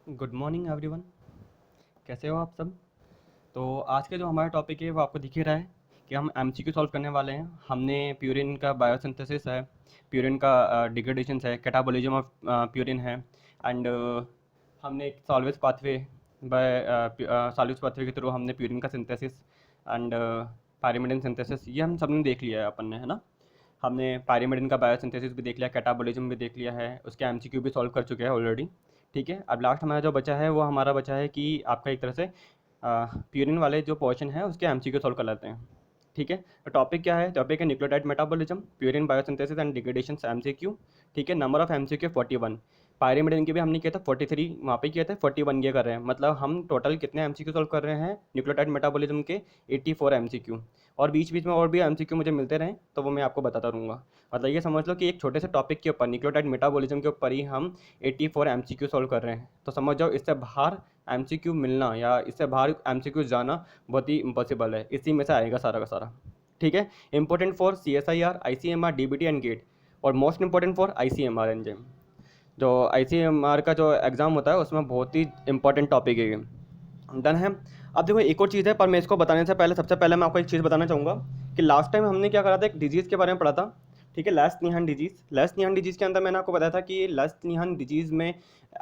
Good morning everyone. कैसे हो आप सब? तो आज का जो हमारा टॉपिक है वो आपको दिख ही रहा है कि हम एमसीक्यू सॉल्व करने वाले हैं। हमने प्यूरिन का बायोसिंथेसिस है, प्यूरिन का डिग्रेडेशन है, कैटाबॉलिज्म ऑफ प्यूरिन है, एंड हमने एक salvage pathway by salvage pathway के थ्रू हमने प्यूरिन का सिंथेसिस एंड पायरिमिडिन सिंथेसिस ये हम सब ने देख लिया है अपन ने, है ना। हमने पायरिमिडिन का बायोसिंथेसिस भी देख लिया, कैटाबॉलिज्म भी देख लिया है, उसके एमसीक्यू भी सॉल्व कर चुके हैं ऑलरेडी। ठीक है, अब लास्ट हमारा जो बचा है वो हमारा बचा है कि आपका एक तरह से प्यूरिन वाले जो पोर्शन है उसके एमसीक्यू सॉल्व कर लेते हैं। ठीक है, तो टॉपिक क्या है? टॉपिक है nucleotide metabolism, purine biosynthesis and degradation MCQ. ठीक है, नंबर ऑफ एमसीक्यू 41। पायरिमिडिन के भी हमने किया था 43, वहाँ पे किया था 41 ये कर रहे हैं। मतलब हम टोटल कितने एमसीक्यू सॉल्व कर रहे हैं न्यूक्लियोटाइड मेटाबॉलिज्म के? 84 एमसीक्यू। और बीच बीच में और भी एमसीक्यू मुझे मिलते रहें तो वो मैं आपको बताता रहूँगा। मतलब ये समझ लो कि एक छोटे से टॉपिक के ऊपर न्यूक्लियोटाइड मेटाबॉलिज्म के ऊपर ही हम 84 एमसीक्यू सॉल्व कर रहे हैं। तो समझ जाओ इससे बाहर एमसीक्यू मिलना या इससे बाहर एमसीक्यू जाना बहुत ही इम्पॉसिबल है। इसी में से आएगा सारा का सारा। ठीक है, important for CSIR, ICMR, DBT and GATE, और most important for ICMR enzyme. जो ICMR का जो एग्ज़ाम होता है उसमें बहुत ही इंपॉर्टेंट टॉपिक है ये। डन है। अब देखो एक और चीज़ है, पर मैं इसको बताने से पहले सबसे पहले मैं आपको एक चीज़ बताना चाहूँगा कि लास्ट टाइम हमने क्या करा था, एक डिजीज़ के बारे में पढ़ा था। ठीक है, लेस्निहान डिजीज़। लेस्निहान डिजीज़ के अंदर मैंने आपको बताया था कि लेस्निहान डिजीज़ में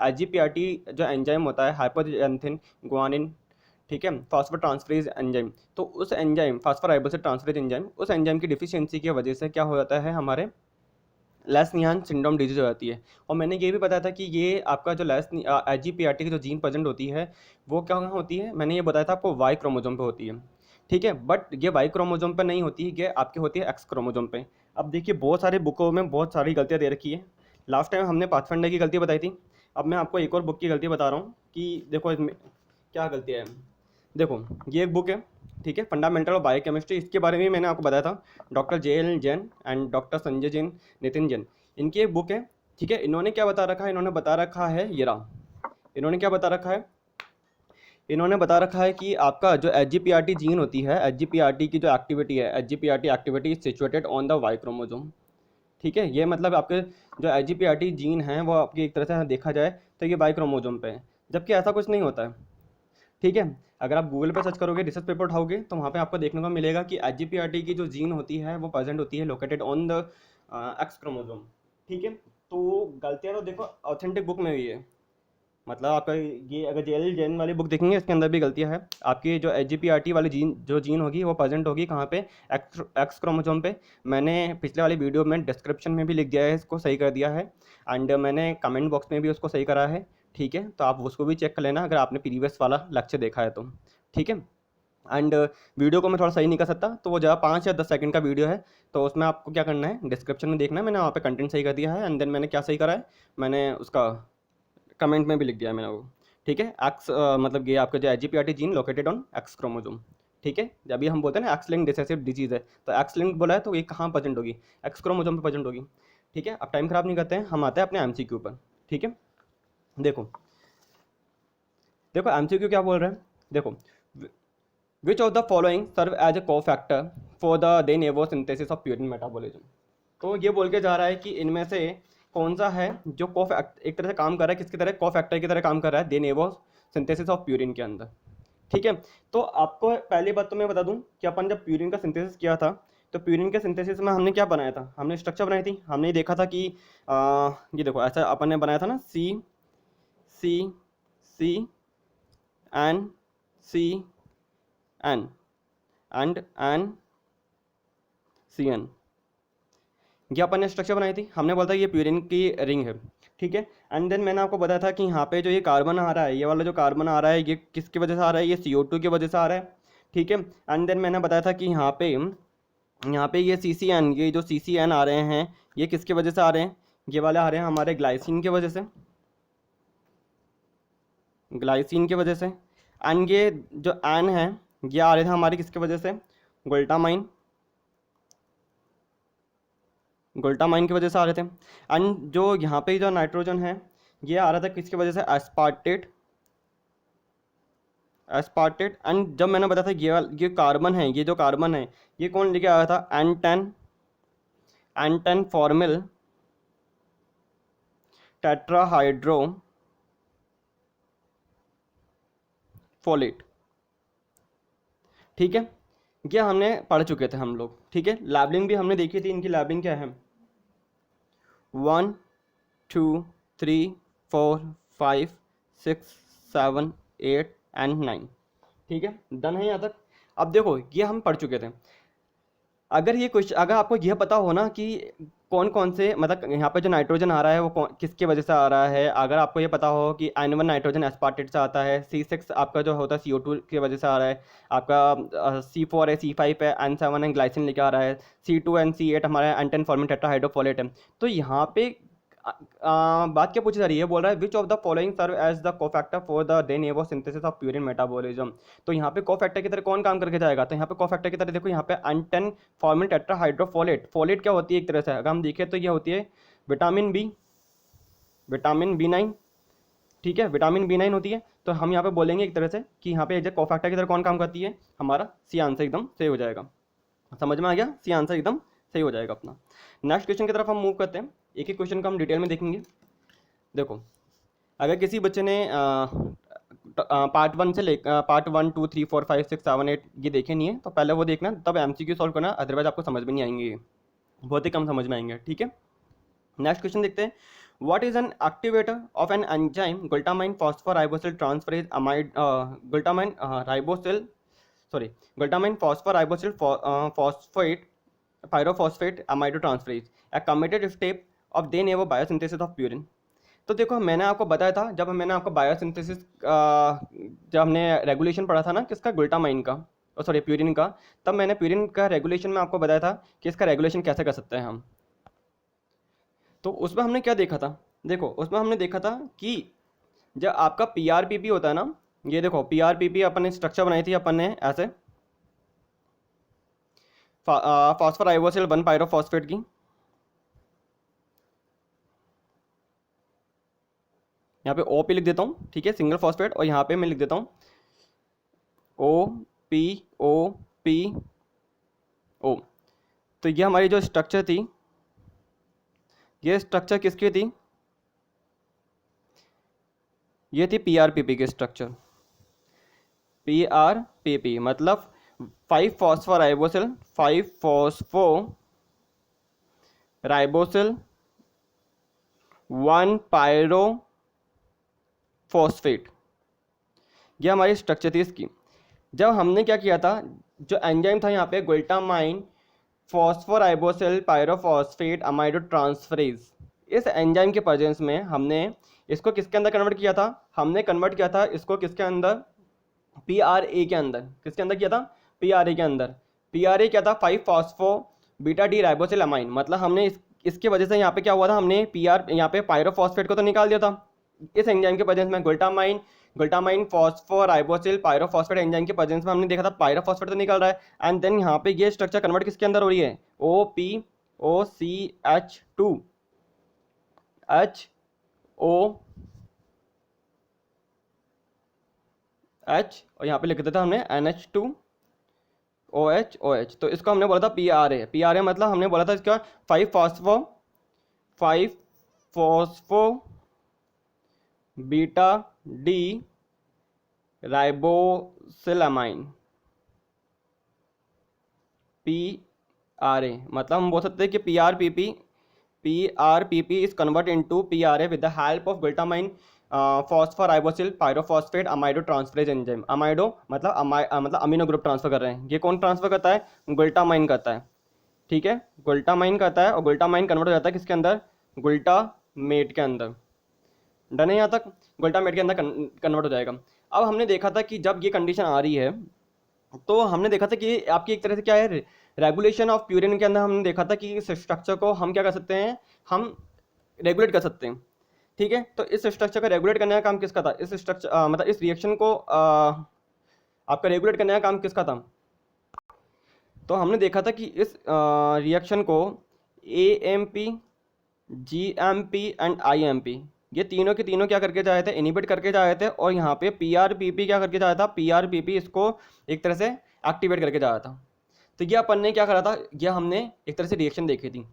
IGPRT जो एंजाइम होता है, हाइपोजेंथिन ग्वानिन, ठीक है, फॉस्फोट्रांसफरेज एंजाइम, तो उस एंजाइम फास्फोराइबोसिस ट्रांसफरेज एंजाइम, उस एंजाइम की डिफिशियंसी की वजह से क्या हो जाता है, हमारे लेस्नियान सिंड्रोम डिजीज हो जाती है। और मैंने ये भी बताया था कि ये आपका जो IGPRT की जो जीन प्रेजेंट होती है वो क्या होती है, मैंने ये बताया था आपको वाई क्रोमोजोम पे होती है। ठीक है, बट ये वाई क्रोमोजोम पे नहीं होती है, ये आपकी होती है एक्स क्रोमोजोम पे। अब देखिए बहुत सारी बुकों में बहुत सारी गलतियाँ दे रखी है। लास्ट टाइम हमने पाथफाइंडर की गलती बताई थी, अब मैं आपको एक और बुक की गलती बता रहा हूँ कि देखो इसमें क्या गलती है। देखो ये एक बुक है, ठीक है, फंडामेंटल ऑफ बायोकेमिस्ट्री, इसके बारे में मैंने आपको बताया था। Doctor JL Jain and doctor Sanjay Jain, Nitin Jain, इनकी एक बुक है। ठीक है, इन्होंने क्या बता रखा है, इन्होंने बता रखा है ये रहा। इन्होंने क्या बता रखा है, इन्होंने बता रखा है कि आपका जो HGPRT जीन होती है, HGPRT की जो एक्टिविटी है, HGPRT activity is situated on the y chromosome. ठीक है, ये मतलब आपके जो HGPRT जीन है वो आपकी एक तरह से देखा जाए तो ये वाई क्रोमोजोम पे है, जबकि ऐसा कुछ नहीं होता है। ठीक है, अगर आप गूगल पर सर्च करोगे, रिसर्च पेपर उठाओगे, तो वहाँ पे आपको देखने को मिलेगा कि HGPRT की जो जीन होती है वो प्रेजेंट होती है located on the x chromosome. ठीक है, तो गलतियाँ तो देखो ऑथेंटिक बुक में हुई है। मतलब आपका ये अगर JL जैन वाली बुक देखेंगे इसके अंदर भी गलतियाँ है। आपकी जो HGPRT वाली जीन होगी वो प्रेजेंट होगी कहाँ पे, एक्स क्रोमोजोम पे। मैंने पिछले वाली वीडियो में डिस्क्रिप्शन में भी लिख दिया है, इसको सही कर दिया है, एंड मैंने कमेंट बॉक्स में भी उसको सही करा है। ठीक है, तो आप उसको भी चेक कर लेना अगर आपने प्रीवियस वाला लेक्चर देखा है तो। ठीक है, एंड वीडियो को मैं थोड़ा सही नहीं कर सकता, तो वो जहाँ 5 या 10 सेकंड का वीडियो है, तो उसमें आपको क्या करना है, डिस्क्रिप्शन में देखना है, मैंने वहाँ पे कंटेंट सही कर दिया है, एंड देन मैंने क्या सही करा है, मैंने उसका कमेंट में भी लिख दिया है मैंने वो। ठीक है, एक्स मतलब ये आपका जो HGPRT gene located on x chromosome. ठीक है, जब भी हम बोलते हैं ना एक्स लिंक रिसेसिव डिजीज़ है, तो एक्स लिंक बोला है तो ये कहाँ प्रेजेंट होगी, एक्स क्रोमोजोम पे प्रेजेंट होगी। ठीक है, अब टाइम खराब नहीं करते हैं, हम आते हैं अपने MCQ पर। ठीक है, देखो देखो MCQ क्या बोल रहे हैं, देखो which of the following serve as a cofactor for the de novo synthesis of purine metabolism. तो ये बोल के जा रहा है कि इनमें से कौन सा है जो एक तरह से काम कर रहा है, किसकी तरह, को फैक्टर की तरह काम कर रहा है दे नेवो सिंथेसिस ऑफ प्यूरिन के अंदर। ठीक है, तो आपको पहली बात तो मैं बता दूं कि अपन जब प्यूरिन का सिंथेसिस किया था, तो प्यूरिन के सिंथेसिस में हमने क्या बनाया था, हमने स्ट्रक्चर बनाई थी। हमने ये देखा था कि ये देखो ऐसा अपन ने बनाया था ना, C C C N CN, ये अपन ने स्ट्रक्चर बनाई थी। हमने बोला था ये प्यूरिन की रिंग है। ठीक है, एंड देन मैंने आपको बताया था कि यहाँ पे जो ये कार्बन आ रहा है, ये वाला जो कार्बन आ रहा है, ये किसकी वजह से आ रहा है, ये CO2 की वजह से आ रहा है। ठीक है, एंड देन मैंने बताया था कि यहाँ पे ये CCN, ये जो CCN आ रहे हैं, ये किसकी वजह से आ रहे हैं, ये वाले आ रहे हैं हमारे ग्लाइसिन की वजह से, ग्लाइसिन की वजह से। एंड ये जो एन है, ये आ रहे थे हमारे किसकी वजह से, ग्लूटामाइन, ग्लूटामाइन की वजह से आ रहे थे। एंड जो यहाँ पे जो नाइट्रोजन है, ये आ रहा था किसकी वजह से, एस्पार्टेट, एस्पार्टेट। एंड जब मैंने बताया था ये कार्बन है, ये जो कार्बन है, ये कौन लेके आया था, N 10, N 10 formal tetrahydro folate, ठीक है, ये हमने पढ़ चुके थे हम लोग, ठीक है। लैबलिंग भी हमने देखी थी, इनकी लैबलिंग क्या है, 1 2 3 4 5 6 7 8 एंड 9, ठीक है, डन है यहाँ तक। अब देखो ये हम पढ़ चुके थे। अगर ये क्वेश्चन, अगर आपको यह पता हो ना कि कौन कौन से, मतलब यहाँ पे जो नाइट्रोजन आ रहा है वो किसकी वजह से आ रहा है, अगर आपको ये पता हो कि N1 नाइट्रोजन एस्पार्टेट से आता है, C6 आपका जो होता है CO2 की वजह से आ रहा है, आपका C4 है, C5 है, N7 है ग्लाइसिन लेके आ रहा है, C2 एंड C8 हमारा N10 फॉर्मिंग टेट्राहाइड्रोफोलेट है। तो यहाँ पे बात क्या पूछी जा रही है, बोल रहा है which of the following serve as the cofactor for the de novo synthesis of purine metabolism. तो यहाँ पे कोफैक्टर की तरह कौन काम करके जाएगा, तो यहाँ पे कोफैक्टर की तरह देखो यहाँ पे N10 फॉर्मिल टेट्राहाइड्रोफोलेट, फोलेट क्या होती है एक तरह से अगर हम देखें तो ये होती है विटामिन बी, विटामिन B9, ठीक है, विटामिन B9 होती है। तो हम यहाँ पे बोलेंगे एक तरह से कि यहाँ पे कोफैक्टर की तरह कौन काम करती है, हमारा सी आंसर एकदम सही हो जाएगा। समझ में आ गया, सी आंसर एकदम सही हो जाएगा अपना। नेक्स्ट क्वेश्चन की तरफ हम मूव करते हैं, एक एक क्वेश्चन को हम डिटेल में देखेंगे। देखो अगर किसी बच्चे ने पार्ट 1 से ले पार्ट 1 2 3 4 5 6 7 8 ये देखे नहीं है तो पहले वो देखना, तब MCQ सॉल्व करना, अदरवाइज आपको समझ में नहीं आएंगे, बहुत ही कम समझ में आएंगे, ठीक है। नेक्स्ट क्वेश्चन देखते हैं, what is an activator of an enzyme glutamine phosphoribosyl transferase amide glutamine ribosyl sorry glutamine phosphoribosyl phosphate pyrophosphate amidotransferase a committed step of de novo biosynthesis of purine. तो देखो मैंने आपको बताया था, जब मैंने आपको बायोसिंथेसिस जब हमने रेगुलेशन पढ़ा था ना किसका, ग्लूटामाइन का, सॉरी प्यूरिन का, तब मैंने प्यूरिन का रेगुलेशन में आपको बताया था कि इसका रेगुलेशन कैसे कर सकते हैं हम। तो उसमें हमने क्या देखा था, देखो उसमें हमने देखा था कि जब आपका PRPP होता है ना, ये देखो PRPP अपन ने स्ट्रक्चर बनाई थी अपन ने ऐसे, फॉस्फोराइबोसिल 1 पायरोफॉस्फेट की, यहाँ पे OP लिख देता हूँ, ठीक है, सिंगल फॉस्फेट, और यहाँ पे मैं लिख देता हूँ OPOPO। तो ये हमारी जो स्ट्रक्चर थी, ये स्ट्रक्चर किसकी थी, ये थी PRPP की स्ट्रक्चर। PRPP मतलब 5 फॉस्फोराइबोसिल 5 फॉस्फोराइबोसिल 1 पायरोफॉस्फेट, ये हमारी स्ट्रक्चर थी इसकी। जब हमने क्या किया था, जो एंजाइम था यहाँ पे ग्लूटामाइन फॉस्फोराइबोसिल पायरोफॉस्फेट अमाइडोट्रांसफरेज, इस एंजाइम के प्रेजेंस में हमने इसको किसके अंदर कन्वर्ट किया था, हमने कन्वर्ट किया था इसको किसके अंदर, PRA के अंदर। किसके अंदर किया था, PRA के अंदर। PRA क्या था, 5 phospho beta D ribosyl amine, मतलब हमने इसके वजह से यहाँ पे क्या हुआ था, हमने यहाँ पे पायरोफॉस्फेट को तो निकाल दिया था इस एंजाइम के प्रेजेंस में, ग्लूटामाइन फॉस्फोराइबोसिल पायरोफॉस्फेट एंजाइम के प्रेजेंस में हमने देखा था पायरोफॉस्फेट तो निकल रहा है, एंड देन यहाँ पे ये स्ट्रक्चर कन्वर्ट किसके अंदर हो रही है, OPOCH2 H और यहाँ पे लिख देता हमने NH2OH। तो इसको हमने बोला था PRA मतलब हमने बोला था इसका 5 फॉस्फो बीटा डी राइबोसिलामाइन, PRA मतलब हम बोल सकते हैं कि PRPP is converted into PRA with the help of glutamine phosphoribosyl pyrophosphate amidotransferase enzyme. Amido मतलब अमीनो ग्रुप ट्रांसफर कर रहे हैं, ये कौन ट्रांसफर करता है, ग्लूटामाइन करता है, ठीक है, ग्लूटामाइन करता है, और ग्लूटामाइन कन्वर्ट हो जाता है किसके अंदर, ग्लूटामेट के अंदर। डन है यहाँ तक, ग्लूटामेट के अंदर कन्वर्ट हो जाएगा। अब हमने देखा था कि जब ये कंडीशन आ रही है तो हमने देखा था कि आपकी एक तरह से क्या है, रेगुलेशन ऑफ प्यूरिन के अंदर हमने देखा था कि इस स्ट्रक्चर को हम क्या कर सकते हैं, हम रेगुलेट कर सकते हैं, ठीक है। तो इस स्ट्रक्चर को रेगुलेट करने का काम किसका था, इस स्ट्रक्चर मतलब इस रिएक्शन को आपका रेगुलेट करने का काम किसका था। तो हमने देखा था कि इस रिएक्शन को AMP GMP एंड IMP ये तीनों के तीनों क्या करके जाए थे, इनिबिट करके जाए थे, और यहाँ पे PRPP क्या करके जाया था, PRPP इसको एक तरह से एक्टिवेट करके जाया था। तो ये अपन ने क्या करा था, ये हमने एक तरह से रिएक्शन देखी थी,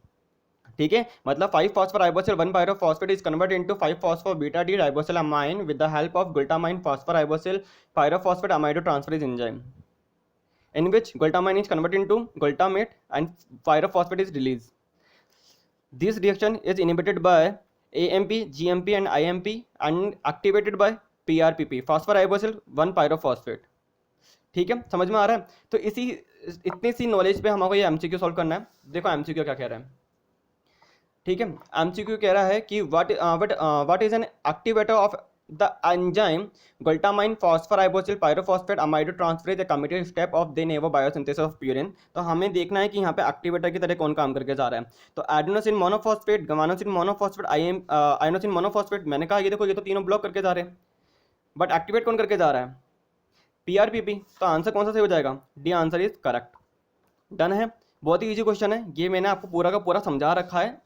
ठीक है, मतलब 5 phosphor ribosyl 1 pyrophosphate is converted into 5 phospho beta D ribosyl amine with the help of glutamine phosphor ribosyl pyrophosphate aminotransferase enzyme, in which glutamine is converted into glutamate and pyrophosphate is released. This reaction is inhibited by AMP, GMP and IMP and activated by PRPP, phosphoribosyl 1 pyrophosphate. ठीक है, समझ में आ रहा है? तो इतनी सी knowledge पे हमको ये एमसीक्यू सॉल्व करना है। देखो एमसीक्यू क्या कह रहा है, ठीक है। एमसीक्यू कह रहा है कि what is an activator of the enzyme glutamine phosphoribosyl pyrophosphate amido transferase, a committed step of de novo biosynthesis of purine. तो हमें देखना है कि यहाँ पे एक्टिवेटर की तरह कौन काम करके जा रहा है। तो एडेनोसिन मोनोफॉस्फेट, गवानोसिन मोनोफॉस्फेट, आयनोसिन मोनोफॉस्फेट, मैंने कहा ये देखो ये तो तीनों ब्लॉक करके जा रहे हैं, बट एक्टिवेट कौन करके जा रहा है? पीआरपीपी। तो आंसर कौन सा सही हो जाएगा? D answer is correct. Done है, बहुत ही इजी क्वेश्चन है ये, मैंने आपको पूरा का पूरा समझा रखा है,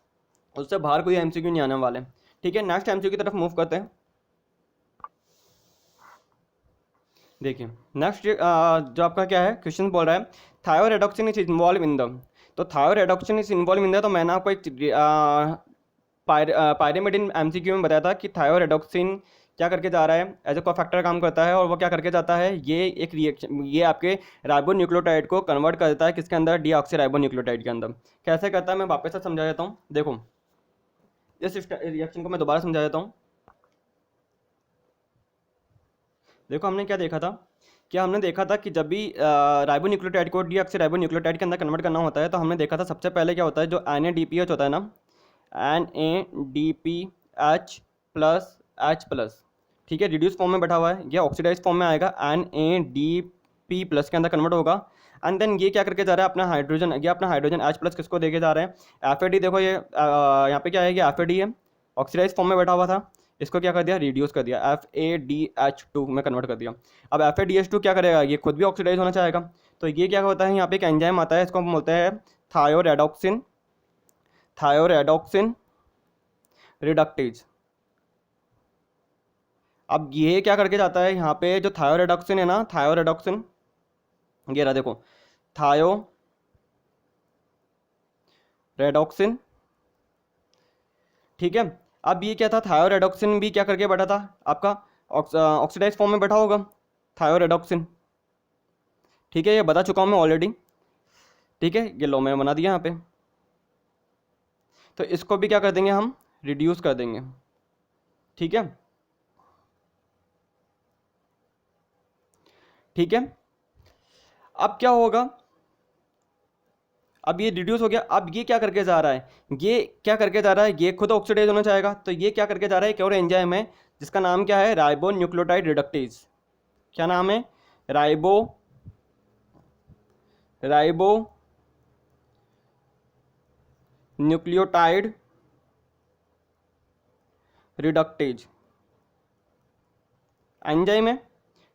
उससे बाहर कोई एमसीक्यू नहीं आने वाले। ठीक है, नेक्स्ट एमसीक्यू की तरफ मूव करते हैं। देखिए नेक्स्ट जो आपका क्या है क्वेश्चन बोल रहा है, थायोरेडॉक्सिन इज इन्वॉल्व इन द। तो थायोरेडॉक्सिन इज इन्वॉल्व इन द, तो मैंने आपको एक पायरिमिडिन एमसीक्यू में बताया था कि थायोरेडॉक्सिन क्या करके जा रहा है, एज ए कोफैक्टर काम करता है, और वो क्या करके जाता है, ये एक रिएक्शन, ये आपके राइबोन्यूक्लियोटाइड को कन्वर्ट कर देता है किसके अंदर? डीऑक्सीराइबोन्यूक्लियोटाइड के अंदर। कैसे करता है मैं वापस से समझा देता हूँ। देखो इस रिएक्शन को मैं दोबारा समझा देता हूँ। देखो हमने क्या देखा था, क्या हमने देखा था कि जब भी राइबोन्यूक्लियोटाइड को डीऑक्सीराइबोन्यूक्लियोटाइड के अंदर कन्वर्ट करना होता है, तो हमने देखा था सबसे पहले क्या होता है, जो NADPH होता है ना, NADPH प्लस H प्लस, ठीक है, रिड्यूस फॉर्म में बैठा हुआ है, ये ऑक्सीडाइज फॉर्म में आएगा, NADP प्लस के अंदर कन्वर्ट होगा। एंड देन ये क्या करके जा रहा है, अपना हाइड्रोजन, ये अपना हाइड्रोजन H प्लस किसको देके जा रहा है? FAD। देखो ये यहाँ पे क्या है, ये FAD है, ऑक्सीडाइज फॉर्म में बैठा हुआ था, इसको क्या कर दिया? रिड्यूस कर दिया, FADH2 में कन्वर्ट कर दिया। अब FADH2 क्या करेगा? ये खुद भी ऑक्सीडाइज होना चाहेगा, तो ये क्या होता है, यहाँ पे एक एंजाइम आता है, इसको हम बोलते हैं थायोरेडॉक्सिन रिडक्टेज। अब ये क्या करके जाता है, यहाँ पे जो थायोरेडॉक्सिन है ना, थायोरेडॉक्सिन ये रहा, देखो थायोरेडॉक्सिन, ठीक है। अब ये क्या था, थायोरेडॉक्सिन भी क्या करके बैठा था आपका? ऑक्सीडाइज फॉर्म में बैठा होगा थायोरेडॉक्सिन, ठीक है, ये बता चुका हूँ मैं ऑलरेडी, ठीक है, ये लो मैंने बना दिया यहाँ पे। तो इसको भी क्या कर देंगे हम? रिड्यूस कर देंगे, ठीक है, ठीक है। अब क्या होगा, अब ये रिड्यूस हो गया, अब ये क्या करके जा रहा है, ये क्या करके जा रहा है, ये खुद ऑक्सीडाइज होना चाहेगा, तो ये क्या करके जा रहा है, एक और एंजाइम है जिसका नाम क्या है? Ribonucleotide reductase. क्या नाम है? राइबोन्यूक्लियोटाइड रिडक्टेज एंजाइम है,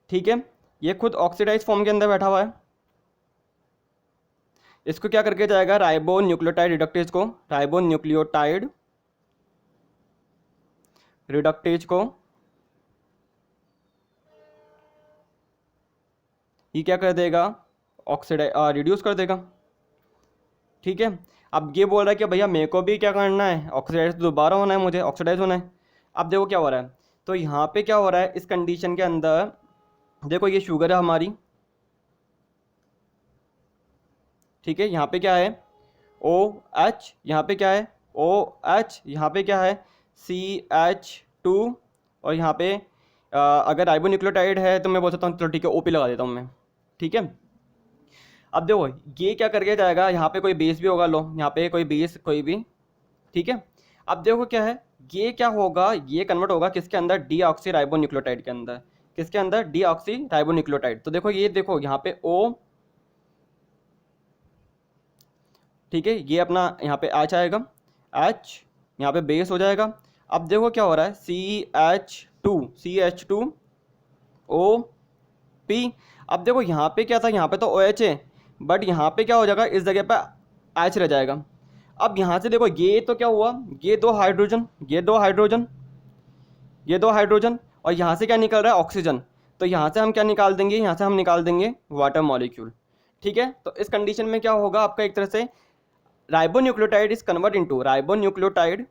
ठीक है, ये खुद ऑक्सीडाइज फॉर्म के अंदर बैठा हुआ है। इसको क्या करके जाएगा? राइबोन्यूक्लियोटाइड रिडक्टेज को, राइबोन्यूक्लियोटाइड रिडक्टेज को ये क्या कर देगा? ऑक्सीडाइज रिड्यूस कर देगा, ठीक है। अब ये बोल रहा है कि भैया मेरे को भी क्या करना है, ऑक्सीडाइज दोबारा होना है, मुझे ऑक्सीडाइज होना है। अब देखो क्या हो रहा है, तो यहाँ पे क्या हो रहा है इस कंडीशन के अंदर, देखो ये शुगर है हमारी, ठीक है, यहाँ पे क्या है? OH, यहाँ पे क्या है? OH, यहाँ पे क्या है? CH2, और यहाँ पे अगर राइबोन्यूक्लियोटाइड है तो मैं बोल सकता हूँ चलो ठीक है OP लगा देता हूँ मैं, ठीक है। अब देखो ये क्या करके जाएगा, यहाँ पे कोई बेस भी होगा, लो यहाँ पे कोई बेस कोई भी, ठीक है। अब देखो क्या है, ये क्या होगा, ये कन्वर्ट होगा किसके अंदर? डीऑक्सीराइबोन्यूक्लियोटाइड के अंदर। किसके अंदर? डीऑक्सीराइबोन्यूक्लियोटाइड। तो देखो ये देखो यहाँ पे O, ठीक है, ये अपना यहाँ पे H आएगा, H यहाँ पे बेस हो जाएगा। अब देखो क्या हो रहा है, CH2OP। अब देखो यहाँ पे क्या था, यहाँ पे तो OH है, बट यहाँ पे क्या हो जाएगा, इस जगह पे H रह जाएगा। अब यहाँ से देखो ये तो क्या हुआ, ये दो हाइड्रोजन, ये दो हाइड्रोजन, ये दो हाइड्रोजन, और यहाँ से क्या निकल रहा है? ऑक्सीजन। तो यहाँ से हम क्या निकाल देंगे, यहाँ से हम निकाल देंगे वाटर मॉलिक्यूल, ठीक है। तो इस कंडीशन में क्या होगा आपका, एक तरह से ribonucleotide is convert into ribonucleotide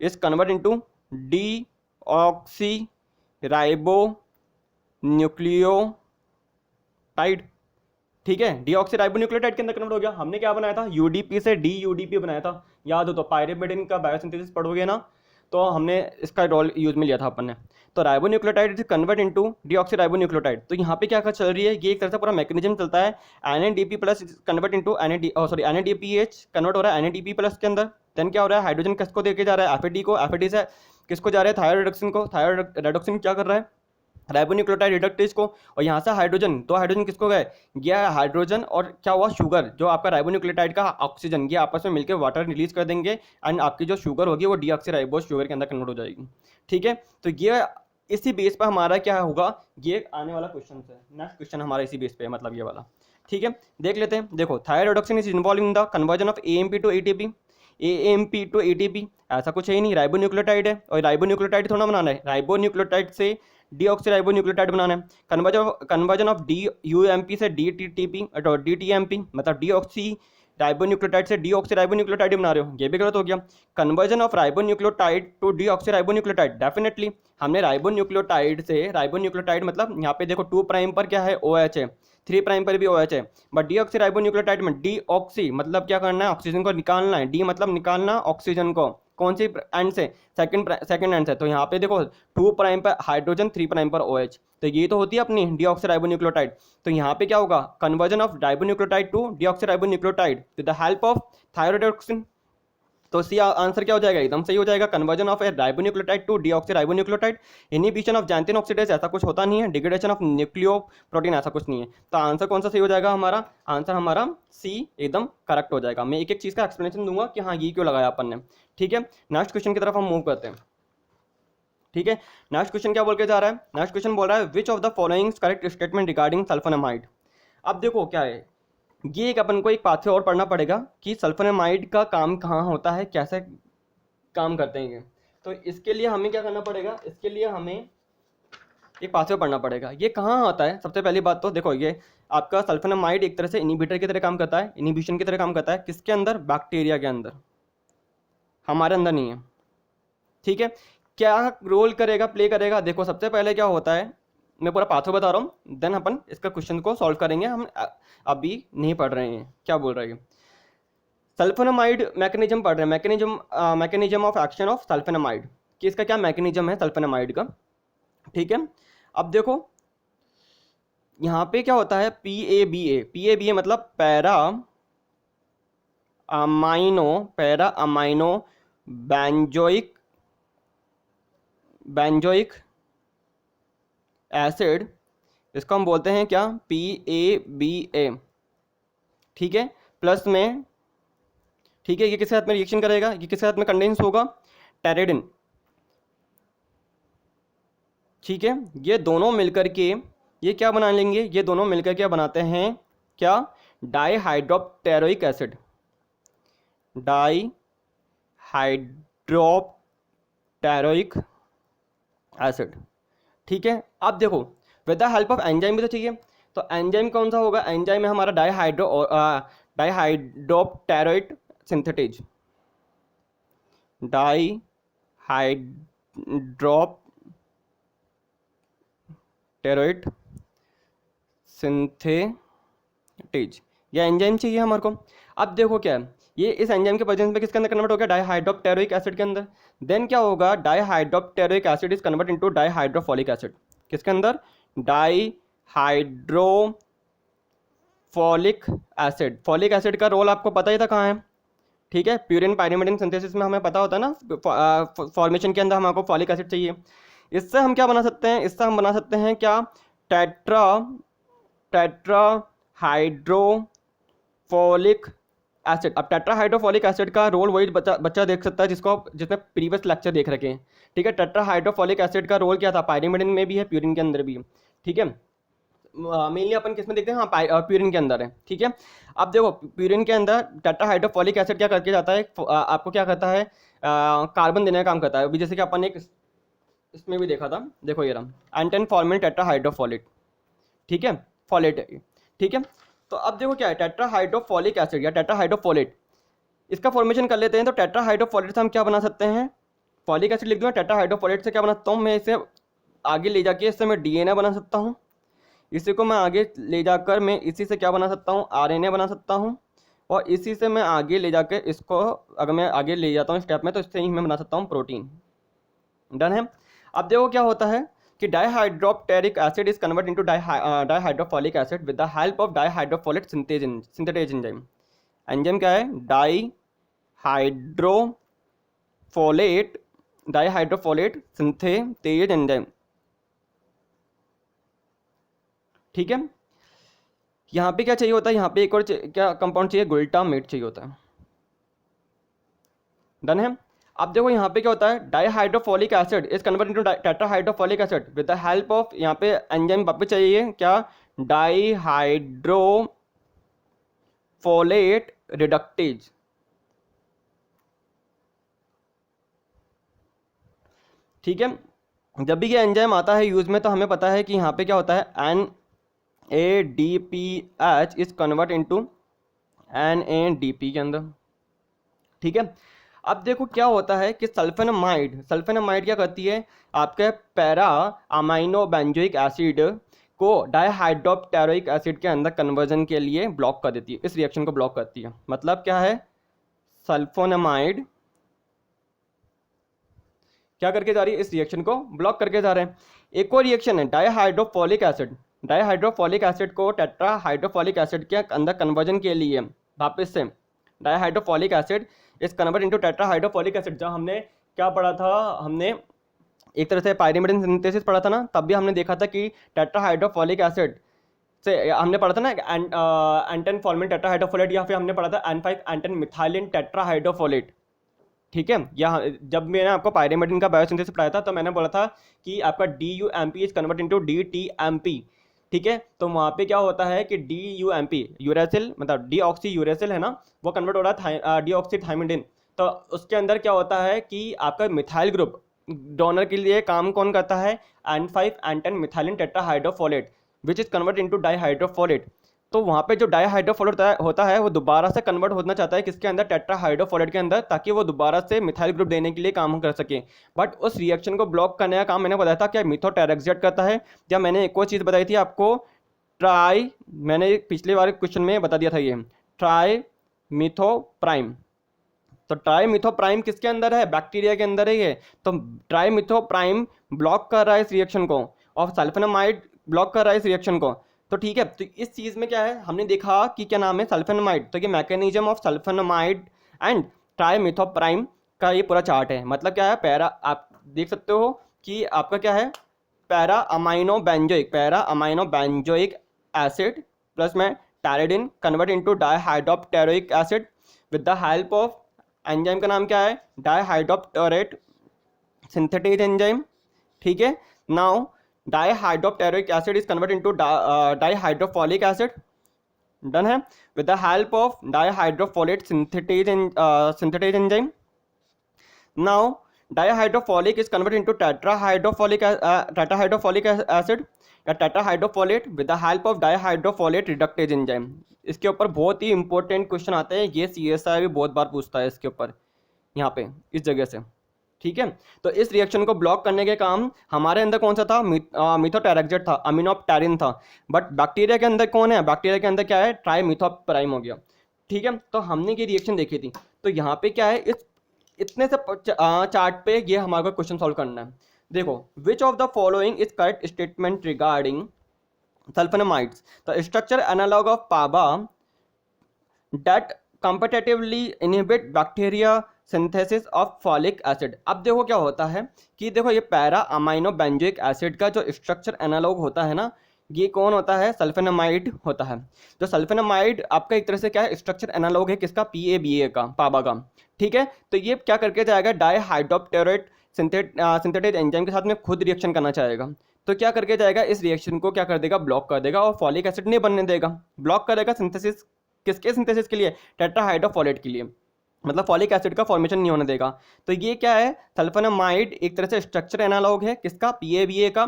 is convert into deoxy ribonucleotide. ठीक है, डीऑक्सी राइबोन्यूक्लियोटाइड के अंदर कन्वर्ट हो गया। हमने क्या बनाया था, यूडीपी से डी बनाया था, याद हो तो पायरिमिडिन का बायोसिंथेसिस पढ़ोगे ना, तो हमने इसका रोल यूज में लिया था अपन ने। तो ribonucleotide is convert into deoxy ribonucleotide. तो यहाँ पे क्या क्या चल रही है, ये एक तरह से पूरा मैकेनिज्म चलता है। NADP plus convert into NADPH convert हो रहा है एनएडीपी प्लस के अंदर। देन क्या हो रहा है, हाइड्रोजन किसको देके जा रहा है, एफएडी को, एफएडी से किसको जा रहा है, थायराइड रिडक्शन को, थायराइड रिडक्शन क्या कर रहा है, राइबोन्यूक्लियोटाइड रिडक्टेज को। और यहाँ से हाइड्रोजन, दो हाइड्रोजन किसको गए, गया हाइड्रोजन और क्या हुआ, शुगर, जो आपका राइबोन्यूक्लियोटाइड का ऑक्सीजन, ये आपस में मिलकर वाटर रिलीज कर देंगे एंड आपकी जो शुगर होगी वो डीऑक्सीराइबोज शुगर के अंदर कन्वर्ट हो जाएगी। ठीक है, तो ये इसी बेस पर हमारा क्या होगा, ये आने वाला क्वेश्चन है, नेक्स्ट क्वेश्चन हमारा इसी बेस पे, मतलब ये वाला। ठीक है, देख लेते हैं। देखो, thyroid reduction is involve in the conversion of AMP to ATP, AMP to ATP, ऐसा कुछ है ही नहीं, राइबोन्यूक्लियोटाइड है। और राइबोन्यूक्लियोटाइड थोड़ा बनाना है, राइबोन्यूक्लियोटाइड से डीऑक्सीराइबोन्यूक्लियोटाइड बनाना है। कन्वर्जन ऑफ डी यूएमपी से डीटीपी और डीटीएमपी, मतलब डीऑक्सी राइबोन्यूक्लियोटाइड से डीऑक्सीराइबोन्यूक्लियोटाइड बना रहे हो, ये भी गलत हो गया। Conversion of ribonucleotide to deoxyribonucleotide, definitely हमने राइबोन्यूक्लियोटाइड से, राइबोन्यूक्लियोटाइड मतलब यहाँ पे देखो 2 प्राइम पर क्या है, OH है, 3 प्राइम पर भी OH है, बट डीऑक्सीराइबोन्यूक्लियोटाइड में डीऑक्सी मतलब क्या करना है, ऑक्सीजन को निकालना है, डी मतलब निकालना ऑक्सीजन को, कौन सी एंड से, सेकंड एंड से। तो यहाँ पे देखो 2 प्राइम पर हाइड्रोजन, 3 प्राइम पर OH, तो ये तो होती है अपनी डीऑक्सीराइबोन्यूक्लियोटाइड। तो यहाँ पे क्या होगा, conversion of ribonucleotide to deoxyribonucleotide with the help of thioredoxin. तो सी आंसर क्या हो जाएगा, एकदम सही हो जाएगा, conversion of a ribonucleotide to deoxyribonucleotide. Inhibition of xanthine oxidase, ऐसा कुछ होता नहीं है। डिग्रेडेशन ऑफ न्यूक्लियो प्रोटीन, ऐसा कुछ नहीं है। तो आंसर कौन सा सही हो जाएगा हमारा, आंसर हमारा सी एकदम करेक्ट हो जाएगा। मैं एक एक चीज़ का एक्सप्लेनेशन दूंगा कि हाँ ये क्यों लगाया अपन ने। ठीक है, नेक्स्ट क्वेश्चन की तरफ हम मूव करते हैं। ठीक है, नेक्स्ट क्वेश्चन क्या बोल के जा रहा है, नेक्स्ट क्वेश्चन बोल रहा है which of the following correct statement regarding sulphonamide. अब देखो क्या है, ये एक अपन को एक पाथवे और पढ़ना पड़ेगा कि सल्फोनामाइड का काम कहाँ होता है, कैसे काम करते हैं ये। तो इसके लिए हमें क्या करना पड़ेगा, इसके लिए हमें एक पाथवे पढ़ना पड़ेगा। ये कहाँ होता है, सबसे पहली बात तो देखो, ये आपका सल्फोनामाइड एक तरह से इनिबिटर की तरह काम करता है, इनिबिशन की तरह काम करता है, किसके अंदर, बैक्टीरिया के अंदर, हमारे अंदर नहीं है। ठीक है, क्या रोल करेगा, प्ले करेगा, देखो सबसे पहले क्या होता है, मैं पूरा पाथवे बता रहा हूँ, देन अपन इसका क्वेश्चन को सॉल्व करेंगे। हम अभी नहीं पढ़ रहे हैं, क्या बोल रहे हैं, सल्फोनामाइड मैकेनिज्म पढ़ रहे हैं, mechanism of action of sulphonamide, कि इसका क्या मैकेनिज्म है सल्फोनामाइड का। ठीक है, अब देखो यहाँ पे क्या होता है, PABA मतलब पैरा अमाइनो बेंजोइक एसिड, इसको हम बोलते हैं क्या, PABA। ठीक है, प्लस में, ठीक है, ये किसके साथ में रिएक्शन करेगा, ये किसके साथ में कंडेंस होगा, टेरेडिन। ठीक है, ये दोनों मिलकर के ये क्या बना लेंगे, ये दोनों मिलकर के बनाते हैं क्या, डाईहाइड्रोप्टेरोइक एसिड, डाईहाइड्रोप्टेरोइक एसिड। ठीक है, अब देखो with the help of enzyme भी तो चाहिए, तो एंजाइम कौन सा होगा, एंजाइम में हमारा डाईहाइड्रोप्टेरोइड सिंथेटेज, डाईहाइड्रोप्टेरोइड सिंथेटेज, ये एंजाइम चाहिए हमारे को। अब देखो क्या है, ये इस एंजाइम के प्रेजेंस में किसके अंदर कन्वर्ट हो गया, डाईहाइड्रोप्टेरोइक एसिड के अंदर। देन क्या होगा, dihydropteroic acid is convert into dihydrofolic acid, किसके अंदर, डाईहाइड्रोफोलिक एसिड। फॉलिक एसिड का रोल आपको पता ही था कहाँ है। ठीक है, प्यूरिन पायरिमिडिन सिंथेसिस में हमें पता होता है ना, फॉर्मेशन के अंदर हमको फॉलिक एसिड चाहिए। इससे हम क्या बना सकते हैं, इससे हम बना सकते हैं क्या, टेट्राहाइड्रोफोलिक एसिड। अब टेट्राहाइड्रोफोलिक एसिड का रोल वही बच्चा देख सकता है जिसने प्रीवियस लेक्चर देख रखे हैं। ठीक है, टेट्राहाइड्रोफोलिक एसिड का रोल क्या था, पायरिमिडिन में भी है, प्यूरिन के अंदर भी है। ठीक है, मेनली अपन किस में देखते हैं, हाँ प्यूरिन के अंदर है। ठीक है, अब देखो प्यूरिन के अंदर टेट्राहाइड्रोफोलिक एसिड क्या करके जाता है, आपको क्या करता है, कार्बन देने का काम करता है। अभी जैसे कि अपन एक इसमें भी देखा था, देखो ये रहा एंटेन फॉर्मिन टेट्राहाइड्रोफोलेट। ठीक है, फॉलेट है। ठीक है, तो अब देखो क्या है, टेट्राहाइड्रोफोलिक एसिड या टेट्राहाइड्रोफोलेट, इसका फॉर्मेशन कर लेते हैं। तो टेट्राहाइड्रोफोलेट से हम क्या बना सकते हैं, फॉलिक एसिड लिख दूंगा, टेट्राहाइड्रोफोलेट से क्या बनाता हूँ मैं, इसे आगे ले जाके इससे मैं डीएनए बना सकता हूँ, इसी को मैं आगे ले जाकर मैं इसी से क्या बना सकता हूँ, आरएनए बना सकता हूँ, और इसी से मैं आगे ले जाकर इसको, अगर मैं आगे ले जाता हूँ स्टेप में, तो इससे ही मैं बना सकता हूँ प्रोटीन। डन है। अब देखो क्या होता है कि dihydropteroic acid is convert into dihydrofolic acid with the help of dihydrofolate synthetase enzyme. Enzyme क्या है, डाइहाइड्रोफोलेट सिंथेटेज एंजाइम। ठीक है, यहाँ पे क्या चाहिए होता है, यहाँ पे एक और क्या कंपाउंड चाहिए, ग्लूटामेट चाहिए होता है। डन है। अब देखो यहाँ पे क्या होता है, dihydrofolic acid is convert into tetrahydrofolic acid with the help of, यहाँ पे एंजाइम वापस चाहिए क्या, डाइहाइड्रोफोलेट रिडक्टेज। ठीक है, जब भी ये एंजाइम आता है यूज में, तो हमें पता है कि यहाँ पे क्या होता है, NADPH is convert into NADP के अंदर। ठीक है, अब देखो क्या होता है कि सल्फेनामाइड क्या करती है, आपके पैरा अमाइनो बेंजोइक एसिड को डाइहाइड्रोप्टेरोइक एसिड के अंदर कन्वर्जन के लिए ब्लॉक कर देती है, इस रिएक्शन को ब्लॉक करती है। मतलब क्या है, सल्फोनामाइड क्या करके जा रही है, इस रिएक्शन को ब्लॉक करके जा रहे हैं। एक और रिएक्शन है डाइहाइड्रोफोलिक एसिड, डाइहाइड्रोफोलिक एसिड को टेट्राहाइड्रोफोलिक एसिड के अंदर कन्वर्जन के लिए वापस से डाइहाइड्रोफोलिक एसिड इस कन्वर्ट इनटू टेट्राहाइड्रोफोलिक एसिड। जब हमने क्या पढ़ा था, हमने एक तरह से पायरिमिडिन सिंथेसिस पढ़ा था ना, तब भी हमने देखा था कि टेट्राहाइड्रोफोलिक एसिड से हमने पढ़ा था ना एंटन फॉर्मिन टेट्राहाइड्रोफोलेट, या फिर हमने पढ़ा था N5 एंटन मिथाइलिन टेट्राहाइड्रोफोलेट। ठीक है, या जब मैंने आपको पायरिमिडिन का बायोसिंथेसिस पढ़ाया था, तो मैंने बोला था कि आपका DUMP is convert into DTMP। ठीक है, तो वहाँ पे क्या होता है कि DUMP यूरेसिल, मतलब डीऑक्सी यूरेसिल है ना, वो कन्वर्ट हो रहा है डीऑक्सी थाइमिडिन। तो उसके अंदर क्या होता है कि आपका मिथाइल ग्रुप डोनर के लिए काम कौन करता है, N5 N ten methylene tetrahydrofolate which is convert into dihydrofolate. तो वहाँ पे जो डाइहाइड्रोफोलेट होता है वो दोबारा से कन्वर्ट होना चाहता है किसके अंदर, टेट्राहाइड्रोफोलेट के अंदर, ताकि वो दोबारा से मिथाइल ग्रुप देने के लिए काम कर सके। बट उस रिएक्शन को ब्लॉक करने का काम मैंने बताया था क्या, मिथोटेरेक्सेट करता है। या मैंने एक और चीज़ बताई थी आपको, मैंने पिछले बार क्वेश्चन में बता दिया था, ये ट्राई मिथोप्राइम। तो ट्राइमिथोप्राइम किसके अंदर है, बैक्टीरिया के अंदर है ये। तो ट्राइमिथोप्राइम ब्लॉक कर रहा है इस रिएक्शन को, और सल्फेनामाइड ब्लॉक कर रहा है इस रिएक्शन को। तो ठीक है, तो इस चीज़ में क्या है, हमने देखा कि क्या नाम है, सल्फेनामाइड। तो ये मैकेनिज्म ऑफ सल्फेनामाइड एंड ट्राइमिथोप्राइम का ये पूरा चार्ट है। मतलब क्या है, पैरा आप देख सकते हो कि आपका क्या है, para amino benzoic acid plus में pteridine convert into dihydropteroic acid with the help of, enzyme का नाम क्या है, डाइहाइड्रोप्टेरेट सिंथेटेज एंजाइम। ठीक है, now dihydropteroic acid is convert into dihydrofolic acid. Done है, with the help of dihydrofolate synthetase enzyme. Now dihydrofolic is convert into tetrahydrofolic acid या tetrahydrofolate with the help of dihydrofolate reductase enzyme. इसके ऊपर बहुत ही important question आते हैं, ये CSI भी बहुत बार पूछता है इसके ऊपर, यहाँ पे इस जगह से। ठीक है, तो इस रिएक्शन को ब्लॉक करने के काम हमारे अंदर कौन सा था, मिथोटेरेक्सेट था, अमीनोप्टेरिन था। बट बैक्टीरिया के अंदर कौन है, बैक्टीरिया के अंदर क्या है, ट्राइमिथोप्राइम हो गया। ठीक है, तो हमने ये रिएक्शन देखी थी। तो यहाँ पे क्या है, इस इतने से चार्ट पे ये हमारे को क्वेश्चन सॉल्व करना है। देखो, which of the following is correct statement regarding sulfonamides, the structure analog of PABA that competitively inhibit bacteria synthesis of folic acid। अब देखो क्या होता है कि देखो ये पैरा अमाइनो बेंजोइक एसिड का जो स्ट्रक्चर एनालॉग होता है ना, ये कौन होता है, सल्फेनामाइड होता है। जो सल्फेनामाइड आपका एक तरह से क्या है, स्ट्रक्चर एनालॉग है किसका, PABA का, पाबा का। ठीक है, तो ये क्या करके जाएगा, डाइहाइड्रोप्टेरोइट सिंथेटेज एंजाइम के साथ में खुद रिएक्शन करना चाहेगा। तो क्या करके जाएगा, इस रिएक्शन को क्या कर देगा, ब्लॉक कर देगा, और फॉलिक एसिड नहीं बनने देगा। ब्लॉक करेगा सिंथेसिस, किसके सिंथेसिस के लिए, टेट्राहाइड्रोफोलेट के लिए, मतलब फॉलिक एसिड का फॉर्मेशन नहीं होने देगा। तो ये क्या है, सल्फेनामाइड एक तरह से स्ट्रक्चर एनालॉग है किसका, PABA का।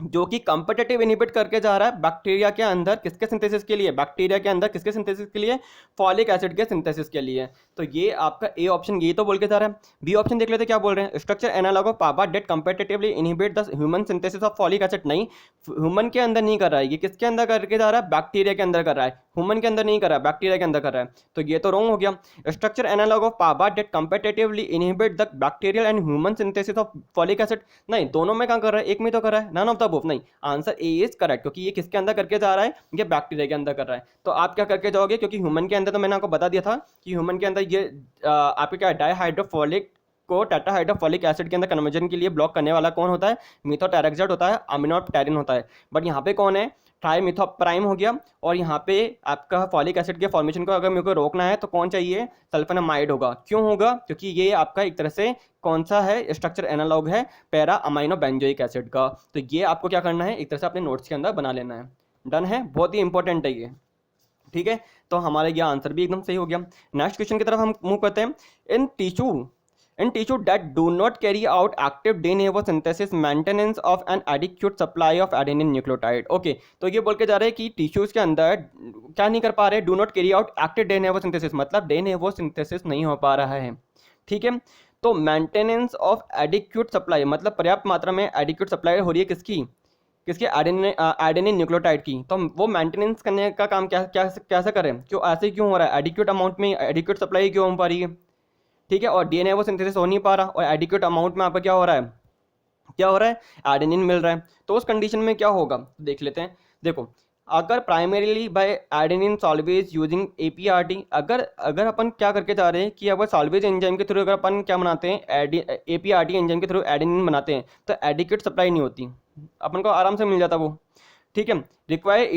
जो कि कंपिटेटिव इनहिबिट करके जा रहा है बैक्टीरिया के अंदर किसके सिंथेसिस के लिए, बैक्टीरिया के अंदर किसके सिंथेसिस के लिए, फॉलिक एसिड के सिंथेसिस के लिए। तो ये आपका ए ऑप्शन ये तो बोल के जा रहा है। बी ऑप्शन देख लेते क्या बोल रहे हैं, structure analog of PABA that competitively inhibit the human synthesis of folic acid. नहीं, ह्यूमन के अंदर नहीं कर रहा है, ये किसके अंदर करके जा रहा है, बैक्टीरिया के अंदर कर रहा है, ह्यूमन के अंदर नहीं कर रहा है, बैक्टीरिया के अंदर कर रहा है। तो ये तो रॉन्ग हो गया। Structure analog of PABA that competitively inhibit the bacterial and human synthesis of folic acid. नहीं, दोनों में क्या कर रहा है, एक में तो कर रहा है, नन ऑफ द अबव। नहीं, आंसर ए इज करेक्ट, क्योंकि ये किसके अंदर करके जा रहा है, ये बैक्टीरिया के अंदर कर रहा है। तो आप क्या करके जाओगे, क्योंकि ह्यूमन के अंदर तो मैंने आपको बता दिया था कि ह्यूमन के अंदर ये आपके क्या डाइहाइड्रोफोलिक को टेट्राहाइड्रोफोलिक एसिड के अंदर कन्वर्जन के लिए ब्लॉक करने वाला कौन होता है, मीथोटेरेक्सेट होता है, अमीनोप्टेरिन होता है। बट यहाँ पे कौन है, ट्राइमिथोप्राइम हो गया। और यहाँ पे आपका फॉलिक एसिड के फॉर्मेशन को अगर मेरे को रोकना है तो कौन चाहिए, सल्फोनामाइड होगा। क्यों होगा, क्योंकि ये आपका एक तरह से कौन सा है, स्ट्रक्चर एनालॉग है पैरा अमाइनो बेंजोइक एसिड का। तो ये आपको क्या करना है, एक तरह से अपने नोट्स के अंदर बना लेना है। डन है, बहुत ही इंपॉर्टेंट है ये। ठीक है, तो हमारा ये आंसर भी एकदम सही हो गया। नेक्स्ट क्वेश्चन की तरफ हम मूव करते हैं। In tissue that do not carry out active de novo synthesis maintenance of an adequate supply of adenine nucleotide। Okay, तो ये बोल के जा रहे हैं कि टिश्यूज के अंदर क्या नहीं कर पा रहे, do not carry out active de novo synthesis, मतलब de novo synthesis नहीं हो पा रहा है। ठीक है, तो मेंटेनेंस ऑफ एडिक्यूट सप्लाई मतलब पर्याप्त मात्रा में एडिक्यूट सप्लाई हो रही है किसकी, किसके एडेनिन न्यूक्लियोटाइड की। तो वो मेंटेनेंस करने का काम कैसे करें, क्यों ऐसे क्यों हो रहा है, एडिक्यूट अमाउंट में एडिक्यूट सप्लाई क्यों हो पा रही है। ठीक है, और डीएनए वो सिंथेसिस हो नहीं पा रहा, और एडिक्यूट अमाउंट में आपका क्या हो रहा है, क्या हो रहा है, एडेनिन मिल रहा है। तो उस कंडीशन में क्या होगा, देख लेते हैं। देखो, अगर primarily by adenine salvage using APRT, अगर अगर अपन क्या करके जा रहे हैं कि अगर सॉल्वेज एंजाइम के थ्रू अगर अपन क्या बनाते हैं, एपीआरटी एंजाइम के थ्रू एडेनिन बनाते हैं, तो एडिक्यूट सप्लाई नहीं होती, अपन को आराम से मिल जाता वो। ठीक है, required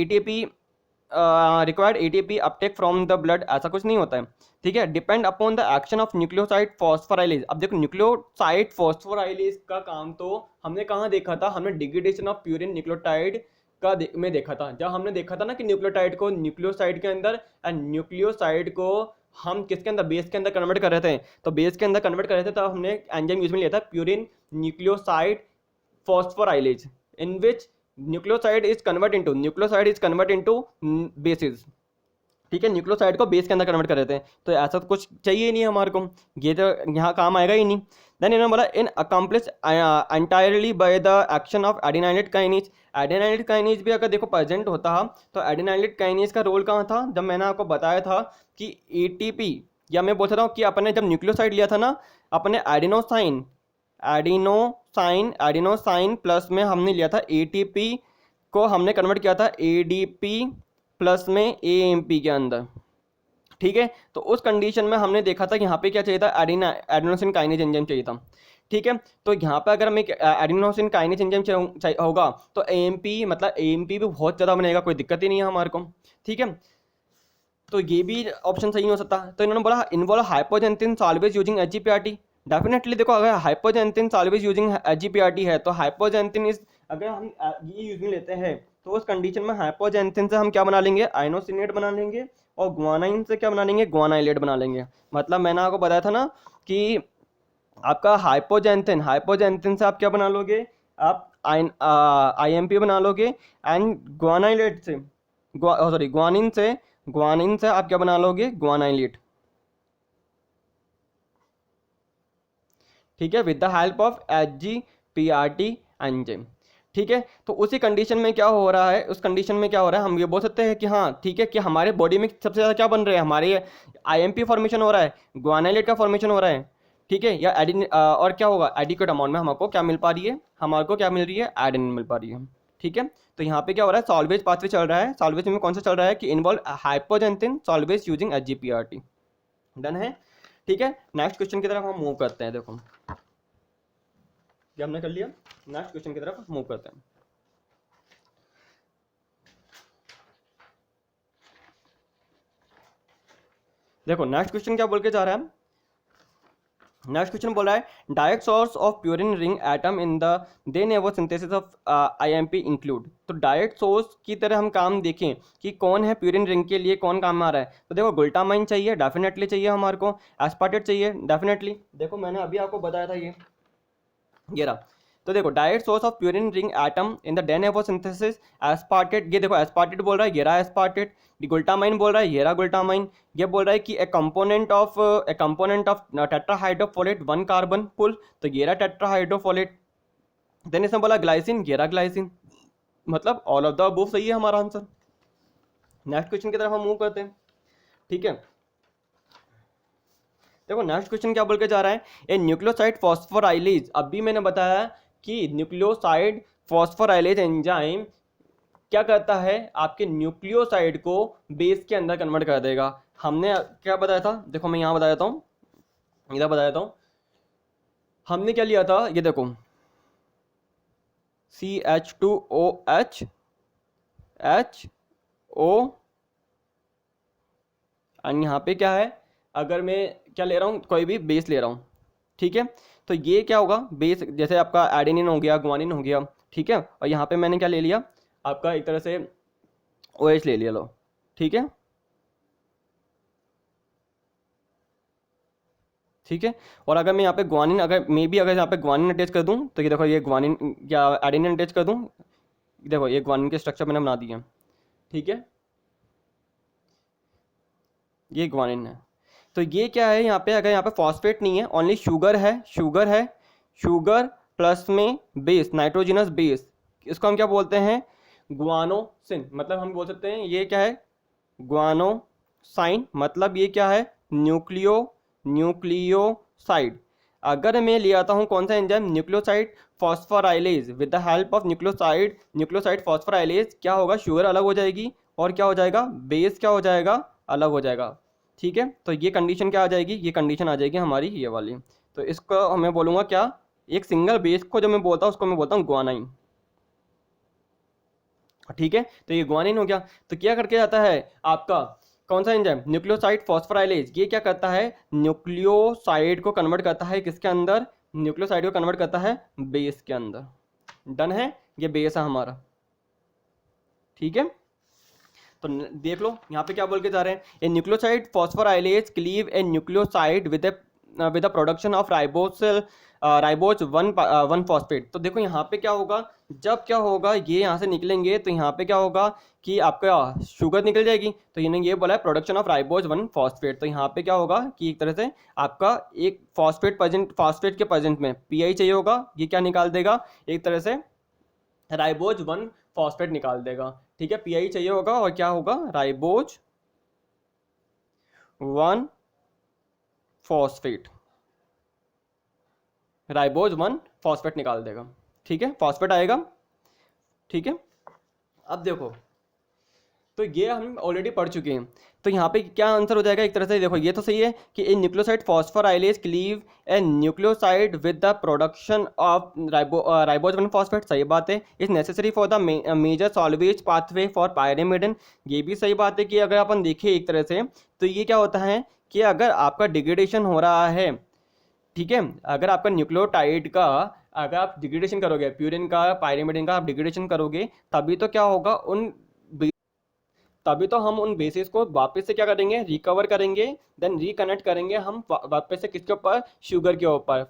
ATP Uptake from the blood, ऐसा कुछ नहीं होता है। ठीक है, depend upon the action of nucleoside phosphorylase. अब देखो, न्यूक्लियोसाइड फॉस्फोराइलेज का काम तो हमने कहाँ देखा था, हमने डिग्रेडेशन ऑफ प्यूरिन न्यूक्लियोटाइड में देखा था। जब हमने देखा था ना कि न्यूक्लियोटाइड को न्यूक्लियोसाइड के अंदर एंड न्यूक्लियोसाइड को हम किसके अंदर, बेस के अंदर कन्वर्ट कर रहे थे। तो बेस के अंदर कन्वर्ट कर रहे थे, तब हमने एंजाइम यूज में लिया था purine nucleoside phosphorylase, in which nucleoside is convert into basis. ठीक है, न्यूक्लियोसाइड को बेस के अंदर कन्वर्ट कर देते हैं। तो ऐसा तो कुछ चाहिए ही नहीं हमारे को, ये तो यहाँ काम आएगा ही नहीं। देन इन्होंने बोला in accomplish entirely by the action of adenylate kinase. Adenylate kinase भी अगर देखो प्रेजेंट होता तो एडिनाइलेट काइनेज का रोल कहाँ था, जब मैंने आपको बताया था कि एटीपी, या मैं बोल सकता हूँ कि अपने जब न्यूक्लियोसाइड लिया था ना, अपने एडिनोसाइन प्लस में हमने लिया था एटीपी को, हमने कन्वर्ट किया था एडीपी प्लस में एएमपी के अंदर। ठीक है, तो उस कंडीशन में हमने देखा था कि यहाँ पे क्या चाहिए था, एडिनोसिन काइनेज एंजाइम चाहिए था। ठीक है, तो यहाँ पे अगर हमें एडिनोसिन काइनेज एंजाइम होगा तो एएमपी मतलब एएमपी भी बहुत ज़्यादा बनेगा, कोई दिक्कत ही नहीं है हमारे को। ठीक है, तो ये भी ऑप्शन सही नहीं हो सकता। तो इन्होंने बोला involve hypoxanthine salvage using एचजीपीआरटी। Definitely देखो, अगर हाइपोजेंथिन सॉल्वेज यूजिंग एचजीपीआरटी है तो हाइपोजेंथिन इज, अगर हम ये यूज में लेते हैं तो उस कंडीशन में हाइपोजेंथिन से हम क्या बना लेंगे, आइनोसिनेट बना लेंगे, और ग्वानाइन से क्या बना लेंगे, ग्वानाइलेट बना लेंगे। मतलब मैंने आपको बताया था ना कि आपका हाइपोजेंथिन से आप क्या बना लोगे, आप आईएमपी बना लोगे, एंड ग्वानाइलेट से ग्वानिन से आप क्या बना लोगे, ग्वानाइलेट। ठीक है, with the help of HGPRT enzyme. ठीक है, तो उसी कंडीशन में क्या हो रहा है, उस कंडीशन में क्या हो रहा है, हम ये बोल सकते हैं कि हाँ ठीक है, कि हमारे बॉडी में सबसे ज़्यादा क्या बन रहे हैं, हमारे आईएमपी फॉर्मेशन हो रहा है, ग्वानाइलेट का फॉर्मेशन हो रहा है। ठीक है, या और क्या होगा, एडिक्वेट अमाउंट में हमको क्या मिल पा रही है, हमारे को क्या मिल रही है, एडेनिन मिल पा रही है। ठीक है, तो यहाँ पे क्या हो रहा है, सॉल्वेज पाथवे चल रहा है। सॉल्वेज में कौन सा चल रहा है कि involve hypoxanthine salvage using एचजीपीआरटी। Done है। ठीक है, नेक्स्ट क्वेश्चन की तरफ हम मूव करते हैं। देखो, ये हमने कर लिया, नेक्स्ट क्वेश्चन की तरफ मूव करते हैं। देखो, नेक्स्ट क्वेश्चन क्या बोल के जा रहा है, नेक्स्ट क्वेश्चन बोल रहा है direct source of purine ring atom in the de novo synthesis of IMP include. तो डायरेक्ट सोर्स की तरह हम काम देखें कि कौन है प्यूरिन रिंग के लिए, कौन काम में आ रहा है। तो देखो, ग्लूटामाइन चाहिए, डेफिनेटली चाहिए हमारे को, एस्पार्टेट चाहिए डेफिनेटली। देखो, मैंने अभी आपको बताया था ये रहा। तो देखो direct source of purine ring atom in the de novo synthesis aspartate, ये देखो एस्पार्टेट बोल रहा है, ये रहा एस्पार्टेट, ग्लूटामाइन बोल रहा है, ये रहा ग्लूटामाइन, ये बोल रहा है कि ए कंपोनेंट ऑफ टेट्राहाइड्रोफोलेट 1 कार्बन पुल, तो ये रहा टेट्राहाइड्रोफोलेट। देन इसमें बोला ग्लाइसिन, ये रहा ग्लाइसिन, मतलब ऑल ऑफ द अबव सही है हमारा आंसर। नेक्स्ट क्वेश्चन की तरफ हम मूव करते हैं, ठीक है। देखो नेक्स्ट क्वेश्चन क्या बोल के जा रहा है, ए न्यूक्लियोसाइड फॉस्फोराइलेज, अभी मैंने बताया कि न्यूक्लियोसाइड फॉस्फोराइलेज एंजाइम क्या करता है, आपके न्यूक्लियोसाइड को बेस के अंदर कन्वर्ट कर देगा। हमने क्या बताया था, देखो मैं यहाँ बताया हूँ, इधर बताया था, हमने क्या लिया था, ये देखो CH2OH HO, और यहाँ पे क्या है, अगर मैं क्या ले रहा हूँ, कोई भी बेस ले रहा हूँ, ठीक है, तो ये क्या होगा बेस, जैसे आपका एडेनिन हो गया, ग्वानिन हो गया, ठीक है, और यहाँ पे मैंने क्या ले लिया, आपका एक तरह से OH ले लिया, लो, ठीक है, ठीक है। और अगर मैं यहाँ पे ग्वानिन, अगर मे बी अगर यहाँ पे ग्वानिन अटैच कर दूँ, तो ये देखो ये ग्वानिन या एडेनिन अटैच कर दूँ, देखो ये ग्वानिन के स्ट्रक्चर मैंने बना दिए, ठीक है, ये ग्वानिन है। तो ये क्या है यहाँ पे, अगर यहाँ पे फॉस्फेट नहीं है, ओनली शुगर है, शुगर है, शुगर प्लस में बेस, नाइट्रोजिनस बेस, इसको हम क्या बोलते हैं, ग्वानोसिन, मतलब हम बोल सकते हैं ये क्या है, ग्वानोसाइन, मतलब ये क्या है, न्यूक्लियोसाइड। अगर मैं ले आता हूँ कौन सा enzyme, nucleoside phosphorylase, with the help of nucleoside phosphorylase क्या होगा, शुगर अलग हो जाएगी, और क्या हो जाएगा, बेस क्या हो जाएगा, अलग हो जाएगा, ठीक है। तो ये कंडीशन क्या आ जाएगी, ये कंडीशन आ जाएगी हमारी ये वाली। तो इसको हमें बोलूँगा क्या, एक सिंगल बेस को जो मैं बोलता हूँ उसको मैं बोलता हूँ ग्वानाइन, ठीक है। तो ये ग्वानिन हो गया। तो क्या करके जाता है आपका कौन सा एंजाइम, न्यूक्लियोसाइड फॉस्फोराइलेज, ये क्या करता है, न्यूक्लियोसाइड को कन्वर्ट करता है किसके अंदर, न्यूक्लियोसाइड को कन्वर्ट करता है बेस के अंदर। डन है, ये बेस है हमारा, ठीक है। तो देख लो यहाँ पे क्या बोल के जा रहे हैं, a nucleoside phosphorylase cleave a nucleoside with the production of ribose one phosphate. तो देखो यहाँ पे क्या होगा, जब क्या होगा ये यहाँ से निकलेंगे, तो यहाँ पे क्या होगा कि आपका शुगर निकल जाएगी, तो इन्हें ये बोला है production of ribose one phosphate. तो यहाँ पे क्या होगा कि एक तरह से आपका एक फॉस्फेट के प्रेजेंट में पीआई चाहिए होगा, ये क्या निकाल देगा, एक तरह से राइबोज वन फॉस्फेट निकाल देगा, ठीक है। पीआई चाहिए होगा और क्या होगा, ribose one phosphate, ribose one phosphate निकाल देगा, ठीक है, फॉस्फेट आएगा, ठीक है। अब देखो तो ये हम ऑलरेडी पढ़ चुके हैं, तो यहाँ पे क्या आंसर हो जाएगा, एक तरह से देखो ये तो सही है कि a nucleoside phosphorylase cleave a nucleoside with the production of ribose one phosphate, सही बात है। Is necessary for the major salvage pathway for pyrimidine, ये भी सही बात है कि अगर अपन देखें एक तरह से, तो ये क्या होता है कि अगर आपका डिग्रेडेशन हो रहा है, ठीक है, अगर आपका न्यूक्लियोटाइड का अगर आप डिग्रेडेशन करोगे, प्यूरिन का पायरिमिडिन का आप डिग्रेडेशन करोगे, तभी तो क्या होगा तभी तो हम उन बेसिस को वापस से क्या करेंगे, रिकवर करेंगे, देन रिकनेक्ट करेंगे हम वापस से किसके ऊपर, शुगर के ऊपर,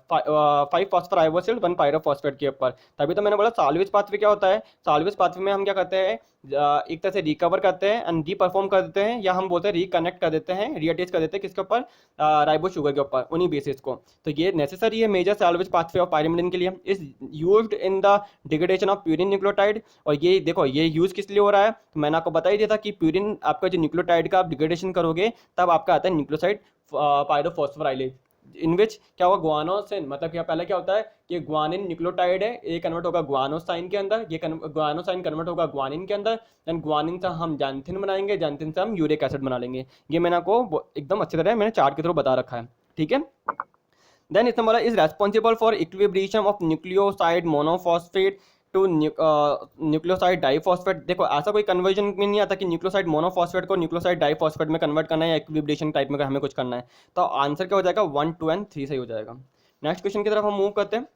5 फॉस्फोराइबोसिल 1 पायरोफॉस्फेट के ऊपर। तभी तो मैंने बोला सॉल्वेज पाथवे क्या होता है, सॉल्वेज पाथवे में हम क्या करते हैं, एक तरह से रिकवर करते हैं एंड रीपरफॉर्म कर देते हैं, या हम बोलते हैं रिकनेक्ट कर देते हैं, रीअटैच कर देते हैं किसके ऊपर, राइबो शुगर के ऊपर, उन्हीं बेसिस को। तो ये नेसेसरी है major salvage pathway of pyrimidine के लिए, is used in the degradation of purine nucleotide. और ये देखो ये यूज किस लिए हो रहा है, तो मैंने आपको बता ही दिया था कि प्यूरिन आपका जो न्यूक्लियोटाइड का आप डिग्रेडेशन करोगे तब आपका आता है न्यूक्लियोसाइड पायरोफॉस्फोराइलेज, इन विच क्या होगा, ग्वानोसिन, मतलब क्या पहले क्या होता है कि ग्वानिन न्यूक्लियोटाइड है, ये कन्वर्ट होगा ग्वानोसाइन के अंदर, ये ग्वानोसाइन कन्वर्ट होगा ग्वानिन के अंदर, देन ग्वानिन से हम जैंथिन बनाएंगे, जैंथिन से हम यूरिक एसिड बना लेंगे। ये मैंने आपको एकदम अच्छी तरह मैंने चार्ट के थ्रू बता रखा है, ठीक है। देन इसमें बोला is responsible for equilibrium of nucleoside monophosphate to nucleoside diphosphate. देखो ऐसा कोई कन्वर्जन में नहीं आता कि न्यूक्लियोसाइड मोनोफॉस्फेट को न्यूक्लियोसाइड डाइफॉस्फेट में कन्वर्ट करना है या इक्विलिब्रियम टाइप में हमें कुछ करना है, तो आंसर क्या हो जाएगा, 1, 2 एंड 3 सही हो जाएगा। नेक्स्ट क्वेश्चन की तरफ हम मूव करते हैं।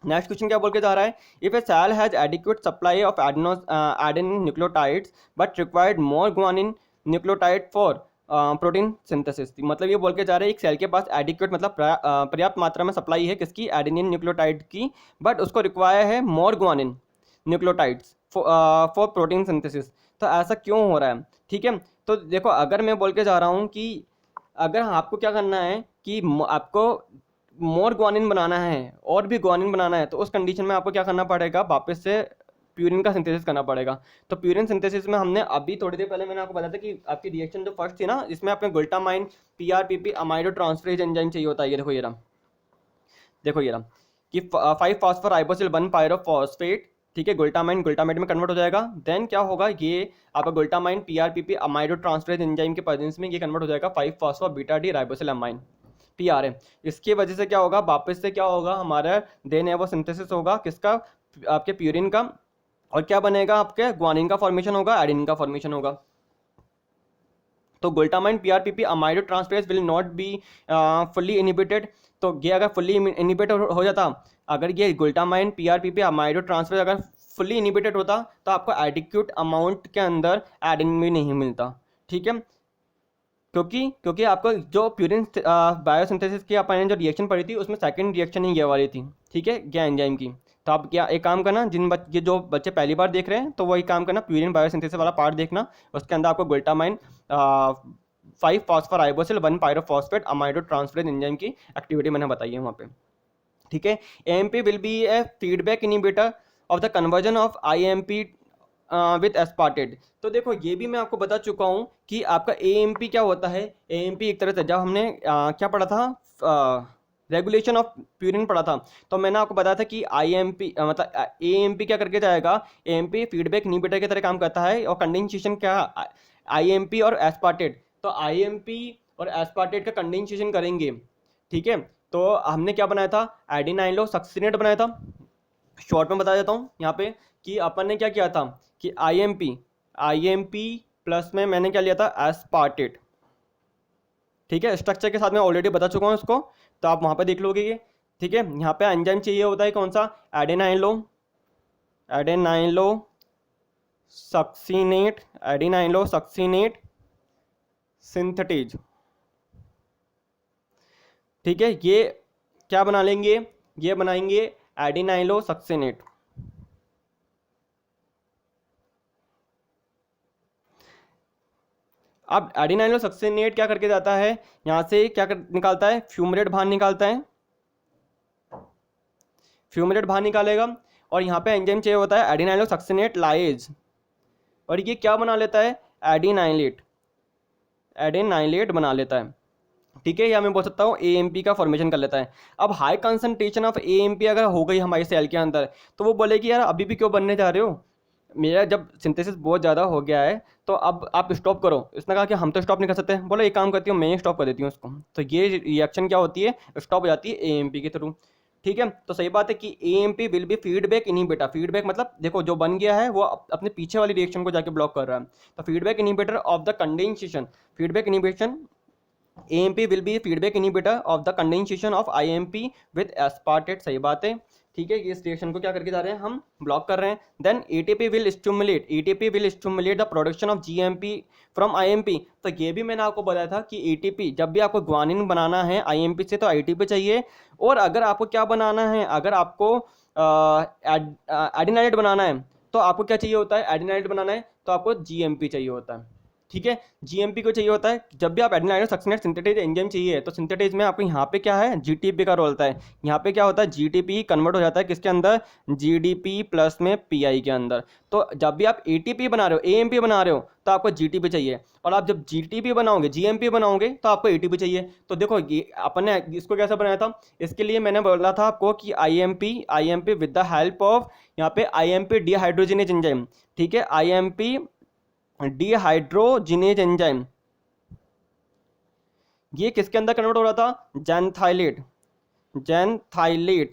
नेक्स्ट क्वेश्चन क्या बोल के जा रहा है, if a cell has adequate supply of adenine nucleotides but required more guanine nucleotide for protein synthesis थी। मतलब ये बोल के जा रहे हैं एक सेल के पास एडिक्वेट मतलब पर्याप्त मात्रा में सप्लाई है किसकी, एडेनिन न्यूक्लियोटाइड की, बट उसको रिक्वायर है more guanine nucleotides for protein synthesis. तो ऐसा क्यों हो रहा है? ठीक है, तो देखो अगर मैं बोल के जा रहा हूँ कि अगर आपको क्या करना है कि आपको मोर ग्वानिन बनाना है और भी ग्वानिन बनाना है, तो उस कंडीशन में आपको क्या करना पड़ेगा, वापस से प्यूरिन का सिंथेसिस करना पड़ेगा। तो प्यूरिन सिंथेसिस में हमने अभी थोड़ी देर पहले मैंने आपको बताया था कि आपकी रिएक्शन जो फर्स्ट थी ना, इसमें आपने glutamine PRPP amido transferase enzyme चाहिए होता है। ये देखो ये रहा, देखो ये रहा कि 5 फास्फोर राइबोसिल 1 पायरोफॉस्फेट, ठीक है, ग्लूटामाइन ग्लूटामेट में कन्वर्ट हो जाएगा। देन क्या होगा, ये आपका glutamine PRPP amido transferase enzyme के प्रेजेंस में ये कन्वर्ट हो जाएगा 5 phosphor beta D ribosyl amine PRA. इसकी वजह से क्या होगा, वापस से क्या होगा हमारा, देन है वो सिंथेसिस होगा किसका, आपके प्यूरिन का, और क्या बनेगा, आपके ग्वानिन का फॉर्मेशन होगा, एडेनिन का फॉर्मेशन होगा। तो glutamine PRPP amido transferase will not be fully inhibited. तो ये अगर फुल्ली इनिबिटेड हो जाता, अगर ये ग्लूटामाइन पीआरपीपी अमाइडो ट्रांसफरेज अगर फुल्ली इनिबिटेड होता, तो आपको एडिक्यूट अमाउंट के अंदर एडेनिन भी नहीं मिलता। ठीक है, क्योंकि क्योंकि आपको जो प्यूरिन बायोसिंथेसिस की अपन ने जो रिएक्शन पढ़ी थी, उसमें सेकंड रिएक्शन ही ये वाली थी। ठीक है, क्या एंजाइम की। तो आप क्या एक काम करना, ये जो बच्चे पहली बार देख रहे हैं, तो वही काम करना, प्यूरिन बायोसिंथेसिस वाला पार्ट देखना। उसके अंदर आपको glutamine 5 फॉस्फोराइबोसिल 1 pyrophosphate amido transferase enzyme की एक्टिविटी मैंने बताई है वहाँ पे। ठीक है, AMP will be A feedback inhibitor of the conversion of IMP with aspartate. तो देखो ये भी मैं आपको बता चुका हूँ कि आपका एएमपी क्या होता है। एएमपी एक तरह से जब हमने क्या पढ़ा था, रेगुलेशन ऑफ प्यूरिन पढ़ा था, तो मैंने आपको बताया था कि आईएमपी मतलब एएमपी क्या करके जाएगा, एएमपी फीडबैक इनिबिटर की तरह काम करता है। और कंडेंसेशन क्या, आईएमपी और एस्पार्टेट, तो आईएमपी और एस्पार्टेट का कंडेंसेशन करेंगे। ठीक है, तो हमने क्या बनाया था, एडिनाइलो सक्सिनेट बनाया था। शॉर्ट में बता देता हूँ यहाँ पे कि अपन ने क्या किया था कि आईएमपी प्लस में मैंने क्या लिया था, एस्पार्टेट। ठीक है, स्ट्रक्चर के साथ मैं ऑलरेडी बता चुका हूँ इसको, तो आप वहाँ पे देख लोगे ये। ठीक है, यहाँ पे एंजाइम चाहिए होता है कौन सा, एडेनाइलो सक्सिनेट सिंथेटेज। ठीक है, ये क्या बना लेंगे, ये बनाएंगे एडिनाइलो सक्सिनेट। अब एडिनाइलो सक्सिनेट क्या करके जाता है, यहाँ से निकालता है, फ्यूमरेट बाहर निकालता है, फ्यूमरेट बाहर निकालेगा। और यहाँ पे एंजाइम चाहिए होता है एडिनाइलो सक्सिनेट लाइज, और ये क्या बना लेता है, एडेनाइलेट बना लेता है। ठीक है, या मैं बोल सकता हूँ एएमपी का फॉर्मेशन कर लेता है। अब हाई कंसंट्रेशन ऑफ एएमपी अगर हो गई हमारी सेल के अंदर, तो वो बोलेगी यार अभी भी क्यों बनने जा रहे हो, मेरा जब सिंथेसिस बहुत ज़्यादा हो गया है, तो अब आप स्टॉप करो। इसने कहा कि हम तो स्टॉप नहीं कर सकते। बोलो एक काम करती हूँ, मैं स्टॉप कर देती हूँ उसको। तो ये रिएक्शन क्या होती है, स्टॉप हो जाती है एएमपी के थ्रू। ठीक है, तो सही बात है कि AMP will be feedback inhibitor. Feedback मतलब देखो जो बन गया है वो अपने पीछे वाली रिएक्शन को जाके ब्लॉक कर रहा है। तो feedback inhibitor of the condensation, feedback inhibition, AMP will be feedback inhibitor of the condensation of IMP with aspartate। सही बात है। ठीक है, इस रिएक्शन को क्या करके जा रहे हैं, हम ब्लॉक कर रहे हैं। Then ATP will stimulate the production of GMP from IMP। तो ये भी मैंने आपको बताया था कि ATP, जब भी आपको ग्वानिन बनाना है IMP से, तो ATP चाहिए। और अगर आपको क्या बनाना है, अगर आपको एडिनाइलेट बनाना है, तो आपको क्या चाहिए होता है, एडिनाइलेट बनाना है तो आपको GMP चाहिए होता है। ठीक है, जीएमपी को चाहिए होता है। जब भी आप एडेनाइलो सक्सिनेट सिंथेटेज एंजाइम चाहिए, तो सिंथेटेज में आपको यहाँ पे क्या है, जीटीपी का रोल होता है। यहाँ पे क्या होता है, जीटीपी कन्वर्ट हो जाता है किसके अंदर, जीडीपी प्लस में पीआई के अंदर। तो जब भी आप एटीपी बना रहे हो, एएमपी बना रहे हो, तो आपको जीटीपी चाहिए। और आप जब जीटीपी बनाओगे, जीएमपी बनाओगे, तो आपको एटीपी चाहिए। तो देखो ये अपन ने इसको कैसे बनाया था, इसके लिए मैंने बोला था आपको कि IMP with the help of, यहाँ पे आईएमपी डिहाइड्रोजिनेज एंजाइम। ठीक है, आईएमपी डिहाइड्रोजिनेज एंजाइम, ये किसके अंदर कन्वर्ट हो रहा था, जैनथाइलेट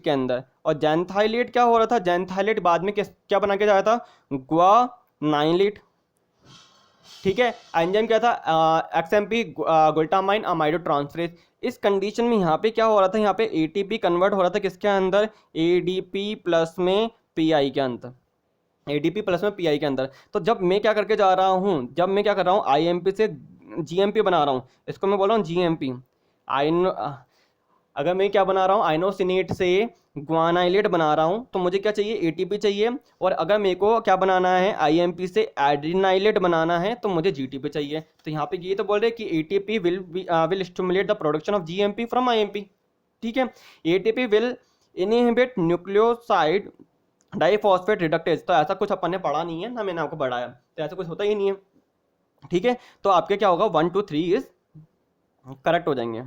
के अंदर। और जैनथाइलेट क्या हो रहा था, जैनथाइलेट बाद में क्या बना के जाया था, ग्वानाइलेट। ठीक है, एंजाइम क्या था, XMP ग्लूटामाइन अमाइडो ट्रांसफरेज। इस कंडीशन में यहाँ पे क्या हो रहा था, यहाँ पे ATP कन्वर्ट हो रहा था किसके अंदर, ADP प्लस में PI के अंदर, ADP प्लस में PI के अंदर। तो जब मैं क्या करके जा रहा हूँ, जब मैं क्या कर रहा हूँ, IMP से जीएमपी बना रहा हूँ, इसको मैं बोल रहा हूँ जीएमपी। आइनो अगर मैं क्या बना रहा हूँ, आइनोसिनेट से ग्वानाइलेट बना रहा हूँ, तो मुझे क्या चाहिए, एटीपी चाहिए। और अगर मेरे को क्या बनाना है, आईएमपी से एड्रीनाइलेट बनाना है, तो मुझे जीटीपी चाहिए। तो यहाँ पे ये तो बोल रहे हैं कि ATP will stimulate the production of GMP from IMP. ठीक है, ATP will inhibit nucleoside diphosphate reductase. तो ऐसा कुछ अपन ने पढ़ा नहीं है ना, मैंने आपको पढ़ाया, तो ऐसा कुछ होता ही नहीं है। ठीक है, तो आपके क्या होगा, 1 2 3 इज करेक्ट हो जाएंगे।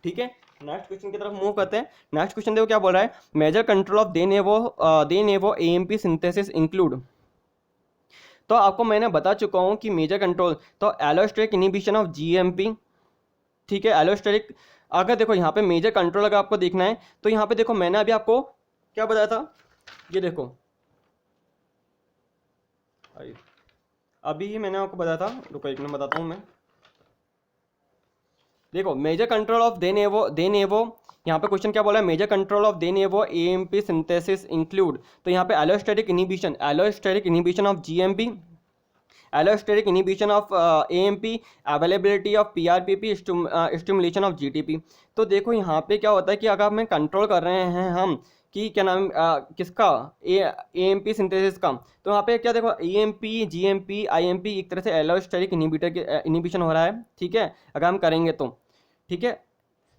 ठीक है, नेक्स्ट क्वेश्चन की तरफ मूव करते हैं। नेक्स्ट क्वेश्चन देखो क्या बोल रहा है, major control of de novo AMP synthesis include. तो आपको मैंने बता चुका हूं कि मेजर कंट्रोल, तो एलोस्टेरिक इनहिबिशन ऑफ जीएमपी। ठीक है, एलोस्टेरिक, अगर देखो यहाँ पे मेजर कंट्रोल अगर आपको देखना है, तो यहाँ पे देखो मैंने अभी आपको क्या बताया था, ये देखो अभी ही मैंने आपको बताया था, रुको एक मिनट बताता हूँ मैं। देखो major control of de novo, यहाँ पे क्वेश्चन क्या बोला है, major control of de novo AMP synthesis include. तो यहाँ पे allosteric inhibition of GMP, allosteric inhibition of AMP, availability of PRPP, stimulation of GTP. तो देखो यहाँ पे क्या होता है कि अगर हमें कंट्रोल कर रहे हैं हम कि क्या नाम किसका, एएमपी सिंथेसिस का, तो यहाँ पे क्या देखो एएमपी जीएमपी आईएमपी एक तरह से एलोस्टेरिक इनहिबिटर के इनहिबिशन हो रहा है। ठीक है, अगर हम करेंगे तो ठीक है,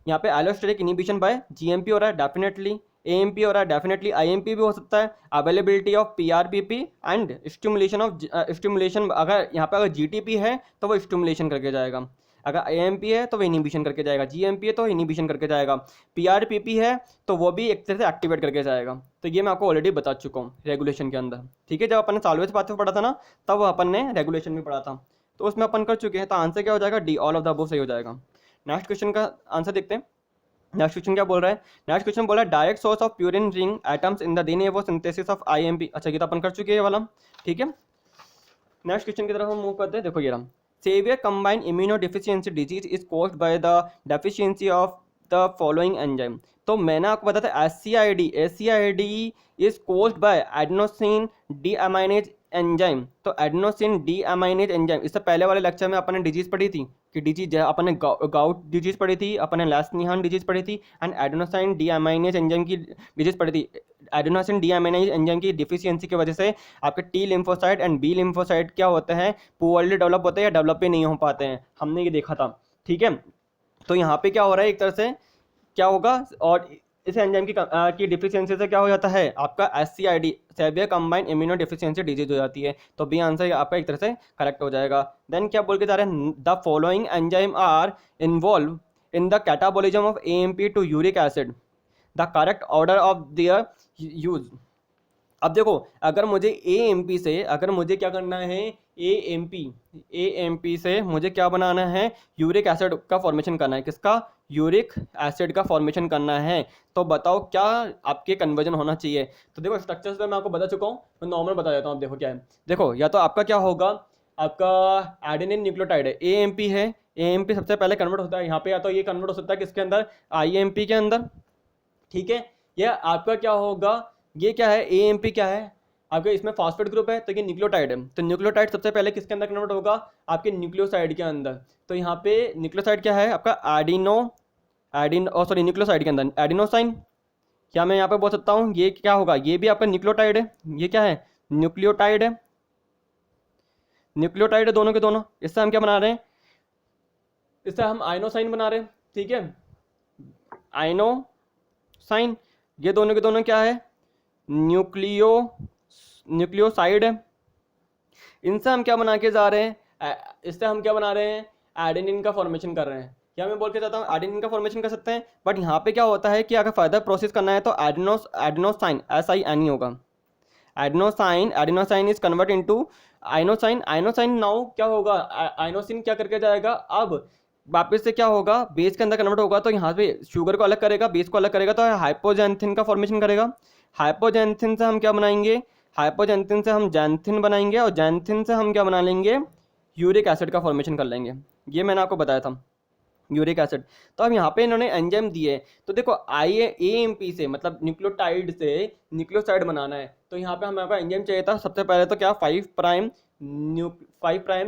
यहाँ पे एलोस्टेरिक इनहिबिशन बाय जीएमपी हो रहा है डेफिनेटली, एएमपी हो रहा है डेफिनेटली, आईएमपी भी हो सकता है, availability of PRPP and stimulation अगर यहाँ पे अगर जीटीपी है तो वो स्टिमुलेशन करके जाएगा, अगर एएमपी है तो वो इनहिबिशन करके जाएगा, जीएमपी है तो इनहिबिशन करके जाएगा, पीआरपीपी है तो वो भी एक तरह से एक्टिवेट करके जाएगा। तो ये मैं आपको ऑलरेडी बता चुका हूँ रेगुलेशन के अंदर। ठीक है, जब अपन ने सॉल्वेज पाथ में पढ़ा था ना, तब अपन ने रेगुलेशन में पढ़ा था, तो उसमें अपन कर चुके हैं। तो आंसर क्या हो जाएगा, D, all of the above सही हो जाएगा। नेक्स्ट क्वेश्चन का आंसर देखते हैं। नेक्स्ट क्वेश्चन क्या बोल रहा है, नेक्स्ट क्वेश्चन बोला है direct source of purine ring atoms in the de novo synthesis of IMP. अच्छा ये तो अपन कर चुके हैं ये वाला। ठीक है, नेक्स्ट क्वेश्चन की तरफ हम मूव करते हैं। देखो ये रहा, severe combined immuno deficiency disease is caused by the deficiency of the following enzyme. तो मैंने आपको बताया था SCID is caused by adenosine deaminase enzyme. तो एडेनोसिन डीअमाइनेज एंजाइम, इससे पहले वाले लेक्चर में अपन ने डिजीज पढ़ी थी कि डिजीज अपन ने गाउट डिजीज पढ़ी थी, अपन ने लैस्निहान डिजीज पढ़ी थी, एंड एडेनोसिन डीअमाइनेज एंजाइम की डिजीज पढ़ी थी। एडेनोसिन डीअमाइनेज एंजाइम की डिफिशियंसी की वजह से आपके T lymphocyte and B lymphocyte क्या होते हैं, पुअरली डेवलप होते हैं या डेवलप ही नहीं हो पाते हैं, हमने ये देखा था। ठीक है, तो यहाँ पे क्या हो रहा है, एक तरह से क्या होगा, और इस एंजाइम की डिफिशियंसी से क्या हो जाता है, आपका SCID severe combined immuno deficiency disease हो जाती है। तो बी आंसर आपका एक तरह से करेक्ट हो जाएगा। देन क्या बोल के जा रहे हैं, the following enzyme are involve in the catabolism of AMP to uric acid, the correct order of their use. अब देखो अगर मुझे एएमपी से, अगर मुझे क्या करना है, एएमपी से मुझे क्या बनाना है, यूरिक एसिड का फॉर्मेशन करना है, किसका, यूरिक एसिड का फॉर्मेशन करना है। तो बताओ क्या आपके कन्वर्जन होना चाहिए। तो देखो स्ट्रक्चर्स में मैं आपको बता चुका हूँ, मैं नॉर्मल बता देता हूँ। आप देखो क्या है, देखो या तो आपका क्या होगा, आपका एडेनिन न्यूक्लियोटाइड है, एएमपी है, एएमपी सबसे पहले कन्वर्ट होता है यहाँ पे, या तो ये कन्वर्ट हो सकता है किसके अंदर, आईएमपी के अंदर। ठीक है, या आपका क्या होगा, ये क्या है, एएमपी क्या है आपके, इसमें फॉस्फेट ग्रुप है, तो ये न्यूक्लियोटाइड है। तो न्यूक्लियोटाइड सबसे पहले किसके अंदर कन्वर्ट होगा, आपके न्यूक्लियोसाइड के अंदर। तो यहाँ पे न्यूक्लियोसाइड क्या है आपका, न्यूक्लियोसाइड के अंदर एडिनोसाइन। क्या मैं यहाँ पे बोल सकता हूँ, ये क्या होगा, ये भी आपका न्यूक्लियोटाइड है, ये क्या है, न्यूक्लियोटाइड है, न्यूक्लियोटाइड है दोनों के दोनों। इससे हम क्या बना रहे हैं, इससे हम आइनोसाइन बना रहे हैं। ठीक है, आइनोसाइन, ये दोनों के दोनों क्या है, न्यूक्लियोसाइड है। इनसे हम क्या बना के जा रहे हैं, इससे हम क्या बना रहे हैं, एडेनिन का फॉर्मेशन कर रहे हैं। क्या मैं बोल के जाता हूँ, एडेनिन का फॉर्मेशन कर सकते हैं, बट यहाँ पे क्या होता है कि अगर फर्दर प्रोसेस करना है तो एडेनोसाइन SIN होगा, adenosine is convert into inosine now क्या होगा, आइनोसिन क्या करके जाएगा, अब वापस से क्या होगा, बेस के अंदर कन्वर्ट होगा। तो यहाँ पे शुगर को अलग करेगा, बेस को अलग करेगा, तो हाइपोजेंथिन का फॉर्मेशन करेगा। हाइपोजेंथिन से हम क्या बनाएंगे, हाइपोजेंथिन से हम जैंथिन बनाएंगे, और जैंथिन से हम क्या बना लेंगे, यूरिक एसिड का फॉर्मेशन कर लेंगे। ये मैंने आपको बताया था, यूरिक एसिड। तो अब यहाँ पे इन्होंने एंजाइम दिए, तो देखो एएमपी से मतलब न्यूक्लियोटाइड से न्यूक्लियोसाइड बनाना है, तो यहाँ पे हमें एंजाइम चाहिए था। सबसे पहले तो क्या 5'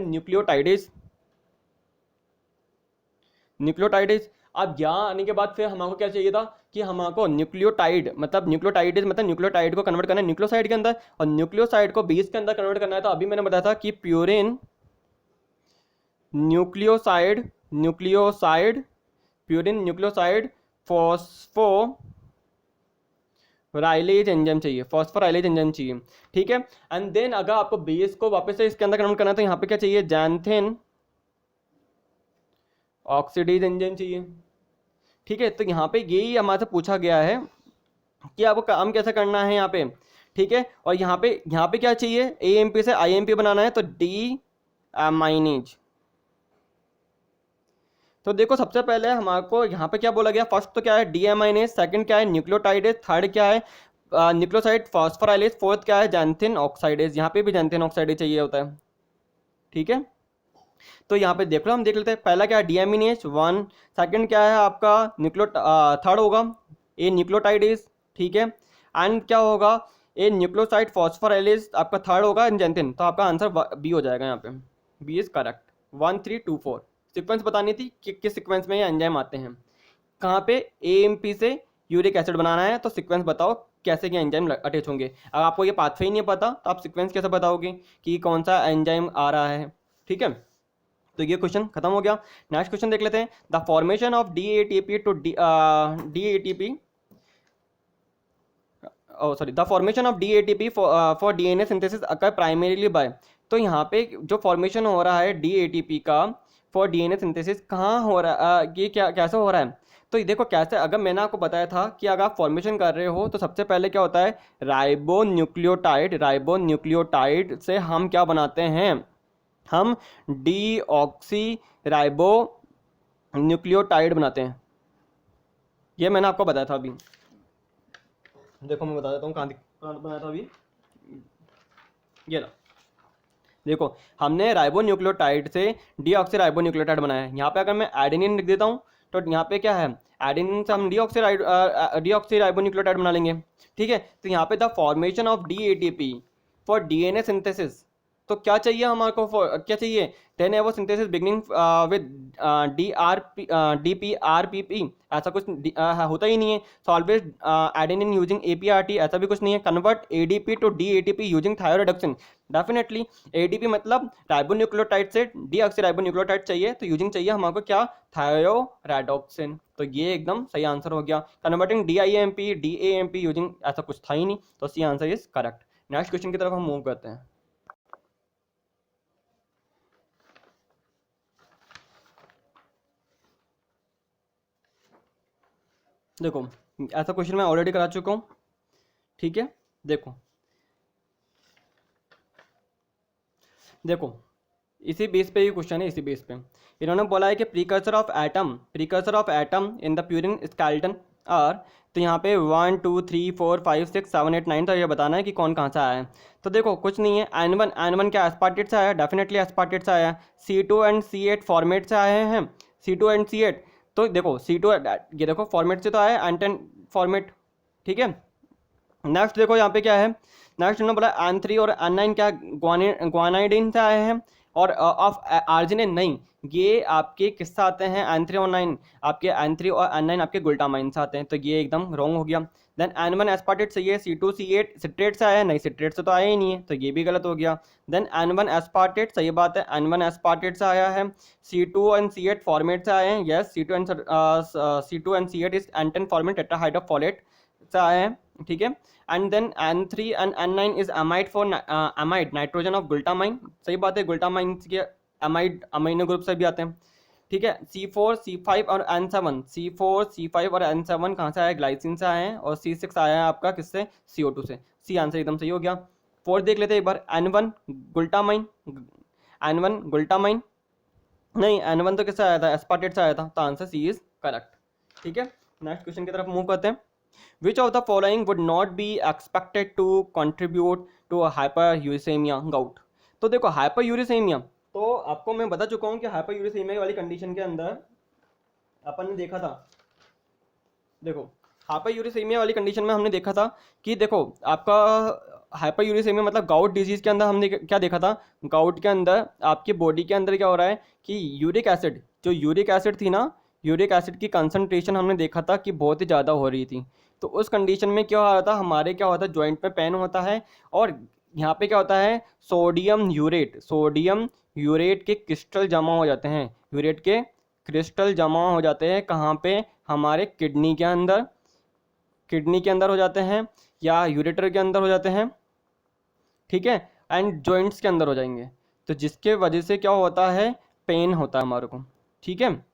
न्यूक्लियोटाइडेज, न्यूक्लियोटाइड। अब यहाँ आने के बाद फिर हमको क्या चाहिए था कि हमको न्यूक्लियोटाइड मतलब न्यूक्लियोटाइड को कन्वर्ट करना है न्यूक्लियोसाइड के अंदर, और न्यूक्लियोसाइड को बेस के अंदर कन्वर्ट करना है। तो अभी मैंने बताया था कि प्यूरिन न्यूक्लियोसाइड फॉस्फोराइलेज एंजाइम चाहिए। ठीक है। एंड देन अगर आपको बेस को वापस से इसके अंदर कन्वर्ट करना है तो यहाँ पे क्या चाहिए, जैंथिन ऑक्सीडेज एंजाइम चाहिए। ठीक है। तो यहाँ पे यही हमारे से पूछा गया है कि आपको काम कैसे करना है यहाँ पे। ठीक है। और यहाँ पे क्या चाहिए, AMP से IMP बनाना है, तो डी अमाइनेज। तो देखो सबसे पहले हमारे यहाँ पे क्या बोला गया, फर्स्ट तो क्या है डी अमाइनेज, सेकंड क्या है न्यूक्लियोटाइडेज, थर्ड क्या है न्यूक्लियोसाइड फॉस्फोराइलेज, फोर्थ क्या है जैंथिन ऑक्साइडेज। यहाँ पे भी जैंथिन ऑक्साइडेज चाहिए होता है। ठीक है। तो यहाँ पे देख लो, हम देख लेते हैं पहला क्या है डीएमिनेज 1, सेकंड क्या है आपका थर्ड होगा ए न्यूक्लियोटाइडेज। ठीक है। एंड क्या होगा ए न्यूक्लियोसाइड फॉस्फोराइलेज आपका थर्ड होगा जैंथिन। तो आपका आंसर बी हो जाएगा, यहाँ पे बी इज करेक्ट। 1 3 2 4 सीक्वेंस बतानी थी कि किस सीक्वेंस में ये एंजाइम आते हैं। कहाँ पे AMP से यूरिक एसिड बनाना है, तो सीक्वेंस बताओ कैसे के एंजाइम अटैच होंगे। अगर आपको ये पाथवे ही नहीं पता तो आप सीक्वेंस कैसे बताओगे कि कौन सा एंजाइम आ रहा है। ठीक है। तो ये क्वेश्चन खत्म हो गया। नेक्स्ट क्वेश्चन देख लेते हैं। The formation of DATP to DATP the formation of DATP for DNA synthesis occur primarily by. तो यहाँ पे जो फॉर्मेशन हो रहा है DATP का फॉर DNA सिंथेसिस कहाँ हो रहा है, ये क्या कैसे हो रहा है। तो ये देखो कैसे, अगर मैंने आपको बताया था कि अगर आप फॉर्मेशन कर रहे हो तो सबसे पहले क्या होता है, राइबोन्यूक्लियोटाइड से हम क्या बनाते हैं, हम डीऑक्सी राइबो न्यूक्लियोटाइड बनाते हैं। ये मैंने आपको बताया था अभी। देखो मैं बता देता हूँ कहाँ बनाया था अभी। ये ला देखो, हमने राइबो न्यूक्लियोटाइड से डीऑक्सी राइबो न्यूक्लियोटाइड बनाया है। यहाँ पे अगर मैं एडेनिन लिख देता हूँ तो यहाँ पे क्या है, एडेनिन से हम डीऑक्सी राइबो न्यूक्लियोटाइड बना लेंगे। ठीक है। तो यहाँ पे the formation of DATP for DNA synthesis, तो क्या चाहिए हमारे को, क्या चाहिए, देन है वो सिंथेसिस बिगनिंग विद DPRPP, ऐसा कुछ होता ही नहीं है। सॉल्वेज एडेनिन यूजिंग APRT, ऐसा भी कुछ नहीं है। Convert ADP to DATP using thioreduction, definitely ADP मतलब राइबोन्यूक्लियोटाइड से डीऑक्सी राइबोन्यूक्लियोटाइड चाहिए, तो यूजिंग चाहिए हमारे क्या, थायोरेडक्शन। तो ये एकदम सही आंसर हो गया। कन्वर्टिंग DIMP DAMP यूजिंग, ऐसा कुछ था ही नहीं, तो सी answer is correct. Next question की तरफ हम मूव करते हैं। देखो ऐसा क्वेश्चन मैं ऑलरेडी करा चुका हूँ। ठीक है। देखो इसी बेस पे ये क्वेश्चन है, इसी बेस पे इन्होंने बोला है कि precursor of atom in the purine skeleton are. तो यहाँ पे 1 2 3 4 5 6 7 8 9, तो ये बताना है कि कौन कहाँ से आया है। तो देखो कुछ नहीं है, N1 क्या एस्पार्टेट से आया है, डेफिनेटली एस्पार्टेट से आया है। C2 एंड C8 फॉर्मेट से आए हैं, C2 एंड C8। तो देखो C2 ये देखो फॉर्मेट से तो आया है, N10 फॉर्मेट। ठीक है। नेक्स्ट देखो यहाँ पे क्या है, नेक्स्ट उन्होंने बोला N3 और N9 क्या ग्वानाइडिन से आए हैं, और ऑफ आर्जिनिन नहीं, ये आपके किससे आते हैं, N3 और 9 आपके N3 और N9 आपके ग्लूटामाइन से आते हैं। तो ये एकदम रॉन्ग हो गया। देन N1 एस्पार्टेट से ये C2 C8 सिट्रेट से आया है, नहीं सिट्रेट से तो आया ही नहीं है, तो ये भी गलत हो गया। देन N1 एस्पार्टेट, सही बात है, N1 एस्पार्टेट से आया है। C2 एंड C8 फॉर्मेट से आए हैं, yes C2 and C8 is N10 formate tetrahydrofolate से आए हैं। ठीक है। And then N3 and N9 is amide for amide nitrogen of glutamine, सही बात है, ग्लूटामाइन के अमाइड अमीनो ग्रुप से भी आते हैं। ठीक है। C4 C5 और C5 और N7 कहाँ से आया, ग्लाइसिन से आए हैं, और C6 आया है आपका किससे, CO2 से। सी आंसर एकदम सही हो गया। फोर्थ देख लेते हैं एक बार, N1 ग्लूटामाइन नहीं, N1 तो किससे आया था, एस्पार्टेट से आया था, तो आंसर सी इज करेक्ट। ठीक है। नेक्स्ट क्वेश्चन की तरफ मूव करते हैं। Which of the following would not be expected to contribute to a hyperuricemia gout? तो देखो हाइपरयूरिसेमिया, तो आपको मैं बता चुका हूँ कि हाइपरयूरिसेमिया वाली कंडीशन के अंदर अपन ने देखा था, देखो हाइपरयूरिसेमिया वाली कंडीशन में हमने देखा था कि देखो आपका हाइपरयूरिसेमिया मतलब गाउट डिजीज के अंदर हमने क्या देखा था, गाउट के अंदर आपकी बॉडी के अंदर क्या हो रहा है कि यूरिक एसिड थी ना, यूरिक एसिड की कंसनट्रेशन हमने देखा था कि बहुत ही ज़्यादा हो रही थी। तो उस कंडीशन में क्या हो रहा था, हमारे क्या होता है, जॉइंट में पेन होता है और यहाँ पे क्या होता है, सोडियम यूरेट के क्रिस्टल जमा हो जाते हैं, यूरेट के क्रिस्टल जमा हो जाते हैं कहाँ पे, हमारे किडनी के अंदर हो जाते हैं या यूरेटर के अंदर हो जाते हैं, ठीक है, एंड जॉइंट्स के अंदर हो जाएंगे। तो जिसके वजह से क्या होता है, पेन होता है हमारे को, ठीक है।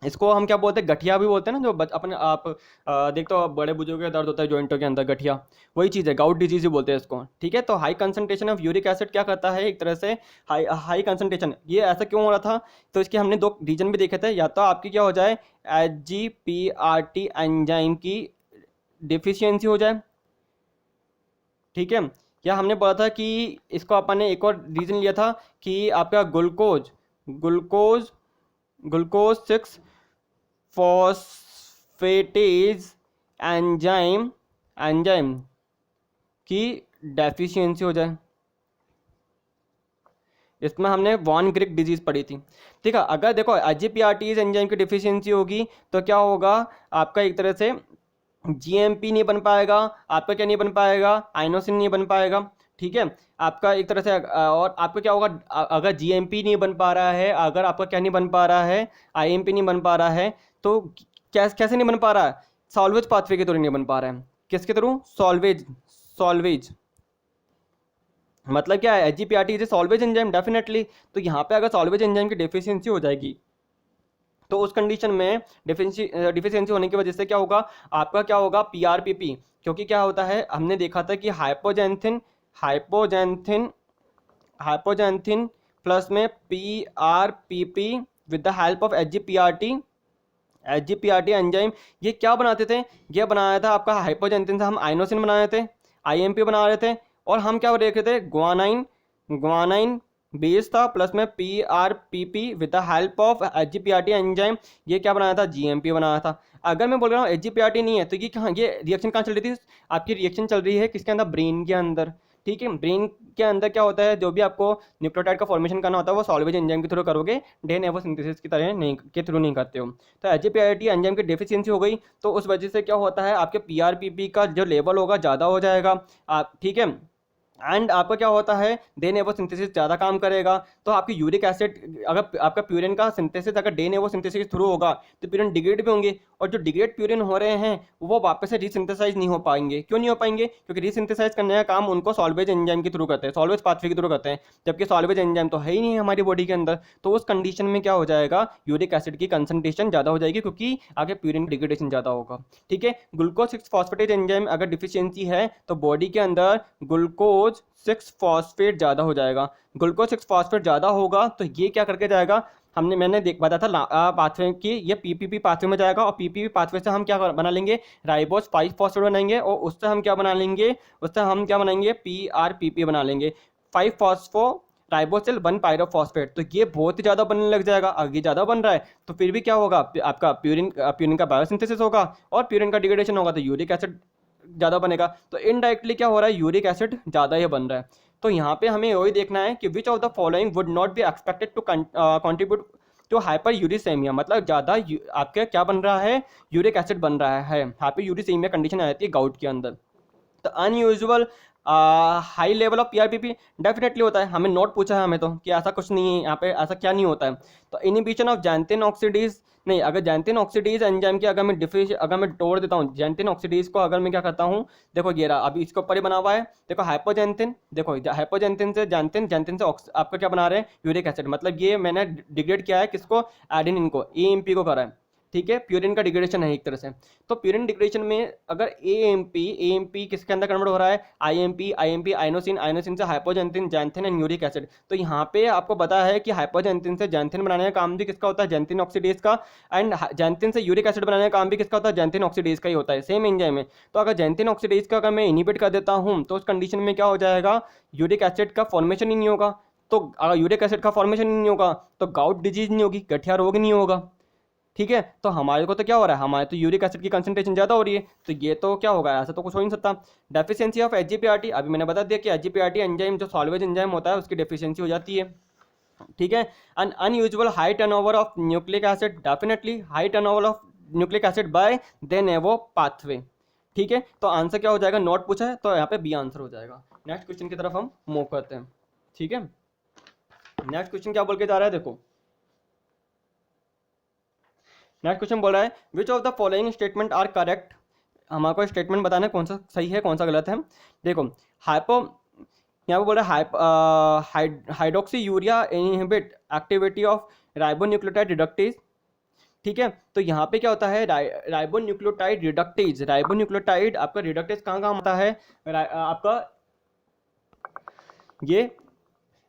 इसको हम क्या बोलते हैं, गठिया भी बोलते हैं ना, जो अपने आप देखते हो बड़े बुजुर्ग का दर्द होता है जॉइंटों के अंदर, गठिया, वही चीज़ है, गाउट डिजीज ही बोलते हैं इसको, ठीक है। तो high concentration of uric acid क्या करता है, एक तरह से हाई हाई कंसंट्रेशन, ये ऐसा क्यों हो रहा था, तो इसके हमने दो रीजन भी देखे थे, या तो आपकी क्या हो जाए, HGPRT एंजाइम की डिफिशियंसी हो जाए, ठीक है, या हमने बोला था कि इसको अपन ने एक और रीज़न लिया था कि आपका ग्लूकोज ग्लूकोज 6 फॉस्फेटेज एंजाइम की डेफिशिएंसी हो जाए। इसमें हमने वॉन ग्रिक डिजीज पढ़ी थी, ठीक है। अगर देखो HGPRT एंजाइम की डिफिशियंसी होगी तो क्या होगा, आपका एक तरह से GMP नहीं बन पाएगा, आपका क्या नहीं बन पाएगा, आइनोसिन नहीं बन पाएगा, ठीक है। आपका एक तरह से और आपका क्या होगा, अगर GMP नहीं बन पा रहा है, अगर आपका क्या नहीं बन पा रहा है, IMP नहीं बन पा रहा है, तो कैसे नहीं बन पा रहा है, सॉल्वेज पाथवे के थ्रू नहीं बन पा रहा है, किसके थ्रू, सॉल्वेज मतलब क्या है, HGPRT is a salvage enzyme definitely. तो यहाँ पे अगर सॉल्वेज एंजाइम की डेफिशिएंसी हो जाएगी तो उस कंडीशन में डिफिशियंसी होने की वजह से क्या होगा, आपका क्या होगा, PRPP, क्योंकि क्या होता है, हमने देखा था कि हाइपोजेंथिन प्लस में PRPP with the help of HGPRT enzyme, ये क्या बनाते थे, ये बनाया था आपका हाइपोजेंथिन से हम आइनोसिन बना रहे थे, IMP बना रहे थे, और हम क्या देख रहे थे, ग्वानाइन बेस था प्लस में PRPP with the help of HGPRT enzyme, ये क्या बनाया था, GMP बनाया था। अगर मैं बोल रहा हूँ HGPRT नहीं है तो ये कहाँ, ये रिएक्शन कहाँ चल रही थी, आपकी रिएक्शन चल रही है किसके अंदर, ब्रेन के अंदर, ठीक है। ब्रेन के अंदर क्या होता है, जो भी आपको न्यूक्लियोटाइड का फॉर्मेशन करना होता है वो सॉल्वेज एंजाइम के थ्रू करोगे, डे नेवो सिंथेसिस की तरह नहीं, के थ्रू नहीं करते हो। तो HGPRT एंजाइम की डेफिशिएंसी हो गई तो उस वजह से क्या होता है, आपके PRPP का जो लेवल होगा ज़्यादा हो जाएगा, आप, ठीक है, एंड आपका क्या होता है, डे नेवो सिंथेसिस ज़्यादा काम करेगा। तो आपकी यूरिक एसिड, अगर आपका प्यूरिन का सिंथेसिस अगर डे नेवो सिंथेसिस के थ्रू होगा तो प्यूरिन डिग्रेड भी होंगे, और जो डिग्रेड प्यूरिन हो रहे हैं वो वापस से रीसिंथेसाइज नहीं हो पाएंगे। क्यों नहीं हो पाएंगे, क्योंकि रीसिंथेसाइज करने का काम उनको सॉल्वेज एंजाइम के थ्रू करते हैं, सॉल्वेज पाथवे के थ्रू करते हैं, जबकि सॉल्वेज एंजाइम तो है ही नहीं हमारी बॉडी के अंदर। तो उस कंडीशन में क्या हो जाएगा, यूरिक एसिड की कंसंट्रेशन ज़्यादा हो जाएगी, क्योंकि आगे प्यूरिन डिग्रेडेशन ज़्यादा होगा, ठीक है। ग्लूकोज 6 फॉस्फेटेज एंजाइम अगर डिफिशियंसी है तो बॉडी के अंदर ग्लूकोज 6 फॉस्फेट ज़्यादा हो जाएगा, ग्लूकोज 6 फॉस्फेट ज़्यादा होगा तो ये क्या करके जाएगा, मैंने बताया था पाथवे की, ये PPP पाथवे में जाएगा, और PPP पाथवे से हम क्या बना लेंगे, राइबोस 5 फॉस्फेट बनाएंगे, और उससे हम क्या बनाएंगे, PRPP बना लेंगे, 5 फॉस्फो राइबोसिल 1 पायरोफॉस्फेट। तो ये बहुत ही ज़्यादा बनने लग जाएगा। अगर ये ज़्यादा बन रहा है तो फिर भी क्या होगा, आपका प्यूरिन का बायोसिंथेसिस होगा और प्यूरिन का डिग्रेडेशन होगा, तो यूरिक एसिड ज़्यादा बनेगा। तो इनडायरेक्टली क्या हो रहा है, यूरिक एसिड ज़्यादा ही बन रहा है। तो यहाँ पे हमें वही देखना है कि which of the following would not be expected to contribute to hyper uricemia, मतलब ज़्यादा आपके क्या बन रहा है, यूरिक एसिड बन रहा है, हाइपर यूरिसेमिया कंडीशन आ जाती है गाउट के अंदर। तो unusual high level of PRPP definitely होता है, हमें नोट पूछा है हमें तो कि ऐसा कुछ नहीं है यहाँ पे, ऐसा क्या नहीं होता है। तो इनिबिशन ऑफ जैंथिन ऑक्सीडेज नहीं, अगर जैंथिन ऑक्सीडेज एंजाइम की अगर मैं तोड़ देता हूँ जैंथिन ऑक्सीडेज को, अगर मैं क्या करता हूँ, देखो ये रहा, अभी इसके ऊपर ही बना हुआ है, देखो हाइपोजेंथिन, देखो हाइपोजेंथिन से जैंथिन से आपका क्या बना रहे हैं, यूरिक एसिड, मतलब ये मैंने डिग्रेड किया है किसको, एडेनिन को, AMP को करा है, ठीक है। प्यूरिन का डिग्रेडेशन है एक तरह से। तो प्यूरिन डिग्रेडेशन में अगर AMP किसके अंदर कन्वर्ट हो रहा है, IMP आइनोसिन से हाइपोजेंथिन, जैंथिन एंड यूरिक एसिड। तो यहाँ पे आपको पता है कि हाइपोजेंथिन से जैंथिन बनाने का काम भी किसका होता है, जैंथिन ऑक्सीडेज का, एंड जैंथिन से यूरिक एसिड बनाने का काम भी किसका होता है, जैंथिन ऑक्सीडेज का ही होता है, सेम एंजाइम है। तो अगर जैंथिन ऑक्सीडेज का अगर मैं इनिबिट कर देता हूँ तो उस कंडीशन में क्या हो जाएगा, यूरिक एसिड का फॉर्मेशन ही नहीं होगा। तो अगर यूरिक एसिड का फॉर्मेशन ही नहीं होगा तो गाउट डिजीज नहीं होगी, गठिया रोग नहीं होगा, ठीक है। तो हमारे को तो क्या हो रहा है, हमारे तो यूरिक एसिड की कंसंट्रेशन ज़्यादा हो रही है, तो ये तो क्या होगा, ऐसा तो कुछ हो नहीं सकता। डेफिशिएंसी ऑफ HGPRT, अभी मैंने बता दिया कि HGPRT एंजाइम जो सॉल्वेज एंजाइम होता है उसकी डेफिशिएंसी हो जाती है। ठीक है। an unusual high turnover of nucleic acid, definitely high turnover of nucleic acid by de novo pathway। ठीक है, तो आंसर क्या हो जाएगा, नॉट पूछा है तो यहाँ पे बी आंसर हो जाएगा। नेक्स्ट क्वेश्चन की तरफ हम मूव करते हैं। ठीक है, नेक्स्ट क्वेश्चन क्या बोल के जा रहा है, देखो नेक्स्ट क्वेश्चन बोल रहा है which of the following statement are correct. हमारे को स्टेटमेंट बताना है कौन सा सही है कौन सा गलत है। देखो हाइपो, यहाँ पे बोल रहा है hydroxy urea inhibit activity of ribonucleotide reductase. ठीक है, तो यहाँ पे क्या होता है, राइबोन्यूक्लियोटाइड रिडक्टेज, राइबोन्यूक्लियोटाइड आपका रिडक्टेज कहाँ कहाँ होता है, आपका ये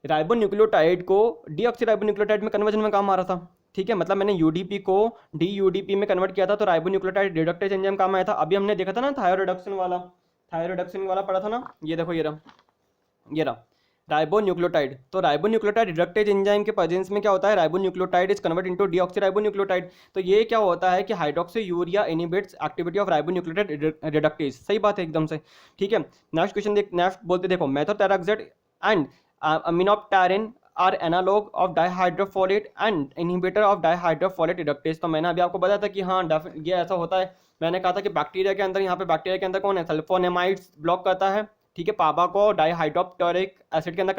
राइबोन्यूक्लियोटाइड को डीऑक्सीराइबोन्यूक्लियोटाइड में कन्वर्जन में काम आ रहा था। ठीक है, मतलब मैंने यूडीपी को डीयूडीपी में कन्वर्ट किया था तो राइबोन्यूक्लियोटाइड रिडक्टेज एंजाइम काम आया था। अभी हमने देखा था ना थायरोरिडक्शन वाला पढ़ा था ना, ये देखो ये रहा राइबोन्यूक्लियोटाइड। तो राइबोन्यूक्लियोटाइड रिडक्टेज एंजाइम के प्रेजेंस में क्या होता है, ribonucleotide is convert into deoxyribonucleotide. तो ये क्या होता है कि hydroxy urea inhibits activity of ribonucleotide reductase. सही बात है एकदम से। ठीक है, नेक्स्ट क्वेश्चन नेक्स्ट बोलते देखो methotrexate and aminopterin are analog of dihydrofolate and inhibitor of dihydrofolate reductase. तो मैंने अभी आपको बताया था कि हाँ ये ऐसा होता है। मैंने कहा था कि बैक्टीरिया के अंदर, यहाँ पे बैक्टीरिया के अंदर कौन है, सल्फोनेमाइड्स ब्लॉक करता है। ठीक है, पापा को डाइहाइड्रोक्लोरिक एसिड के अंदर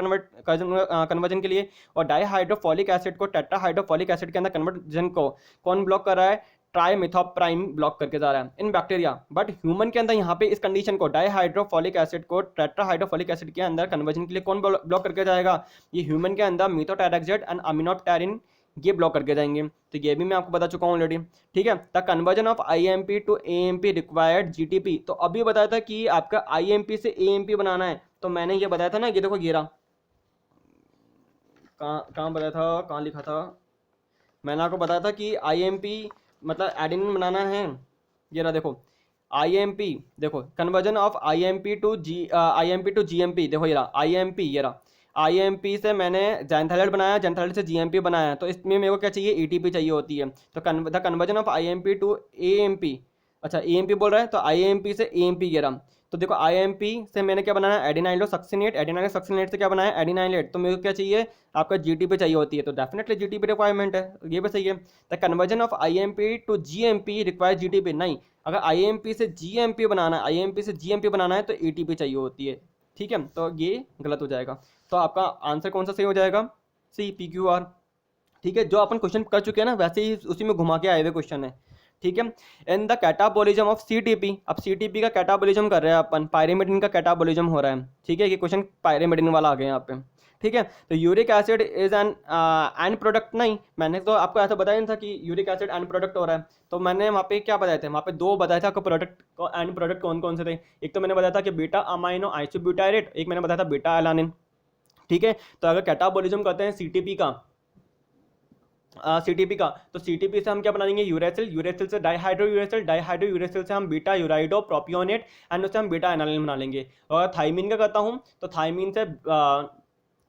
कन्वर्जन के लिए, और डाइहाइड्रोफोलिक एसिड को टेट्राहाइड्रोफोलिक एसिड के अंदर कन्वर्जन को कौन ब्लॉक कर रहा है, ट्राइमिथोप्राइम ब्लॉक करके जा रहा है इन बैक्टीरिया। बट ह्यूमन के अंदर यहाँ पे इस कंडीशन को डाइहाइड्रोफोलिक एसिड को टेट्राहाइड्रोफोलिक एसिड के अंदर कन्वर्जन के लिए कौन ब्लॉक करके जाएगा, ये ह्यूमन के अंदर मेथोट्रेक्सेट एंड अमीनोप्टेरिन ये ब्लॉक करके जाएंगे। तो ये भी मैं आपको बता चुका हूँ ऑलरेडी। ठीक है, the conversion of IMP to AMP required GTP. तो अभी बताया था कि आपका आईएमपी से एएमपी बनाना है, तो मैंने ये बताया था ना, ये देखो घेरा कहाँ बताया था, कहाँ लिखा था, मैंने आपको बताया था कि आईएमपी मतलब एडेनिन बनाना है। ये रहा देखो आईएमपी, देखो conversion of IMP to GMP. देखो ये रहा आईएमपी, ये रहा आईएमपी से मैंने जैंथाइलेट बनाया, जैंथाइलेट से जीएमपी बनाया, तो इसमें मेरे को क्या चाहिए, ईटीपी चाहिए होती है। तो the conversion of IMP to AMP, अच्छा एएमपी बोल रहा है तो आईएमपी से एएमपी ये रहा। तो देखो आईएमपी से मैंने क्या बनाया, एडिनाइलोसक्सिनेट, एडिनाइलोसक्सिनेट से क्या बनाया, एडिनाइलेट। तो मेरे को क्या चाहिए, आपका जीटीपी चाहिए होती है, तो डेफिनेटली जीटीपी रिक्वायरमेंट है, ये भी सही है। The conversion of IMP to GMP require GTP, नहीं, अगर आईएमपी से जीएमपी बनाना है, आईएमपी से जीएमपी बनाना है तो ईटीपी चाहिए होती है। ठीक है, तो ये गलत हो जाएगा। तो आपका आंसर कौन सा सही हो जाएगा, सी PQR। ठीक है, जो अपन क्वेश्चन कर चुके हैं ना वैसे ही उसी में घुमा के आए हुए क्वेश्चन है। ठीक है, in the catabolism of CTP, अब सीटीपी का कैटाबोलिज्म कर रहे हैं अपन, पायरिमिडिन का कैटाबोलिज्म हो रहा है। ठीक है, ये क्वेश्चन पायरिमिडिन वाला आ गया यहाँ पे। ठीक है, तो uric acid is an and product, नहीं मैंने तो आपको ऐसा बताया नहीं था कि यूरिक एसिड एंड प्रोडक्ट हो रहा है। तो मैंने वहाँ पे क्या बताए थे, वहाँ पे दो बताया था आपको प्रोडक्ट एंड प्रोडक्ट कौन कौन से थे। एक तो मैंने बताया था कि बीटा अमाइनो आइसोब्यूटायरेट, एक मैंने बताया था बीटा एलानिन। ठीक है, तो अगर कैटाबोलिज्म करते हैं सीटीपी का तो सीटीपी से हम क्या बना लेंगे, यूरेसिल, यूरेसिल से डाइहाइड्रो यूरेसिल, डाइहाइड्रो यूरेसिल से हम बीटा यूराइडो प्रोपियोनेट एंड उससे हम बीटा एनालिन बना लेंगे। और थाइमिन का करता हूँ तो थाइमिन से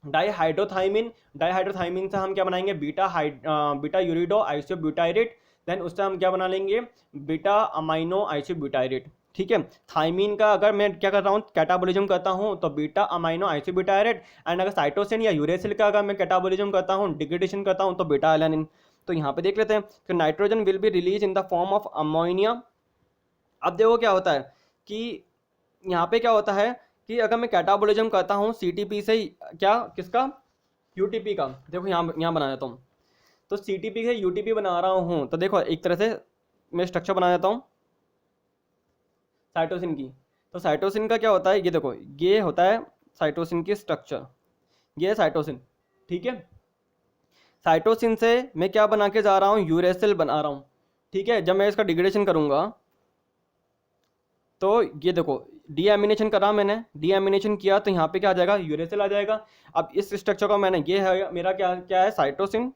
डाइहाइड्रोथाइमिन, डाइहाइड्रोथाइमिन से हम क्या बनाएंगे, बीटा यूरिडो आइसोब्यूटायरेट, देन उससे हम क्या बना लेंगे, बीटा अमाइनो आइसोब्यूटायरेट। ठीक है, थाइमिन का अगर मैं क्या कर रहा हूँ, कैटाबोलिज्म करता हूँ तो बीटा अमाइनो आइसोब्यूटायरेट, एंड अगर साइटोसिन या यूरेसिल का अगर मैं कैटाबोलिज्म करता हूँ, डिग्रेडेशन करता हूँ तो बीटा एलानिन। तो यहाँ पे देख लेते हैं कि nitrogen will be release in the form of ammonia. अब देखो क्या होता है कि यहाँ पे क्या होता है कि अगर मैं कैटाबोलिज्म करता हूँ सीटीपी से, क्या किसका, यूटीपी का। देखो यहाँ बना देता हूँ, तो सीटीपी से यूटीपी बना रहा हूँ, तो देखो एक तरह से मैं स्ट्रक्चर बना देता हूँ साइटोसिन की। तो साइटोसिन का क्या होता है, ये देखो ये होता है साइटोसिन की स्ट्रक्चर, ये है साइटोसिन। ठीक है, साइटोसिन से मैं क्या बना के जा रहा हूँ, यूरेसिल बना रहा हूँ। ठीक है, जब मैं इसका डिग्रेडेशन करूँगा तो ये देखो डीएमिनेशन करा मैंने, डीएमिनेशन किया तो यहाँ पे क्या आ जाएगा, यूरेसिल आ जाएगा। अब इस स्ट्रक्चर को मैंने, ये है मेरा क्या क्या है, साइटोसिन,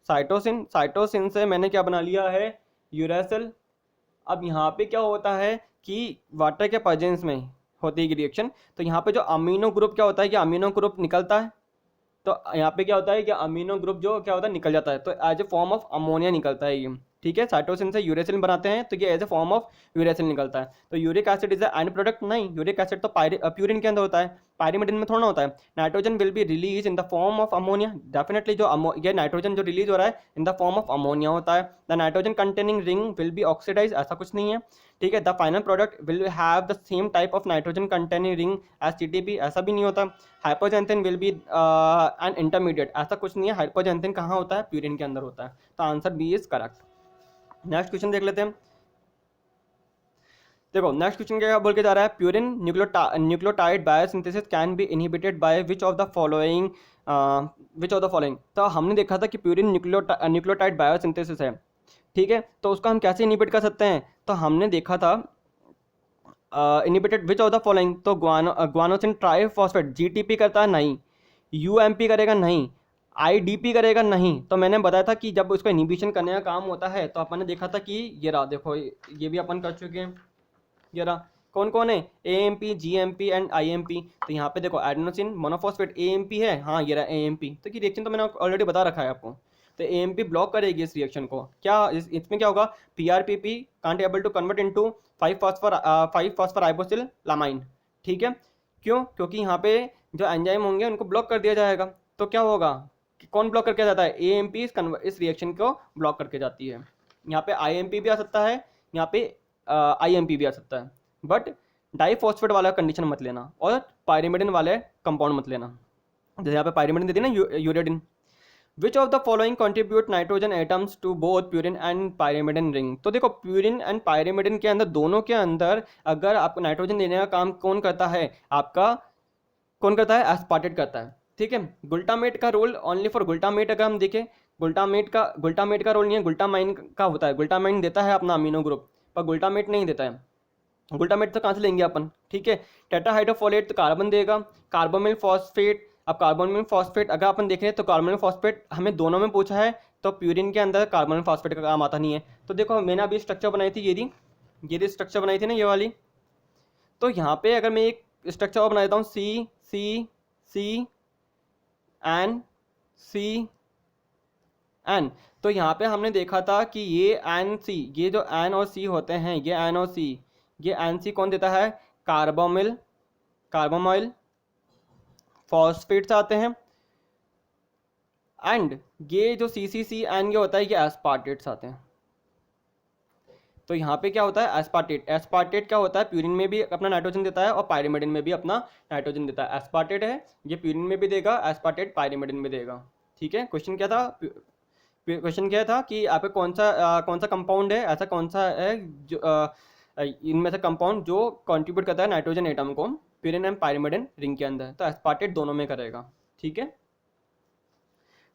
साइटोसिन, साइटोसिन से मैंने क्या बना लिया है, यूरेसिल। अब यहाँ पे क्या होता है कि वाटर के प्रेजेंस में होती है रिएक्शन, तो यहाँ पे जो अमीनो ग्रुप क्या होता है कि अमीनो ग्रुप निकलता है, तो यहाँ पे क्या होता है कि अमीनो ग्रुप जो क्या होता है निकल जाता है, तो as a form of ammonia निकलता है ये। ठीक है, साइटोसिन से यूरेसिल बनाते हैं, तो ये as a form of uracil निकलता है। तो uric acid is end product नहीं, यूरिक एसिड तो प्यूरिन के अंदर होता है, पायरिमिडिन में थोड़ा ना होता है। Nitrogen will be release in the form of ammonia, definitely जो ये नाइट्रोजन जो रिलीज हो रहा है in the form of ammonia होता है। The nitrogen containing ring will be oxidise, ऐसा कुछ नहीं है, ठीक है। The final product will have the same type of nitrogen containing ring as TTP, ऐसा भी नहीं होता। Hypoxanthine will be an intermediate, ऐसा कुछ नहीं है। हाइपोजेंथिन कहाँ होता है? प्यूरिन के अंदर होता है। तो answer B is correct. Next question देख लेते हैं। देखो नेक्स्ट क्वेश्चन क्या बोल के जा रहा है, purine nucleotide biosynthesis can be inhibited by which of the following, तो हमने देखा था कि प्यूरिन न्यूक्लियोटाइड बायोसिंथेसिस है, ठीक है। तो उसको हम कैसे इनहिबिट कर सकते हैं? तो हमने देखा था inhibited which of the following, तो ग्वानोसिन ट्राइफॉस्फेट जीटीपी करता है नहीं, यूएमपी करेगा नहीं, आईडीपी करेगा नहीं। तो मैंने बताया था कि जब उसको इनहिबिशन करने का काम होता है तो अपन ने देखा था कि ये रहा, देखो ये भी अपन कर चुके हैं, ये रहा कौन कौन है, एएमपी, जीएमपी एंड आईएमपी। तो यहाँ पे देखो एडेनोसिन मोनोफॉस्फेट एएमपी है, हाँ ये रहा एएमपी। तो ये रिएक्शन तो मैंने ऑलरेडी बता रखा है आपको। तो एएमपी ब्लॉक करेगी इस रिएक्शन को। क्या इसमें क्या होगा, PRPP can't able to convert into 5 phosphoribosylamine, ठीक है। क्यों? क्योंकि यहाँ पे जो एंजाइम होंगे उनको ब्लॉक कर दिया जाएगा। तो क्या होगा, कौन ब्लॉक करके जाता है? एएमपी इस रिएक्शन को ब्लॉक करके जाती है। यहाँ पे आईएमपी भी आ सकता है, यहाँ पे आईएमपी भी आ सकता है, बट डाइफॉस्फेट वाला कंडीशन मत लेना और पायरिमिडिन वाले कंपाउंड मत लेना। जैसे यहाँ पे पायरिमिडिन देती है ना, uridine. Which of the following contribute nitrogen atoms to both purine and pyrimidine ring. तो देखो प्यूरिन एंड पायरिमिडिन के अंदर, दोनों के अंदर अगर आपको नाइट्रोजन देने का काम कौन करता है, आपका कौन करता है? एस्पार्टेट करता है, ठीक है। ग्लूटामेट का रोल ओनली फॉर ग्लूटामेट, अगर हम देखें ग्लूटामेट का रोल नहीं है, ग्लूटामाइन का होता है। ग्लूटामाइन देता है अपना अमीनो ग्रुप, पर ग्लूटामेट नहीं देता है। ग्लूटामेट तो कहाँ से लेंगे अपन, ठीक है। टेट्राहाइड्रोफोलेट तो कार्बन देगा, कार्बोमिल फॉस्फेट। अब कार्बोमिल फॉस्फेट अगर अपन देख रहे हैं तो कार्बोमिल फॉस्फेट हमें दोनों में पूछा है, तो प्यूरिन के अंदर कार्बोमिल फॉस्फेट का काम आता नहीं है। तो देखो मैंने अभी स्ट्रक्चर बनाई थी, ये स्ट्रक्चर बनाई थी ना, ये वाली। तो यहाँ पे अगर मैं एक स्ट्रक्चर और बना देता हूँ, सी C C N C N, तो यहाँ पे हमने देखा था कि ये एन सी, ये जो एन और सी होते हैं, ये एन और सी, ये एन सी कौन देता है? कार्बोमाइल फॉस्फेट्स आते हैं। एंड ये जो सी सी सी एन ये होता है, ये एस्पार्टेट्स आते हैं। तो यहाँ पे क्या होता है? एस्पार्टेट क्या होता है? प्यूरिन में भी अपना नाइट्रोजन देता है और पायरिमिडिन में भी अपना नाइट्रोजन देता है। एस्पार्टेट है, ये प्यूरिन में भी देगा, एस्पार्टेट पायरिमिडिन में देगा, ठीक है। क्वेश्चन क्या था कि आप कौन सा कंपाउंड है, ऐसा कौन सा है जो इनमें से कंपाउंड जो कंट्रीब्यूट करता है नाइट्रोजन एटम को प्यूरिन एंड पायरिमिडिन रिंग के अंदर? तो एस्पार्टेट दोनों में करेगा, ठीक है।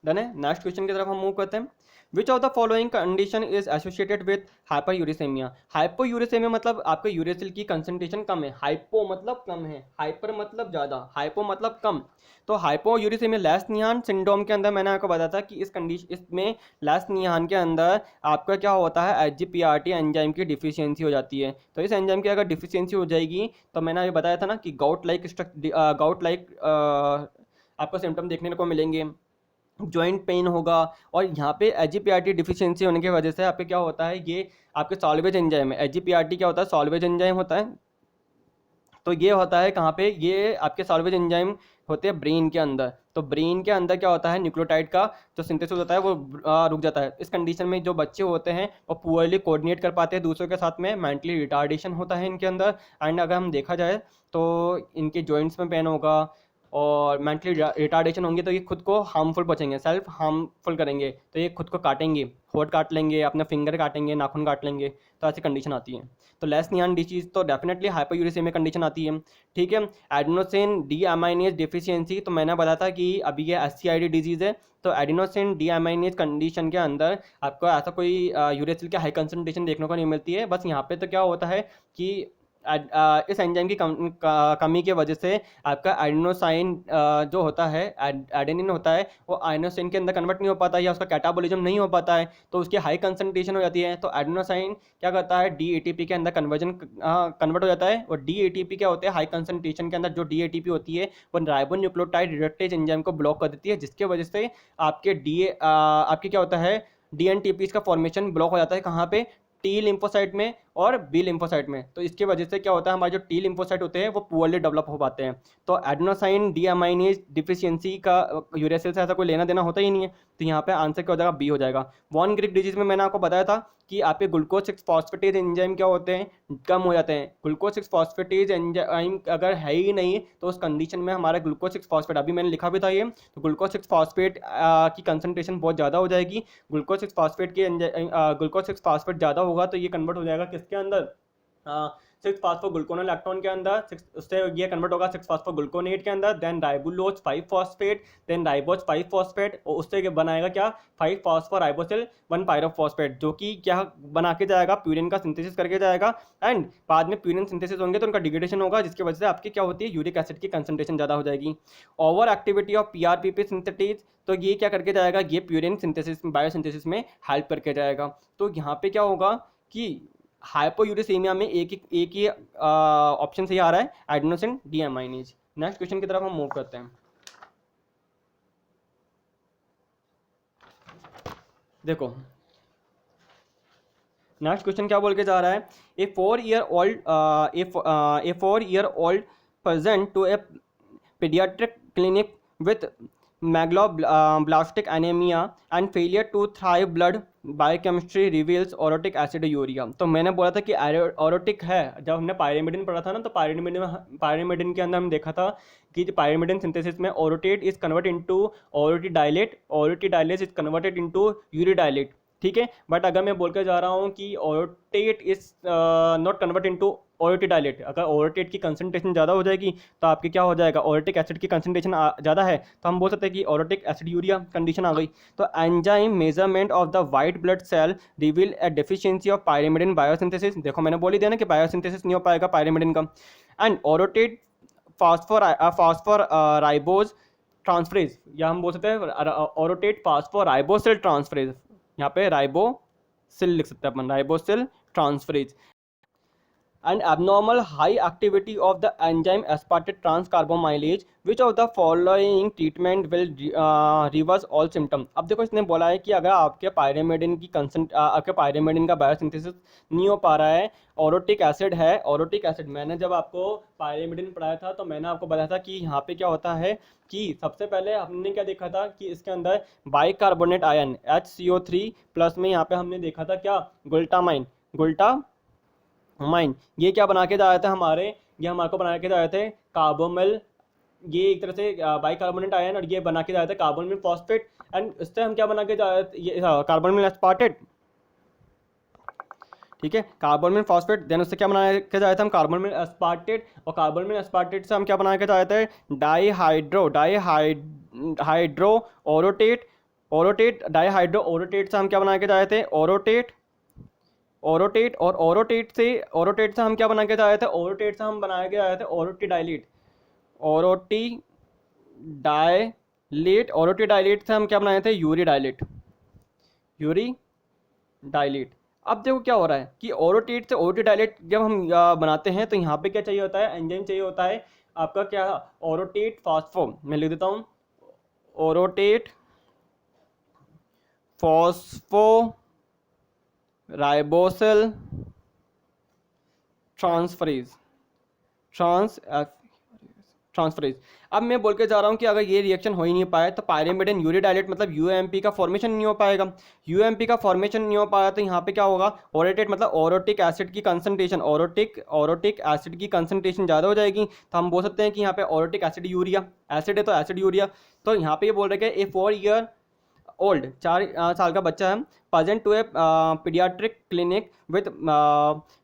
डन है। नेक्स्ट क्वेश्चन की तरफ हम मूव करते हैं। Which of the following condition is associated with hyper uricemia. Hypo uricemia मतलब आपके यूरेसिल की कंसंट्रेशन कम है, हाइपो मतलब कम है, हाइपर मतलब ज़्यादा, हाइपो मतलब कम। तो हाइपो यूरेसेमिया लैस्निहान सिंड्रोम के अंदर मैंने आपको बताया था कि इसमें लैस्निहान के अंदर आपका क्या होता है, एचजीपीआरटी एंजाइम की डिफिशियंसी हो जाती है। तो इस एंजाइम की अगर डिफिशियंसी हो जाएगी तो मैंने अभी बताया था ना कि गाउट लाइक आपको सिम्टम देखने को मिलेंगे, जॉइंट पेन होगा। और यहाँ पे एचजीपीआरटी डिफिशियंसी होने की वजह से आपके क्या होता है, ये आपके सॉल्वेज एंजाइम है। एचजीपीआरटी क्या होता है? सॉल्वेज एंजाइम होता है। तो ये होता है कहाँ पे? ये आपके सॉल्वेज एंजाइम होते हैं ब्रेन के अंदर। तो ब्रेन के अंदर क्या होता है, न्यूक्लियोटाइड का जो सिंथेसिस होता है वो रुक जाता है। इस कंडीशन में जो बच्चे होते हैं वो पुअरली कोऑर्डिनेट कर पाते हैं दूसरों के साथ में, मेंटली रिटार्डेशन होता है इनके अंदर। एंड अगर हम देखा जाए तो इनके जॉइंट्स में पेन होगा और मेंटली रिटार्डेशन होंगे, तो ये खुद को हार्मफुल बचेंगे, सेल्फ हार्मफुल करेंगे। तो ये खुद को काटेंगे, होठ काट लेंगे, अपने फिंगर काटेंगे, नाखून काट लेंगे। तो ऐसी कंडीशन आती है। तो लेस्नियान डिजीज तो डेफिनेटली हाइपरयूरेसिमिया कंडीशन आती है, ठीक है। एडेनोसिन डीअमाइनेज डिफिशियंसी तो मैंने बताया था कि अभी ये एससीआईडी डिजीज़ है। तो एडेनोसिन डीअमाइनेज कंडीशन के अंदर आपको ऐसा कोई यूरेसिल की हाई कंसनट्रेशन देखने को नहीं मिलती है। बस यहाँ पे तो क्या होता है कि इस एंजाइम की कमी की वजह से आपका एडेनोसाइन जो होता है, एडेनिन होता है, वो आइनोसिन के अंदर कन्वर्ट नहीं हो पाता या उसका कैटाबॉलिज्म नहीं हो पाता है, तो उसकी हाई कंसंट्रेशन हो जाती है। तो एडेनोसाइन क्या करता है, डीएटीपी के अंदर कन्वर्ट हो जाता है। और डीएटीपी क्या होता है, हाई कंसंट्रेशन के अंदर जो डीएटीपी होती है वो राइबोन्यूक्लियोटाइड रिडक्टेज एंजाइम को ब्लॉक कर देती है, जिसके वजह से आपके आपके क्या होता है, डीएनटीपीस का फॉर्मेशन ब्लॉक हो जाता है कहाँ पे, टी लिम्फोसाइट में और बी लिम्फोसाइट में। तो इसकी वजह से क्या होता है, हमारे जो टी लिम्फोसाइट होते हैं वो पुअरली डेवलप हो पाते हैं। तो एडेनोसाइन डीअमाइनेज डिफिशियंसी का यूरिया सेल से ऐसा कोई लेना देना होता ही नहीं है। तो यहाँ पे आंसर क्या हो जाएगा, बी हो जाएगा। वॉन ग्रिक डिजीज में मैंने आपको बताया था कि आपके ग्लूकोज 6 फॉस्फेटेज एंजाइम क्या होते हैं, कम हो जाते हैं। ग्लूकोज 6 फॉस्फेटेज एंजाइम अगर है ही नहीं तो उस कंडीशन में हमारा ग्लूकोज 6 फॉस्फेट, अभी मैंने लिखा भी था ये, तो ग्लूकोज 6 फॉस्फेट की कंसंट्रेशन बहुत ज़्यादा हो जाएगी। ग्लूकोज 6 फॉस्फेट की ग्लूकोज 6 फॉस्फेट ज़्यादा होगा तो ये कन्वर्ट हो जाएगा किसके अंदर, 6 फास्फोग्लूकोनोलैक्टोन के अंदर, उससे ये कन्वर्ट होगा 6 फास्फोग्लूकोनेट के अंदर, then ribulose 5 phosphate, then ribose 5 phosphate, और उससे बनाएगा क्या, 5 फॉस्फोराइबोसिल 1 पायरोफॉस्फेट, जो कि क्या बना के जाएगा, प्यूरिन का सिंथेसिस करके जाएगा। एंड बाद में प्यूरिन सिंथेसिस होंगे तो उनका डिग्रेडेशन होगा, जिसकी वजह से आपकी क्या होती है, यूरिक एसिड की कंसंट्रेशन ज़्यादा हो जाएगी। ओवर एक्टिविटी ऑफ पीआरपीपी सिंथेटिज, तो ये क्या करके जाएगा, ये प्यूरिन सिंथेसिस बायोसिंथेसिस में हेल्प करके जाएगा। तो यहाँ पे क्या होगा कि हाइपोयूरिसेमिया में एक ही ऑप्शन सही आ रहा है, एडेनोसिन डीअमाइनेज। नेक्स्ट क्वेश्चन की तरफ हम मूव करते हैं। देखो नेक्स्ट क्वेश्चन क्या बोल के जा रहा है, ए 4 year old present to a pediatric clinic with megaloblastic anemia and failure to thrive blood biochemistry reveals orotic aciduria। तो मैंने बोला था कि ओरोटिक है, जब हमने पायरिमिडिन पढ़ा था ना, तो पायरिमिडिन के अंदर हम देखा था कि पायरिमिडिन सिंथेसिस में orotate is convert into orotidylate, orotidylate is converted into uridylate, ठीक है। बट अगर मैं बोल कर जा रहा हूँ कि orotate is not convert into ओरोटिडाइलेट, अगर ओरोटेट की कंसंट्रेशन ज़्यादा हो जाएगी तो आपके क्या हो जाएगा, ओरोटिक एसिड की कंसंट्रेशन ज़्यादा है तो हम बोल सकते हैं कि ओरोटिक एसिड्यूरिया कंडीशन आ गई। तो enzyme measurement of the white blood cell reveal a deficiency of pyrimidine biosynthesis, देखो मैंने बोल ही दिया ना कि बायोसिंथेसिस नहीं हो पाएगा पायरिमिडिन का। And orotate phosphor ribose transferase, या हम बोल सकते हैं ओरोटेट फास्फोराइबोसिल ट्रांसफरेज, यहाँ पे राइबोसिल लिख सकते हैं अपन, राइबोसिल transferase. and abnormal high activity of the enzyme aspartate transcarbamylase, which of the following treatment will reverse all symptom। अब देखो इसने बोला है कि अगर आपके पायरिमिडिन की आपके पायरिमिडिन का बायोसिंथेसिस नहीं हो पा रहा है, ओरोटिक एसिड है, ओरोटिक एसिड, मैंने जब आपको पायरिमिडिन पढ़ाया था तो मैंने आपको बताया था कि यहाँ पे क्या होता है कि सबसे पहले हमने क्या देखा था कि इसके अंदर बाइकार्बोनेट आयन HCO3 प्लस में यहाँ पे हमने देखा था क्या, गुल्टामाइन, ये क्या बना के जाए थे हमारे, ये हमारे को बना के जाए थे कार्बोमिल, ये एक तरह से बाइकार्बोनेट आयन, और ये बना के जाए थे कार्बोमिल फॉस्फेट। एंड इससे हम क्या बना के जाए थे, ये कार्बोमिल एस्पार्टेट, ठीक है, कार्बोमिल फॉस्फेट। देन उससे क्या बना के जाए थे हम, कार्बोमिल एस्पार्टेट, और कार्बोमिल एस्पार्टेट से हम क्या बना के जाए थे, डाईहाइड्रो ओरोटेट डाईहाइड्रो ओरोटेट से हम क्या बना के जाए थे, ओरोटेट, और ओरोटेट से हम क्या बना के जाए थे, ओरोटेट से हम बना के आए थे ओरोटिडाइलेट से हम क्या बनाए थे, यूरिडाइलेट। अब देखो क्या हो रहा है कि ओरोटेट से ओरोटिडाइलेट जब हम बनाते हैं तो यहाँ पे क्या चाहिए होता है, एंजाइम चाहिए होता है आपका क्या, ओरोटेट फास्फो, मैं लिख देता हूँ, ओरोटेट फॉस्फो राइबोसिल ट्रांसफरेज। अब मैं बोल के जा रहा हूँ कि अगर ये रिएक्शन हो ही नहीं पाया तो पायरिमिडिन यूरिडाइलेट मतलब यूएमपी का फॉर्मेशन नहीं हो पाएगा। यूएमपी का फॉर्मेशन नहीं हो पाया तो यहाँ पे क्या होगा, ओरोटेट मतलब ओरोटिक एसिड की कंसंट्रेशन, ओरोटिक एसिड की कंसंट्रेशन ज़्यादा हो जाएगी, तो हम बोल सकते हैं कि यहाँ पे ओरोटिक एसिड यूरिया, एसिड है तो एसिड यूरिया। तो यहाँ पे ये बोल रहे हैं ए 4 year ओल्ड, 4 साल का बच्चा है, present to a pediatric clinic with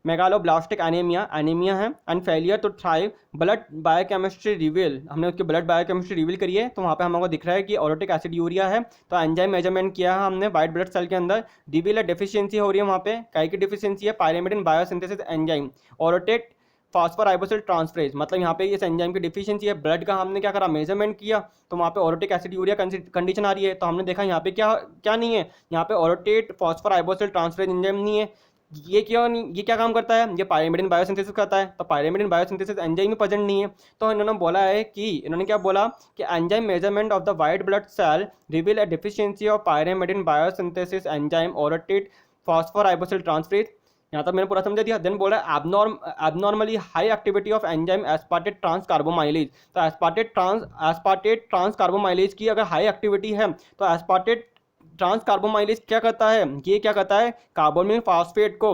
megaloblastic anemia है and failure to thrive, blood biochemistry reveal, हमने उसकी ब्लड बायोकेमिस्ट्री रिवील करी है तो वहाँ पे हमको दिख रहा है कि ओरोटिक एसिड यूरिया है। तो एंजाइम मेजरमेंट किया है हमने वाइट ब्लड सेल के अंदर, रिवील डेफिशिएंसी हो रही है वहाँ पे, काय की डेफिशिएंसी है, pyrimidine biosynthesis enzyme, orotate फास्फोराइबोसिल transferase, मतलब यहाँ पे इस एंजाइम की डिफिशियंसी है। ब्लड का हमने क्या करा, मेजरमेंट किया तो वहाँ पे ओरोटिक एसिड यूरिया कंडीशन आ रही है, तो हमने देखा यहाँ पे क्या क्या नहीं है, यहाँ पे ओरोटेट फास्फोराइबोसिल ट्रांसफरेज एंजाइम नहीं है। ये क्यों नहीं, ये क्या काम करता है, ये पायरिमिडिन बायोसिंथेसिस करता है, तो पायरिमिडिन बायोसिंथेसिस एंजाइम में प्रेजेंट नहीं है। तो इन्होंने बोला है कि, इन्होंने क्या बोला कि enzyme measurement of the white blood cell reveal a deficiency of pyrimidine biosynthesis enzyme orotate phosphoribosyl transferase. यहाँ तक मैंने पूरा समझा दिया। देन बोला abnormally high activity of enzyme aspartate transcarbamylase. तो एस्पार्टेट ट्रांसकार्बोमाइलेज की अगर हाई एक्टिविटी है तो एस्पार्टेट ट्रांसकार्बोमाइलेज क्या करता है, ये क्या करता है, कार्बोनिल फॉस्फेट को,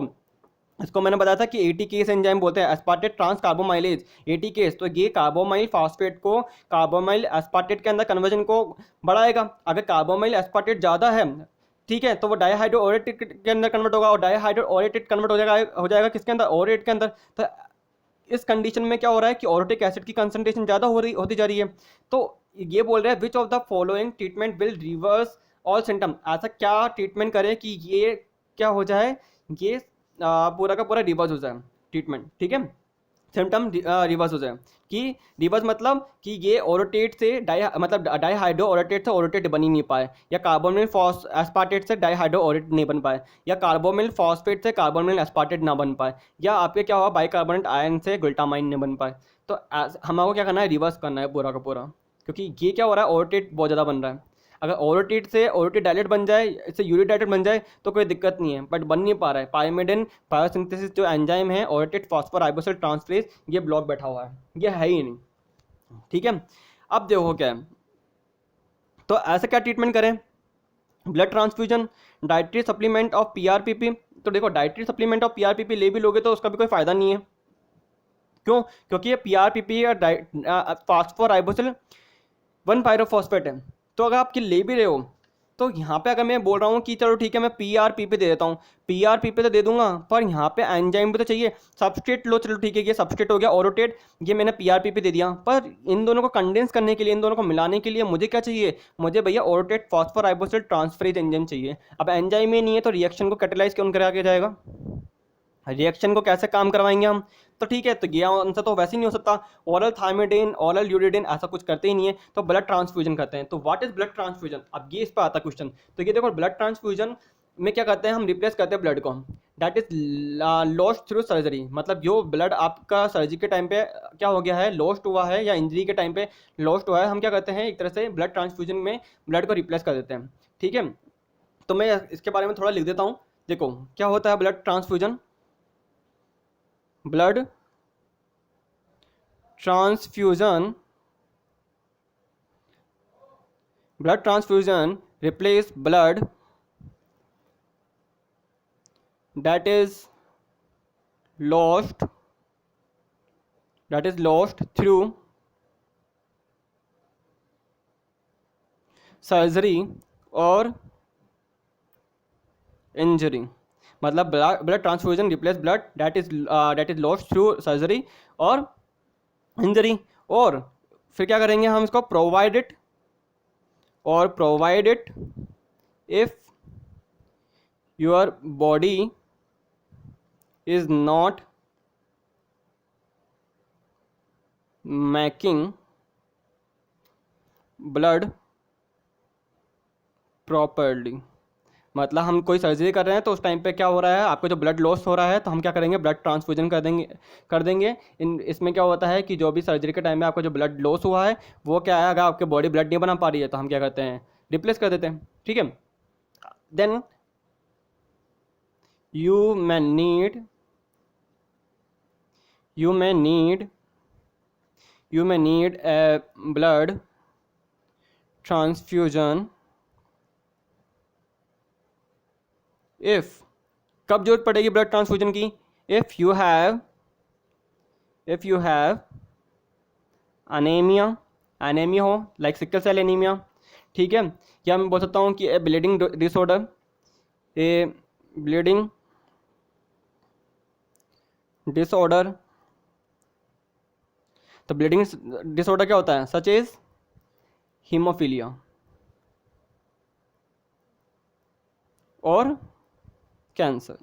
इसको मैंने बताया था कि एटीकेस एंजाइम बोलते हैं, एस्पार्टेट ट्रांसकार्बोमाइलेज एटीकेस। तो ये कार्बोमाइल फॉस्फेट को कार्बोमाइल एस्पार्टेट के अंदर कन्वर्जन को बढ़ाएगा। अगर कार्बोमाइल एस्पार्टेट ज़्यादा है, ठीक है, तो वो डाईहाइड्रो ओरेटेट के अंदर कन्वर्ट होगा, और डाईहाइड्रो ओरेटेट कन्वर्ट हो जाएगा किसके अंदर, ओरेट के अंदर। तो इस कंडीशन में क्या हो रहा है कि ओरेटिक एसिड की कंसंट्रेशन ज़्यादा होती जा रही है। तो ये बोल रहे हैं which of the following treatment will reverse all symptom. ऐसा क्या ट्रीटमेंट करें कि ये क्या हो जाए, ये पूरा का पूरा रिवर्स हो जाए ट्रीटमेंट, ठीक है, सिम्टम रिवर्स हो जाए। कि रिवर्स मतलब कि ये ओरोटेट से डाईहाइड्रो ओरोटेट से ओरोटेट बन ही नहीं पाए, या कार्बोनिल एस्पार्टेट से डाईहाइड्रो ओरेट नहीं बन पाए, या कार्बोनिल फॉस्फेट से कार्बोनिल एस्पार्टेट ना बन पाए, या आपके क्या हुआ बाइकार्बोनेट आयन से ग्लूटामाइन नहीं बन पाए। तो हमको क्या करना है, रिवर्स करना है पूरा का पूरा, क्योंकि ये क्या हो रहा है, ओरोटेट बहुत ज़्यादा बन रहा है। अगर ओरोटेट से ओरोटेट डायलेट बन जाए, इससे यूरिक डायलेट बन जाए तो कोई दिक्कत नहीं है, बट बन नहीं पा रहा है। पायरिमिडिन बायोसिंथेसिस जो एंजाइम है ओरोटेट फॉस्फोराइबोसिल ट्रांसफरेज, ये ब्लॉक बैठा हुआ है, ये है ही नहीं, ठीक है। अब देखो क्या है, तो ऐसे क्या ट्रीटमेंट करें, blood transfusion, dietary supplement of PRPP. तो देखो डाइटरी सप्लीमेंट ऑफ पीआरपीपी ले भी लोगे तो उसका भी कोई फ़ायदा नहीं है। क्यों, क्योंकि ये पीआरपीपी या फॉस्फोराइबोसिल 1 पायरोफॉस्फेट है। तो अगर आप ले भी रहे हो तो यहाँ पे अगर मैं बोल रहा हूँ कि चलो ठीक है मैं पीआरपीपी दे देता हूँ, पीआरपीपी तो दे दूंगा, पर यहाँ पे एंजाइम भी तो चाहिए, सब्सट्रेट लो, चलो ठीक है ये सब्सट्रेट हो गया ओरोटेट, ये मैंने पीआरपीपी दे दिया, पर इन दोनों को कंडेंस करने के लिए, इन दोनों को मिलाने के लिए मुझे क्या चाहिए, मुझे भैया ओरोटेट फॉस्फोराइबोसिल ट्रांसफरेज एंजाइम चाहिए। अब एंजाइम ही नहीं है तो रिएक्शन को कैटेलाइज कौन करा के जाएगा, रिएक्शन को कैसे काम करवाएंगे हम। तो ठीक है, तो ये आंसर तो वैसे ही नहीं हो सकता, ओरल थायमिडिन ओरल यूरिडिन ऐसा कुछ करते ही नहीं है, तो ब्लड ट्रांसफ्यूजन करते हैं। तो व्हाट इज ब्लड ट्रांसफ्यूजन, अब ये इस पर आता क्वेश्चन। तो ये देखो ब्लड ट्रांसफ्यूजन में क्या करते हैं, हम रिप्लेस करते हैं ब्लड को, that is lost through surgery. मतलब जो ब्लड आपका सर्जरी के टाइम पे क्या हो गया है, लॉस्ट हुआ है, या इंजरी के टाइम पे लॉस्ट हुआ है, हम क्या करते हैं एक तरह से ब्लड ट्रांसफ्यूजन में ब्लड को रिप्लेस कर देते हैं, ठीक है। तो मैं इसके बारे में थोड़ा लिख देता हूँ। देखो क्या होता है blood transfusion, blood transfusion replace blood that is lost through surgery or injury। मतलब blood transfusion replace blood that is lost through surgery और इंजरी। और फिर क्या करेंगे हम इसको, provided if your body is not making blood properly. मतलब हम कोई सर्जरी कर रहे हैं तो उस टाइम पे क्या हो रहा है, आपको जो ब्लड लॉस हो रहा है, तो हम क्या करेंगे, ब्लड ट्रांसफ्यूजन कर देंगे। इसमें क्या होता है कि जो भी सर्जरी के टाइम में आपको जो ब्लड लॉस हुआ है वो क्या है, अगर आपके बॉडी ब्लड नहीं बना पा रही है तो हम क्या करते हैं, रिप्लेस कर देते हैं, ठीक है। Then you may need a blood transfusion if, कब जरूरत पड़ेगी ब्लड ट्रांसफ्यूजन की, इफ यू हैव अनेमिया हो, लाइक सिकल सेल एनीमिया, ठीक है। या मैं बोल सकता हूँ कि ए ब्लीडिंग डिसऑर्डर। तो ब्लीडिंग डिसऑर्डर क्या होता है, सच इज हीमोफीलिया और कैंसर।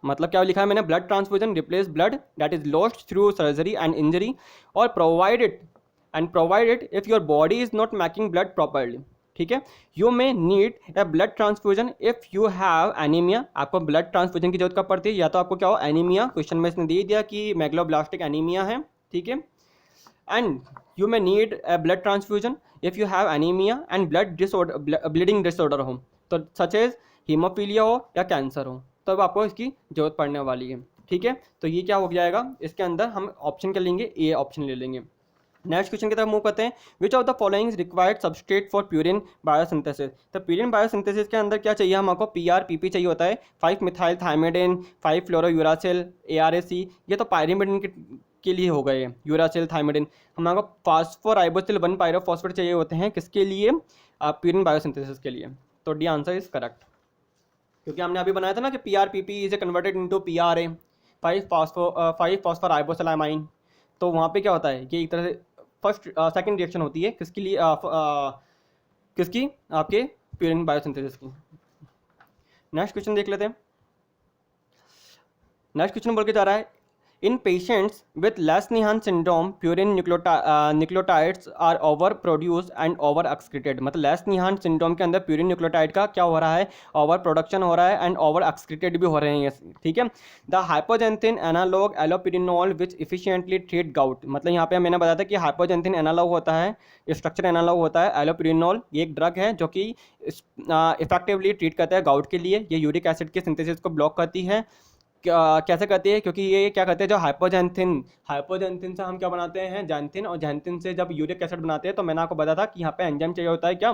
मतलब क्या लिखा है मैंने, blood transfusion replace blood that is lost through surgery and injury और provided if your body is not making blood properly, ठीक है। You may need a blood transfusion if you have anaemia, आपको blood transfusion की जरूरत कब पड़ती है, या तो आपको क्या हो एनीमिया, क्वेश्चन में इसने दे दिया कि मेगलोब्लास्टिक एनीमिया है, ठीक है। And you may need a blood transfusion if you have anaemia and blood disorder, bleeding disorder हो, तो सच एज हीमोफीलिया हो या कैंसर हो, तब आपको इसकी जरूरत पड़ने वाली है, ठीक है। तो ये क्या हो जाएगा, इसके अंदर हम ऑप्शन क्या लेंगे, ए ऑप्शन ले लेंगे। नेक्स्ट क्वेश्चन की तरफ मूव करते हैं। Which of the following required substrate for purine biosynthesis, तो प्यूरिन बायोसिंथेसिस के अंदर क्या चाहिए हमको, पीआरपीपी चाहिए होता है, 5 मिथाइल थाइमिडिन, 5 फ्लोरोयूरासिल, एआरएसी, ये तो पायरिमिडिन के लिए हो गए, यूरासिल थाइमिडिन। हमको फास्फोराइबोसिल 1 पायरोफॉस्फेट चाहिए होते हैं, किसके लिए, प्यूरिन बायोसिंथेसिस के लिए। तो डी आंसर इज करेक्ट, क्योंकि हमने अभी बनाया था ना कि PRPP is converted into PRA, 5 फास्फोराइबोसिलामाइन। तो वहाँ पे क्या होता है, ये एक तरह से फर्स्ट सेकंड रिएक्शन होती है, किसके लिए, किसकी, आपके प्यूरिन बायोसिंथेसिस की। नेक्स्ट क्वेश्चन देख लेते हैं। नेक्स्ट क्वेश्चन बोल के जा रहा है, in patients with Lesch Nyhan syndrome purine nucleotides are over produce and over excreted, मतलब लेस्निहान सिंड्रोम के अंदर प्यूरिन न्यूक्लियोटाइड का क्या हो रहा है, ओवर प्रोडक्शन हो रहा है एंड ओवर एक्सक्रीटेड भी हो रहे हैं, ठीक है। The hypoxanthine analog allopurinol which efficiently treat gout, मतलब यहाँ पे मैंने बताया था कि हाइपोजेंथिन एनालॉग होता है, स्ट्रक्चर एनालॉग होता है एलोपिरिनोल, ये एक ड्रग है जो कि इफेक्टिवली ट्रीट करता है गाउट के लिए। ये यूरिक एसिड के सिंथेसिस को ब्लॉक करती है, कैसे करती है, क्योंकि ये क्या करते हैं, जो हाइपोजेंथिन से हम क्या बनाते हैं, जैंथिन, और जैंथिन से जब यूरिक एसिड बनाते हैं, तो मैंने आपको बताया था कि यहाँ पे एंजाइम चाहिए होता है क्या,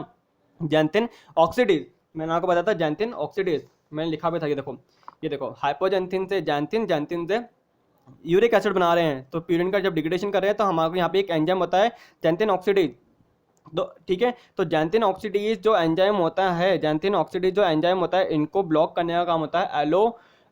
जैंथिन ऑक्सीडेज, मैंने आपको बताया था जैंथिन ऑक्सीडेज, मैंने लिखा भी था, ये देखो हाइपोजेंथिन से जैंथिन, जैंथिन से यूरिक एसिड बना रहे हैं, तो प्यूरिन का जब डिग्रेडेशन कर रहे हैं, तो हमारे यहाँ पे एक एंजाइम होता है जैंथिन ऑक्सीडेज, तो ठीक है। तो जैंथिन ऑक्सीडेज जो एंजाइम होता है, जैंथिन ऑक्सीडेज जो एंजाइम होता है, इनको ब्लॉक करने का काम होता है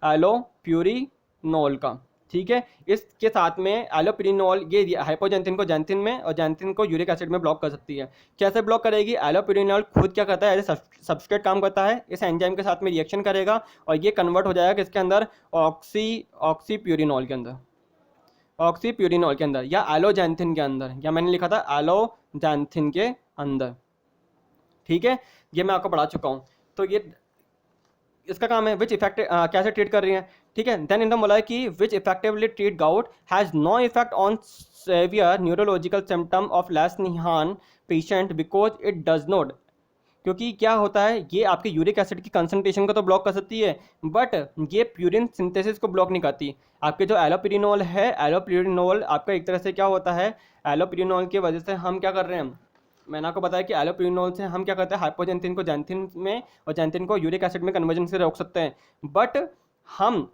एलोप्यूरिनोल का, ठीक है। इसके साथ में एलोप्यूरिनोल ये हाइपोजेंथिन को जैंथिन में और जैंथिन को यूरिक एसिड में ब्लॉक कर सकती है। कैसे ब्लॉक करेगी, एलोप्यूरिनोल खुद क्या करता है, एज ए सबस्ट्रेट काम करता है, इस एंजाइम के साथ में रिएक्शन करेगा और ये कन्वर्ट हो जाएगा किसके अंदर, ऑक्सीप्यूरिनोल के अंदर, ऑक्सीप्यूरिनोल के अंदर, या एलोजैंथिन के अंदर, या मैंने लिखा था एलोजैंथिन के अंदर, ठीक है। ये मैं आपको पढ़ा चुका हूँ। तो ये इसका काम है, विच इफेक्ट कैसे ट्रीट कर रही है, ठीक है। देन इन्होंने बोला है कि which effectively treat gout has no effect on severe neurological symptom of Lesch Nyhan patient because it does not, क्योंकि क्या होता है, ये आपके यूरिक एसिड की कंसंट्रेशन को तो ब्लॉक कर सकती है, बट ये प्यूरिन सिंथेसिस को ब्लॉक नहीं करती। आपके जो एलोपिरिनोल है, एलोपिरिनोल आपका एक तरह से क्या होता है, एलोपिरिनोल की वजह से हम क्या कर रहे हैं, मैंने आपको बताया कि एलोपिरिनोल से हम क्या करते हैं, हाइपोजेंथिन को जैंथिन में और जैंथिन को यूरिक एसिड में कन्वर्जन से रोक सकते हैं। बट हम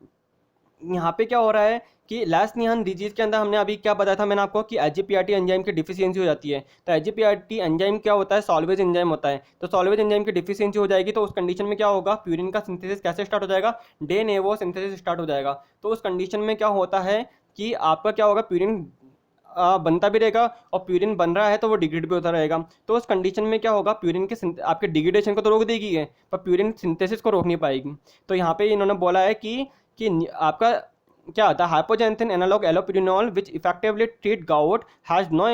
यहाँ पे क्या हो रहा है कि लेस्निहान डिजीज के अंदर हमने अभी क्या बताया था मैंने आपको कि एचजीपीआरटी एंजाइम की डिफिशियंसी हो जाती है। तो एचजीपीआरटी एंजाइम क्या होता है, सॉल्वेज एंजाइम होता है। तो सॉल्वेज एंजाइम की डिफिशियंसी हो जाएगी, तो उस कंडीशन में क्या होगा, प्यूरिन का सिंथेसिस कैसे स्टार्ट हो जाएगा, डे नेवो सिंथेसिस स्टार्ट हो जाएगा। तो उस कंडीशन में क्या होता है कि आपका क्या होगा, प्यूरिन बनता भी रहेगा और प्यूरिन बन रहा है तो वो डिग्रेड भी होता रहेगा। तो उस कंडीशन में क्या होगा, प्यूरिन के आपके डिग्रेडेशन को तो रोक देगी है, पर प्यूरिन सिंथेसिस को रोक नहीं पाएगी। तो यहाँ पे इन्होंने बोला है कि आपका क्या the hypoxanthine analog allopurinol which effectively treat gout has no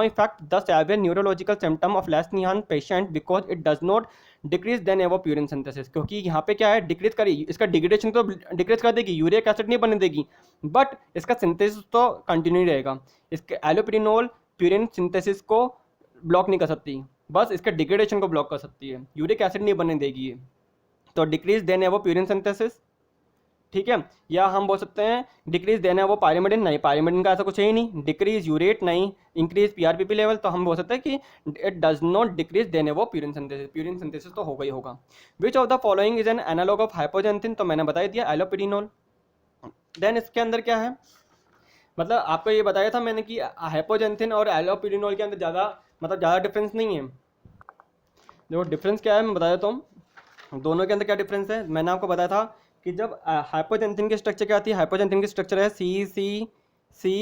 effect the severe neurological symptom of Lesch Nyhan patient because it does not decrease de novo purine synthesis, क्योंकि यहाँ पे क्या है, डिक्रीज करेगी, इसका डिग्रेडेशन तो डिक्रीज कर देगी, यूरिक एसिड नहीं बनने देगी, बट इसका सिंथेसिस तो कंटिन्यू रहेगा। इसके एलोपिरिनोल प्यूरिन सिंथेसिस को ब्लॉक नहीं कर सकती, बस इसके डिग्रेडेशन को ब्लॉक कर सकती है, यूरिक एसिड नहीं बनने देगी ये। तो decrease de novo purine synthesis, ठीक है। या हम बोल सकते हैं डिक्रीज देना है वो पायरिमिडिन, नहीं पायरिमिडिन का ऐसा कुछ है ही नहीं, डिक्रीज यूरेट नहीं, इंक्रीज पीआरपीपी लेवल, तो हम बोल सकते हैं कि इट डज नॉट डिक्रीज देने वो प्यूरिन सिंथेसिस तो होगा ही होगा। Which of the following is an analog of hypoxanthine, तो मैंने बता दिया एलोपिरिनोल। देन इसके अंदर क्या है, मतलब आपको ये बताया था मैंने कि हाइपोजेंथिन और एलोपिरिनोल के अंदर ज़्यादा डिफरेंस नहीं है। देखो डिफरेंस क्या है मैं बता देता हूँ, दोनों के अंदर क्या डिफरेंस है। मैंने आपको बताया था कि जब हाइपोजेंथिन की स्ट्रक्चर क्या आती है, हाइपोजेंथिन की स्ट्रक्चर है C C C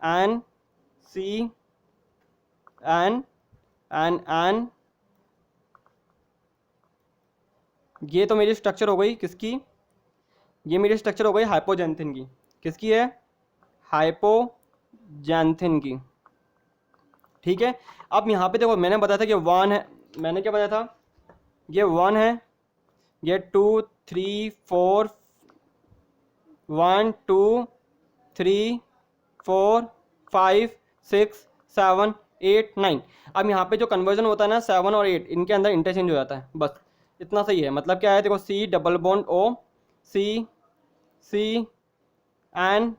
N C N N N, ये तो मेरी स्ट्रक्चर हो गई किसकी, ये मेरी स्ट्रक्चर हो गई हाइपोजेंथिन की, किसकी है, हाइपोजेंथिन की, ठीक है। अब यहाँ पे देखो मैंने बताया था कि 1 है, मैंने क्या बताया था, ये 1 है, ये 2 3 4, 1 2 3 4 5 6 7 8 9। अब यहाँ पे जो कन्वर्जन होता है ना 7 और 8 इनके अंदर इंटरचेंज हो जाता है, बस इतना सही है। मतलब क्या है, देखो सी डबल बॉन्ड ओ, सी सी एन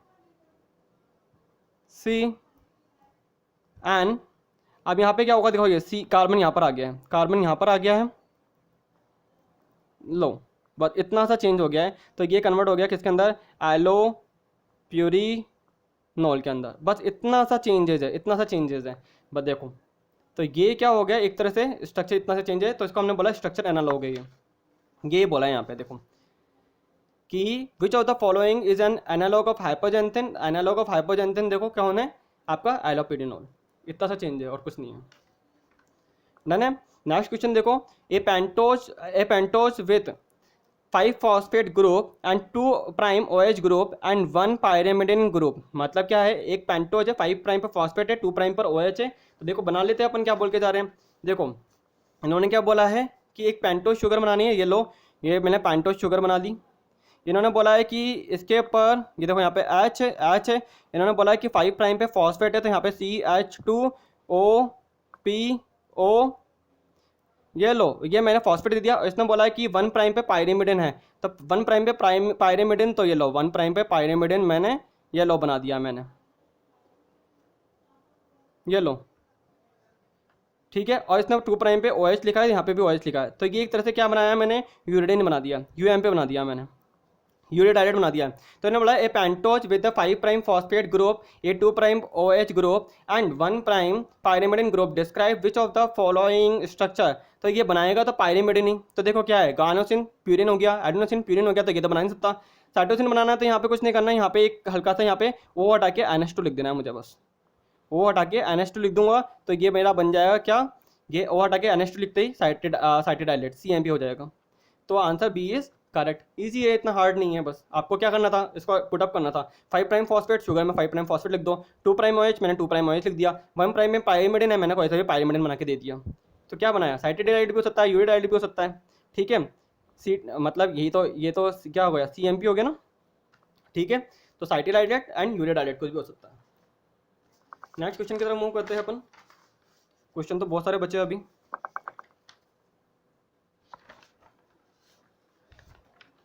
सी एन। अब यहाँ पे क्या होगा, देखो ये सी कार्बन यहाँ पर आ गया है, कार्बन यहाँ पर आ गया है, लो बस इतना सा चेंज हो गया है। तो ये कन्वर्ट हो गया किसके अंदर, एलो प्यूरिनॉल के अंदर, बस इतना सा चेंजेज है, इतना सा चेंजेज है बस देखो। तो ये क्या हो गया, एक तरह से स्ट्रक्चर इतना से चेंज है, तो इसको हमने बोला स्ट्रक्चर एनालॉग है ये बोला है यहाँ पे देखो कि which of the following is an analog of hypoxanthine. Analog of hypoxanthine देखो क्या होना है आपका, एलोपिडिनॉल, इतना सा चेंज है और कुछ नहीं है। डन है। नेक्स्ट क्वेश्चन देखो, a pentose with 5 phosphate group and 2 prime OH group and 1 pyrimidine group. मतलब क्या है, एक पेंटोज है, 5 प्राइम पर फॉस्फेट है, 2 प्राइम पर OH है। तो देखो बना लेते हैं अपन, क्या बोल के जा रहे हैं देखो, इन्होंने क्या बोला है कि एक पेंटोज शुगर बनानी है, ये लो ये मैंने पेंटोज शुगर बना ली। इन्होंने बोला है कि इसके ऊपर ये देखो यहाँ पे H है, H है, इन्होंने बोला है कि 5 प्राइम पे फॉस्फेट है, तो यहाँ पे CH2OPO, ये लो ये मैंने फॉस्फेट दे दिया। इसने बोला है कि 1 प्राइम पे पायरिमिडिन है, तो 1 प्राइम पे पायरिमिडिन, तो ये लो 1 प्राइम पे पायरिमिडिन मैंने ये लो बना दिया मैंने, ये लो ठीक है। और इसने 2 प्राइम पे OH लिखा है, यहाँ पे भी OH लिखा है, तो ये एक तरह से क्या बनाया मैंने, यूरिडिन बना दिया, UM पे बना दिया मैंने, यूरिडाइलेट बना दिया। तो इन्होंने बोला a pentose with the 5 prime phosphate group, a 2 prime OH group and 1 prime pyrimidine group, describe which of the following structure. तो ये बनाएगा तो पायरिमिडिन ही, तो देखो क्या है, गानोसिन प्यूरिन हो गया, एडेनोसिन प्यूरिन हो गया, तो ये तो बना नहीं सकता। साइटोसिन बनाना है तो यहाँ पे कुछ नहीं करना है, यहाँ पे एक हल्का सा यहाँ पे O हटा के NH2 लिख देना है मुझे, बस O हटा के NH2 लिख दूंगा, तो ये मेरा बन जाएगा क्या, ये O हटा के NH2 लिखते ही साइटेडाइलेट CMP हो जाएगा। तो answer B is correct. Easy है, इतना हार्ड नहीं है, बस आपको क्या करना था, इसको पुट अप करना था। 5 प्राइम फॉस्फेट शुगर में 5 प्राइम फॉस्फेट लिख दो, 2 प्राइम OH मैंने 2 प्राइम OH लिख दिया, 1 प्राइम में पायरिमिडिन है, मैंने कोई सा भी पायरिमिडिन बना के दे दिया। तो क्या बनाया, साइटेडाइलेट भी हो सकता है, यूरिडाइलेट भी हो सकता है, ठीक है। सी मतलब यही तो, ये तो क्या हो गया, CMP हो गया ना, ठीक है। तो साइटेडाइलेट एंड यूरिडाइलेट कुछ भी हो सकता है। नेक्स्ट क्वेश्चन की तरफ मूव करते हैं अपन। क्वेश्चन तो बहुत सारे बचे अभी।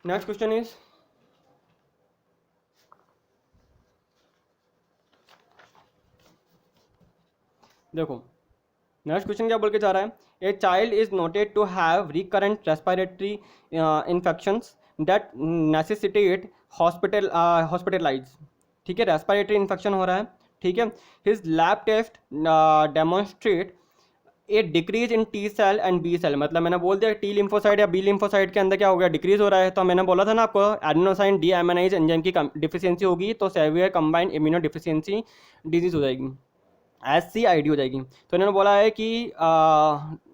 नेक्स्ट क्वेश्चन इज, देखो नेक्स्ट क्वेश्चन क्या बोल के जा रहा है, a child is noted to have recurrent respiratory infections that necessitate hospitalize. ठीक है, रेस्पिरेटरी इन्फेक्शन हो रहा है, ठीक है। His lab test demonstrate a decrease in T cell and B cell. मतलब मैंने बोल दिया T लिम्फोसाइड या B लिम्फोसाइड के अंदर क्या हो गया, डिक्रीज हो रहा है। तो मैंने बोला था ना आपको, एडेनोसाइन डीएमाइनेज एंजाइम की डिफिशियंसी होगी, तो severe combined immuno deficiency disease हो जाएगी, SCID हो जाएगी। तो इन्होंने बोला है कि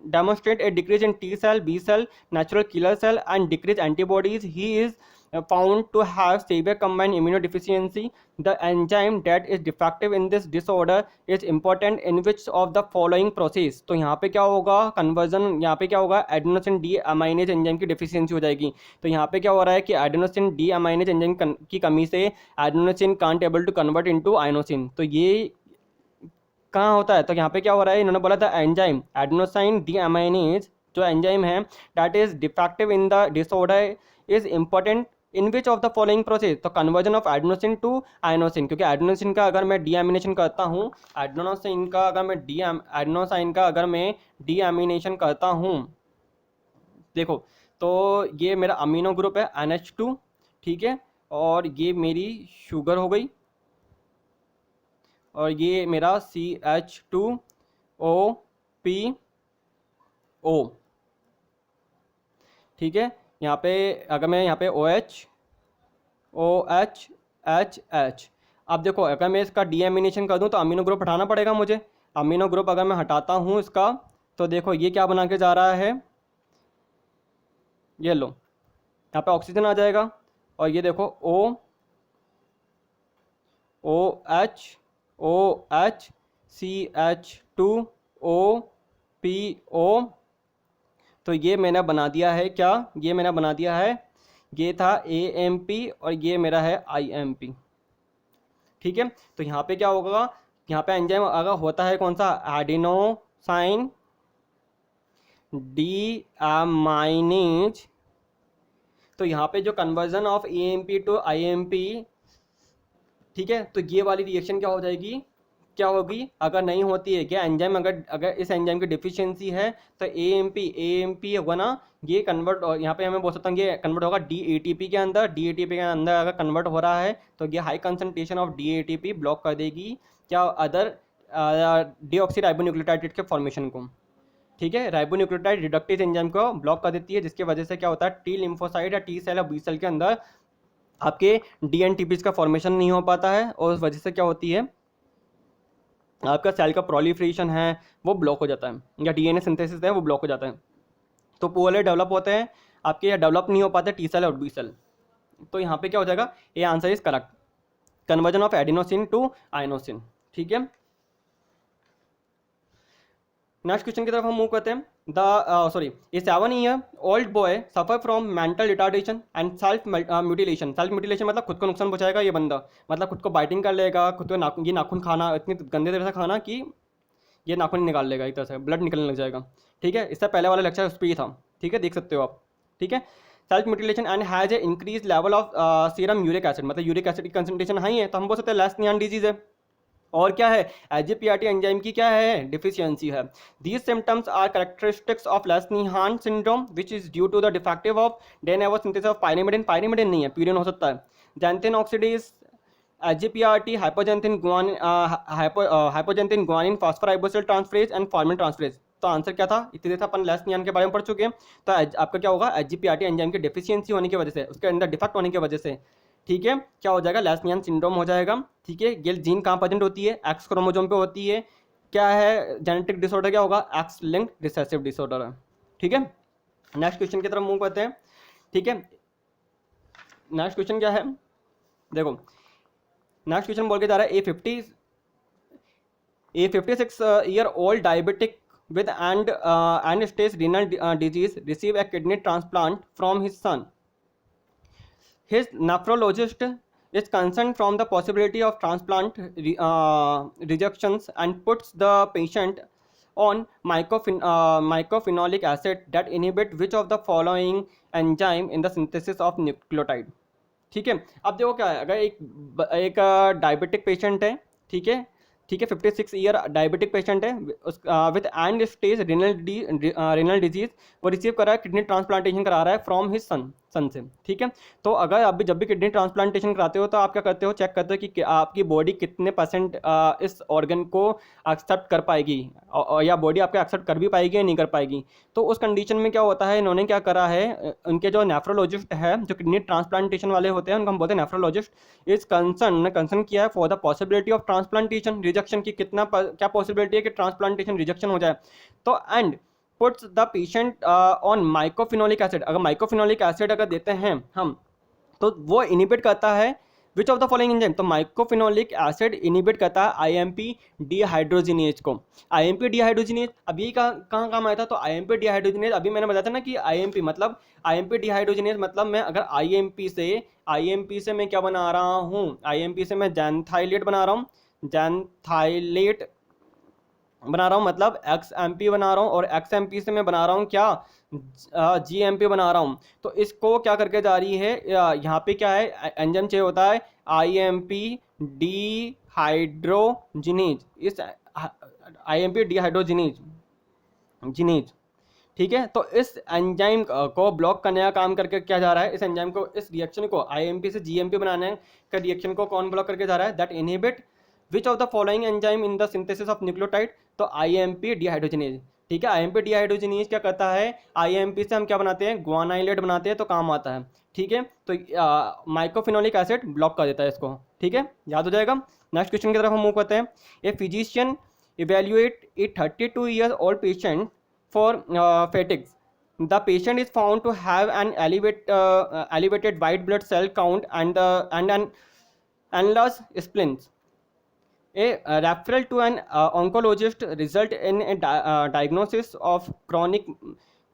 demonstrate a decrease in T cell, B cell, natural killer cell and decrease antibodies. He is found to have severe combined immunodeficiency. The enzyme that is defective in this disorder is important in which of the following process। तो यहाँ पे क्या होगा, conversion यहाँ पे क्या होगा, adenosine D aminase enzyme की डिफिशियंसी हो जाएगी। तो यहाँ पे क्या हो रहा है कि एडेनोसिन डी अमाइनेज एंजाइम की कमी से adenosine can't able to convert into inosine. तो ये कहाँ होता है, तो यहाँ पे क्या हो रहा है, इन्होंने बोला था एंजाइम एडेनोसाइन डी अमाइनेज जो एंजाइम है that is defective in the disorder is important in which of the following process. तो conversion of adenosine to inosine, क्योंकि एडेनोसिन का अगर मैं डीएमिनेशन करता हूँ, एडेनोसाइन का अगर मैं डीएमिनेशन करता हूँ, देखो तो ये मेरा अमीनो ग्रुप है NH2, ठीक है, और ये मेरी शुगर हो गई, और ये मेरा CH2OPO, ठीक है। यहाँ पे अगर मैं यहाँ पे OH, अब देखो अगर मैं इसका डीएमिनेशन कर दूँ तो अमीनो ग्रुप हटाना पड़ेगा मुझे। अमीनो ग्रुप अगर मैं हटाता हूँ इसका, तो देखो ये क्या बना के जा रहा है, ये लो यहाँ पे ऑक्सीजन आ जाएगा, और ये देखो OH CH2OPO। तो ये मैंने बना दिया है क्या, ये मैंने बना दिया है, ये था AMP और ये मेरा है IMP। ठीक है, तो यहाँ पे क्या होगा, यहाँ पे एंजाइम अगर होता है कौन सा, एडिनोसाइन डीअमाइनेज, तो यहाँ पे जो conversion of AMP to IMP, ठीक है, तो ये वाली रिएक्शन क्या हो जाएगी, क्या होगी, अगर नहीं होती है क्या एंजाइम, अगर अगर इस एंजाइम की डिफिशियंसी है तो AMP होगा ना, ये कन्वर्ट, और यहाँ पे हमें बोल सकता हूँ ये कन्वर्ट होगा DATP के अंदर। DATP के अंदर अगर कन्वर्ट हो रहा है तो ये high concentration of DATP block कर देगी क्या, अदर डीऑक्सी राइबोन्यूक्लियोटाइड के फॉर्मेशन को। ठीक है, राइबोन्यूक्लियोटाइड रिडक्टेज एंजाइम को ब्लॉक कर देती है, जिसकी वजह से क्या होता है, टी लिम्फोसाइट या टी सेल या बी सेल के अंदर आपके DNTPs का फॉर्मेशन नहीं हो पाता है, और उस वजह से क्या होती है, आपका सेल का प्रोलिफरेशन है वो ब्लॉक हो जाता है, या DNA सिंथेसिस है वो ब्लॉक हो जाता है। तो पोअरली डेवलप होते हैं आपके, या डेवलप नहीं हो पाते टी सेल और बी सेल। तो यहाँ पे क्या हो जाएगा, ये answer is correct, conversion of adenosine to inosine. ठीक है, नेक्स्ट क्वेश्चन की तरफ हम मूव करते हैं। ए 7-year-old boy suffer from mental retardation and self mutilation। Self mutilation मतलब खुद को नुकसान पहुंचाएगा ये बंदा, मतलब खुद को बाइटिंग कर लेगा, खुद को ये नाखून खाना, इतनी गंदे तरह से खाना कि ये नाखून निकाल लेगा, एक तरह से ब्लड निकलने लग जाएगा। ठीक है, इससे पहले वाला लेक्चर उस पर ही था। ठीक है, देख सकते हो आप। ठीक है, self mutilation and has a increase level of serum uric acid, मतलब यूरिक एसिड की कंसंट्रेशन हाई है, तो हम बोल सकते हैं लेस्नियान डिजीज है। और क्या है, एजीपीआरटी एंजाइम की क्या है, डिफिशियंसी है। These symptoms are characteristics of Lesch Nyhan syndrome which is due to the defective of de novo synthesis of pyrimidine. Pyrimidine नहीं है, प्यूरिन हो सकता है। Xanthine oxidase, AGPRT, hypoxanthine guanine phosphoribosyl transferase and formin transferase. तो answer क्या था, इतने देर अपन लेस्नियान के बारे में पढ़ चुके हैं। तो आपका क्या होगा, एजीपीआरटी एंजाइम की डिफिशियंसी होने की वजह से, उसके अंदर डिफेक्ट होने की वजह से, ठीक है, क्या हो जाएगा, लेस्नियन सिंड्रोम हो जाएगा। ठीक है, ये जीन कहाँ प्रेजेंट होती है, एक्स क्रोमोसोम पे होती है। क्या है जेनेटिक डिसऑर्डर, क्या होगा, एक्स लिंक्ड रिसेसिव डिसऑर्डर है। ठीक है, नेक्स्ट क्वेश्चन की तरफ मूव करते हैं। ठीक है, नेक्स्ट क्वेश्चन क्या है, देखो नेक्स्ट क्वेश्चन बोल के जा रहा है, ए 56-year-old diabetic with and stage renal disease receive a kidney transplant from his son. His nephrologist is concerned from the possibility of transplant rejections and puts the patient on mycophenolic acid that inhibit which of the following enzyme in the synthesis of nucleotide। ठीक है, अब देखो क्या है, अगर एक diabetic patient है, ठीक है, 56 ईयर डायबिटिक पेशेंट है with and stage renal disease, वो रिसीव कर रहा है, किडनी ट्रांसप्लांटेशन करा रहा है फ्रॉम हिज सन से। ठीक है, तो अगर आप भी जब भी किडनी ट्रांसप्लांटेशन कराते हो तो आप क्या करते हो, चेक करते हो कि आपकी बॉडी कितने % इस ऑर्गन को एक्सेप्ट कर पाएगी, या बॉडी आपको एक्सेप्ट कर भी पाएगी या नहीं कर पाएगी। तो उस कंडीशन में क्या होता है, इन्होंने क्या करा है, उनके जो नेफ्रोलॉजिस्ट है, जो किडनी ट्रांसप्लांटेशन वाले होते हैं, उनको हम बोलते हैं नेफ्रोलॉजिस्ट, इस कंसर्न किया है for the possibility of transplantation rejection की, क्या पॉसिबिलिटी है कि ट्रांसप्लांटेशन रिजेक्शन हो जाए। तो and puts the patient on mycophenolic acid, अगर माइकोफिनोलिक एसिड अगर देते हैं हम, तो वो इनिबिट करता है which of the following enzyme, तो माइकोफिनोलिक एसिड इनिबिट करता है IMP डिहाइड्रोजिनेज को। IMP डिहाइड्रोजिनेज अब ये कहाँ काम आया था, तो IMP डिहाइड्रोजिनेज अभी मैंने बताया था ना कि IMP डिहाइड्रोजिनेज मतलब मैं अगर IMP से मैं क्या बना रहा हूँ, IMP से मैं जैंथाइलेट बना रहा हूँ, मतलब XMP बना रहा हूँ, और XMP से मैं बना रहा हूँ क्या, GMP बना रहा हूँ। तो इसको क्या करके जा रही है, यहाँ पे क्या है, एंजाइम चाहिए होता है IMP डिहाइड्रोजिनेज, इस IMP डिहाइड्रोजिनेज। ठीक है, तो इस एंजाइम को ब्लॉक करने का काम करके क्या जा रहा है, इस एंजाइम को, इस रिएक्शन को IMP से GMP बनाने का रिएक्शन को कौन ब्लॉक करके जा रहा है, that inhibit which of the following enzyme in the synthesis of nucleotide, तो IMP डिहाइड्रोजिनेज। ठीक है, IMP डिहाइड्रोजिनेज क्या करता है, IMP से हम क्या बनाते हैं, ग्वानाइलेट बनाते हैं, तो काम आता है। ठीक है, तो माइकोफिनोलिक एसिड ब्लॉक कर देता है इसको। ठीक है, याद हो जाएगा। नेक्स्ट क्वेश्चन की तरफ हम मूव करते हैं। A physician evaluate A 32-year-old patient for fatigues. The patient is found to have an elevated white blood cell count and an enlarged spleens. referral to an oncologist result in a diagnosis of chronic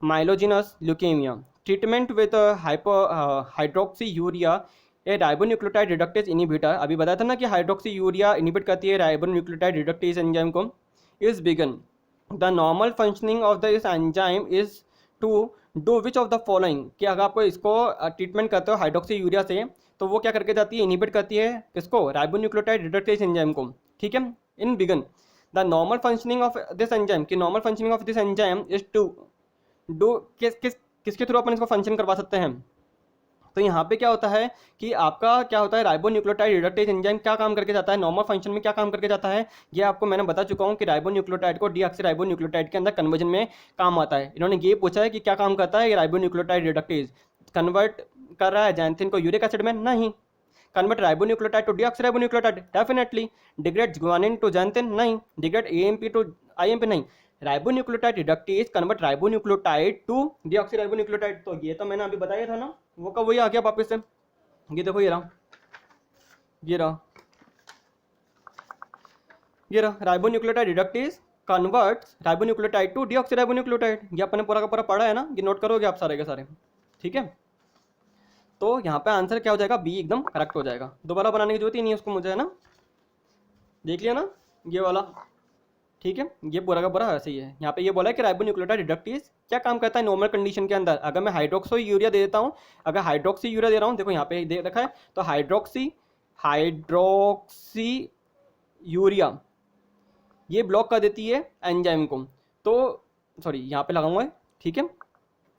myelogenous leukemia. Treatment with hydroxyurea, a ribonucleotide reductase inhibitor, अभी बताया था ना कि hydroxyurea inhibit करती है ribonucleotide reductase enzyme को, is begun. The normal functioning of the इस enzyme is to do which of the following, कि अगर आपको इसको ट्रीटमेंट करते हो हाइड्रोक्सीयूरिया से तो वो क्या करके जाती है, इनिबिट करती है किसको, राइबोन्यूक्लियोटाइड रिडक्टेज एंजाइम को. ठीक है, in begun the normal functioning of this enzyme, कि normal functioning of this enzyme is to do, किसके थ्रू अपन इसको फंक्शन करवा सकते हैं. तो यहाँ पे क्या होता है कि आपका क्या होता है, राइबोन्यूक्लियोटाइड रिडक्टेज एंजाइम क्या काम करके जाता है, नॉर्मल फंक्शन में क्या काम करके जाता है, ये आपको मैंने बता चुका हूँ कि राइबोन्यूक्लियोटाइड को डीऑक्सीराइबोन्यूक्लियोटाइड के अंदर कन्वर्जन में काम आता है. इन्होंने ये पूछा है कि क्या काम करता है ये राइबोन्यूक्लियोटाइड रिडक्टेज, कन्वर्ट कर रहा है जैंथिन को यूरिक एसिड में, नहीं. Convert ribonucleotide to deoxyribonucleotide, definitely. Degrade guanine to xanthine, नहीं. डिग्रेड एएमपी टू आईएमपी, नहीं. Ribonucleotide reductase convert ribonucleotide to deoxyribonucleotide, तो ये तो मैंने अभी बताया था ना, वो का वही आ गया वापस से. ये देखो ये रहा, ये रहा, ये रहा, ribonucleotide reductase converts ribonucleotide to deoxyribonucleotide. ये अपने पूरा का पूरा पढ़ा है ना, ये नोट करोगे आप सारे के सारे. ठीक है, तो यहाँ पे आंसर क्या हो जाएगा, बी एकदम करेक्ट हो जाएगा. दोबारा बनाने की जरूरत ही नहीं है उसको मुझे, है ना. देख लिया ना ये वाला. ठीक है, ये पूरा का पूरा ऐसे ही है. यहाँ पे ये बोला है कि राइबोन्यूक्लियोटाइड रिडक्टेज क्या काम करता है नॉर्मल कंडीशन के अंदर. अगर मैं हाइड्रोक्सीयूरिया दे देता हूँ, अगर हाइड्रोक्सीयूरिया दे रहा हूँ, देखो यहाँ पे दे रखा है, तो हाइड्रोक्सीयूरिया ये ब्लॉक कर देती है एंजाइम को. तो सॉरी यहाँ पे लगाऊंगा, ठीक है,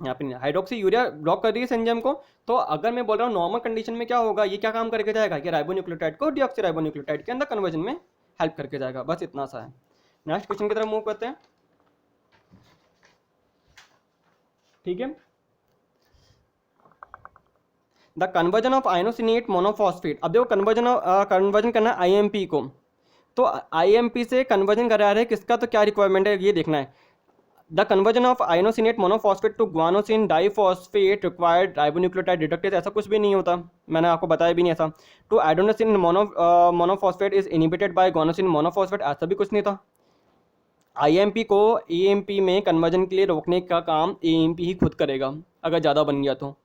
यहाँ पे हाइड्रोक्सीयूरिया ब्लॉक कर रही है इस एंजाइम को. तो अगर मैं बोल रहा हूँ नॉर्मल कंडीशन में क्या होगा, ये क्या काम करके जाएगा, कि राइबोन्यूक्लियोटाइड को डीऑक्सीराइबोन्यूक्लियोटाइड के अंदर कन्वर्जन में हेल्प करके जाएगा. बस इतना सा है. नेक्स्ट क्वेश्चन की तरफ मूव करते हैं. ठीक है, the conversion of inosinate monophosphate. अब देखो कन्वर्जन करना है आईएमपी को, तो आईएमपी से कन्वर्जन करा रहे हैं किसका, तो क्या रिक्वायरमेंट है ये देखना है. The conversion of inosinate monophosphate to guanosine diphosphate required ribonucleotide reductase, ऐसा कुछ भी नहीं होता, मैंने आपको बताया भी नहीं ऐसा. To adenosine monophosphate is inhibited by guanosine monophosphate, ऐसा भी कुछ नहीं था. आईएमपी को एएमपी में कन्वर्जन के लिए रोकने का काम एएमपी ही खुद करेगा अगर ज़्यादा बन गया तो.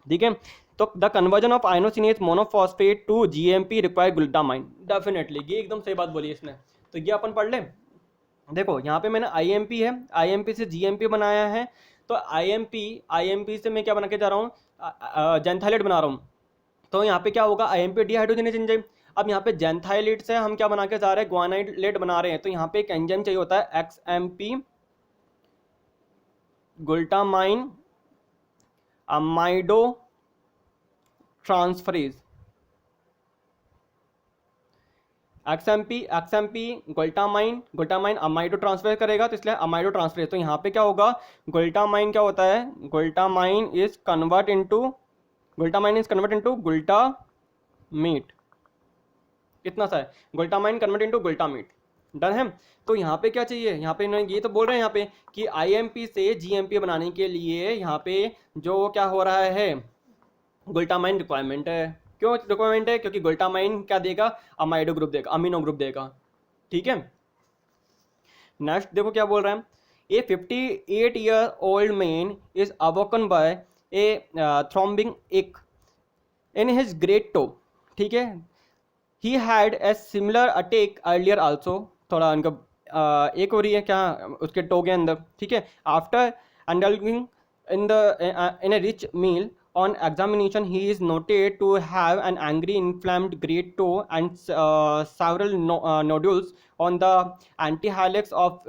ठीक है, तो the conversion of inosinate monophosphate to GMP require glutamine, definitely ये एकदम सही बात बोली इसने. तो ये अपन पढ़ लें. देखो यहाँ पे मैंने आईएमपी है, आईएमपी से जीएमपी बनाया है, तो आईएमपी से मैं क्या बना के जा रहा हूँ, जैंथाइलेट बना रहा हूँ. तो यहाँ पे क्या होगा, आईएमपी डीहाइड्रोजनेज एंजाइम. अब यहाँ पे जैंथाइलेट से हम क्या बना के जा रहे हैं, ग्वानाइलेट बना रहे हैं. तो यहाँ पे एक एंजाइम चाहिए होता है एक्सएमपी glutamine amido transferase. एक्सएमपी glutamine amido transfer करेगा, तो इसलिए अमाइडो ट्रांसफरेज. तो यहाँ पे क्या होगा, ग्लूटामाइन क्या होता है, glutamine is convert into glutamate. इतना सा है, glutamine convert into glutamate. Done है. तो यहाँ पे क्या चाहिए, यहाँ पे ये तो बोल रहे हैं यहाँ पे कि आईएमपी से जीएमपी बनाने के लिए यहाँ पे जो क्या हो रहा है, ग्लूटामाइन रिक्वायरमेंट है. क्यों रिक्वायरमेंट है, क्योंकि ग्लूटामाइन क्या देगा, अमाइडो ग्रुप देगा, अमीनो ग्रुप देगा. ठीक है, नेक्स्ट देखो क्या बोल रहा है. A 58 year old man is awoken by a throbbing ache in his great toe. ठीक है, he had a similar attack earlier also, थोड़ा उनका एक हो रही है क्या उसके टो के अंदर. ठीक है, after undergoing in a rich meal, on examination he is noted to have an angry inflamed great toe and several nodules on the antihelix of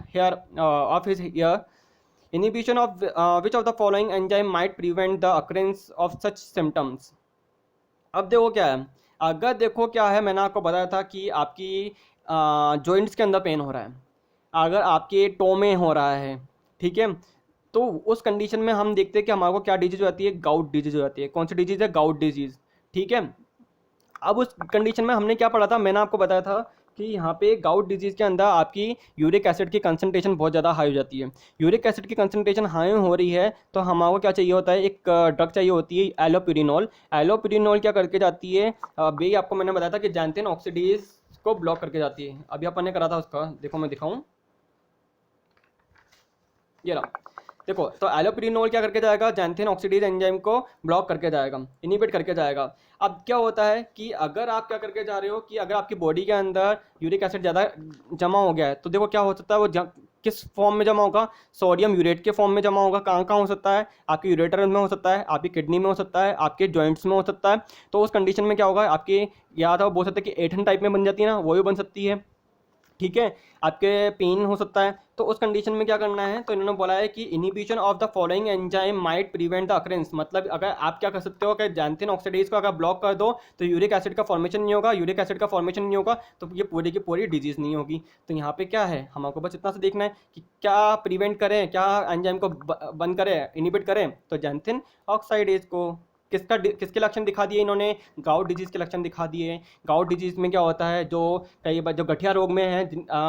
hair of his ear. Inhibition of which of the following enzyme might prevent the occurrence of such symptoms. अब देखो क्या है, अगर देखो क्या है, मैंने आपको बताया था कि आपकी जॉइंट्स के अंदर पेन हो रहा है, अगर आपके टो में हो रहा है, ठीक है, तो उस कंडीशन में हम देखते हैं कि हमारे को क्या डिजीज हो जाती है, गाउट डिजीज हो जाती है. कौन सी डिजीज है, गाउट डिजीज. ठीक है, अब उस कंडीशन में हमने क्या पढ़ा था, मैंने आपको बताया था कि यहाँ पे गाउट डिजीज़ के अंदर आपकी यूरिक एसिड की कंसंट्रेशन बहुत ज़्यादा हाई हो जाती है। यूरिक एसिड की कंसंट्रेशन हाई हो रही है तो हमको क्या चाहिए होता है, एक ड्रग चाहिए होती है एलोपिरिनोल। एलोपिरिनोल क्या करके जाती है, अभी आपको मैंने बताया था कि जैंथिन ऑक्सीडेज को ब्लॉक करके जाती है। अभी अपन ने करा था उसका, देखो मैं दिखाऊँ, ये रहा। देखो तो एलोपिरिनोल क्या करके जाएगा, जैंथिन ऑक्सीडेज एंजाइम को ब्लॉक करके जाएगा, इनिबिट करके जाएगा। अब क्या होता है कि अगर आप क्या करके जा रहे हो कि अगर आपकी बॉडी के अंदर यूरिक एसिड ज़्यादा जमा हो गया है तो देखो क्या हो सकता है, वो किस फॉर्म में जमा होगा, सोडियम यूरेट के फॉर्म में जमा होगा। कहाँ कहाँ हो सकता है, आपके यूरेटर में हो सकता है, आपकी किडनी में हो सकता है, आपके जॉइंट्स में हो सकता है। तो उस कंडीशन में क्या होगा, आपके या तो बोल सकते हैं कि एथन टाइप में बन जाती है ना, वो भी बन सकती है, ठीक है। आपके पेन हो सकता है। तो उस कंडीशन में क्या करना है, तो इन्होंने बोला है कि inhibition of the following enzyme might prevent the occurrence. मतलब अगर आप क्या कर सकते हो कि जैंथिन ऑक्सीडेज को अगर ब्लॉक कर दो तो यूरिक एसिड का फॉर्मेशन नहीं होगा, यूरिक एसिड का फॉर्मेशन नहीं होगा तो ये पूरी की पूरी डिजीज नहीं होगी। तो यहाँ पे क्या है, हमको बस इतना से देखना है कि क्या प्रिवेंट करें, क्या एंजाइम को बंद करें, इनिबिट करें। तो जैंथिन ऑक्साइडेज को किसके लक्षण दिखा दिए इन्होंने, गाउट डिजीज़ के लक्षण दिखा दिए। गाउट डिजीज़ में क्या होता है, जो कई बार जो गठिया रोग में है,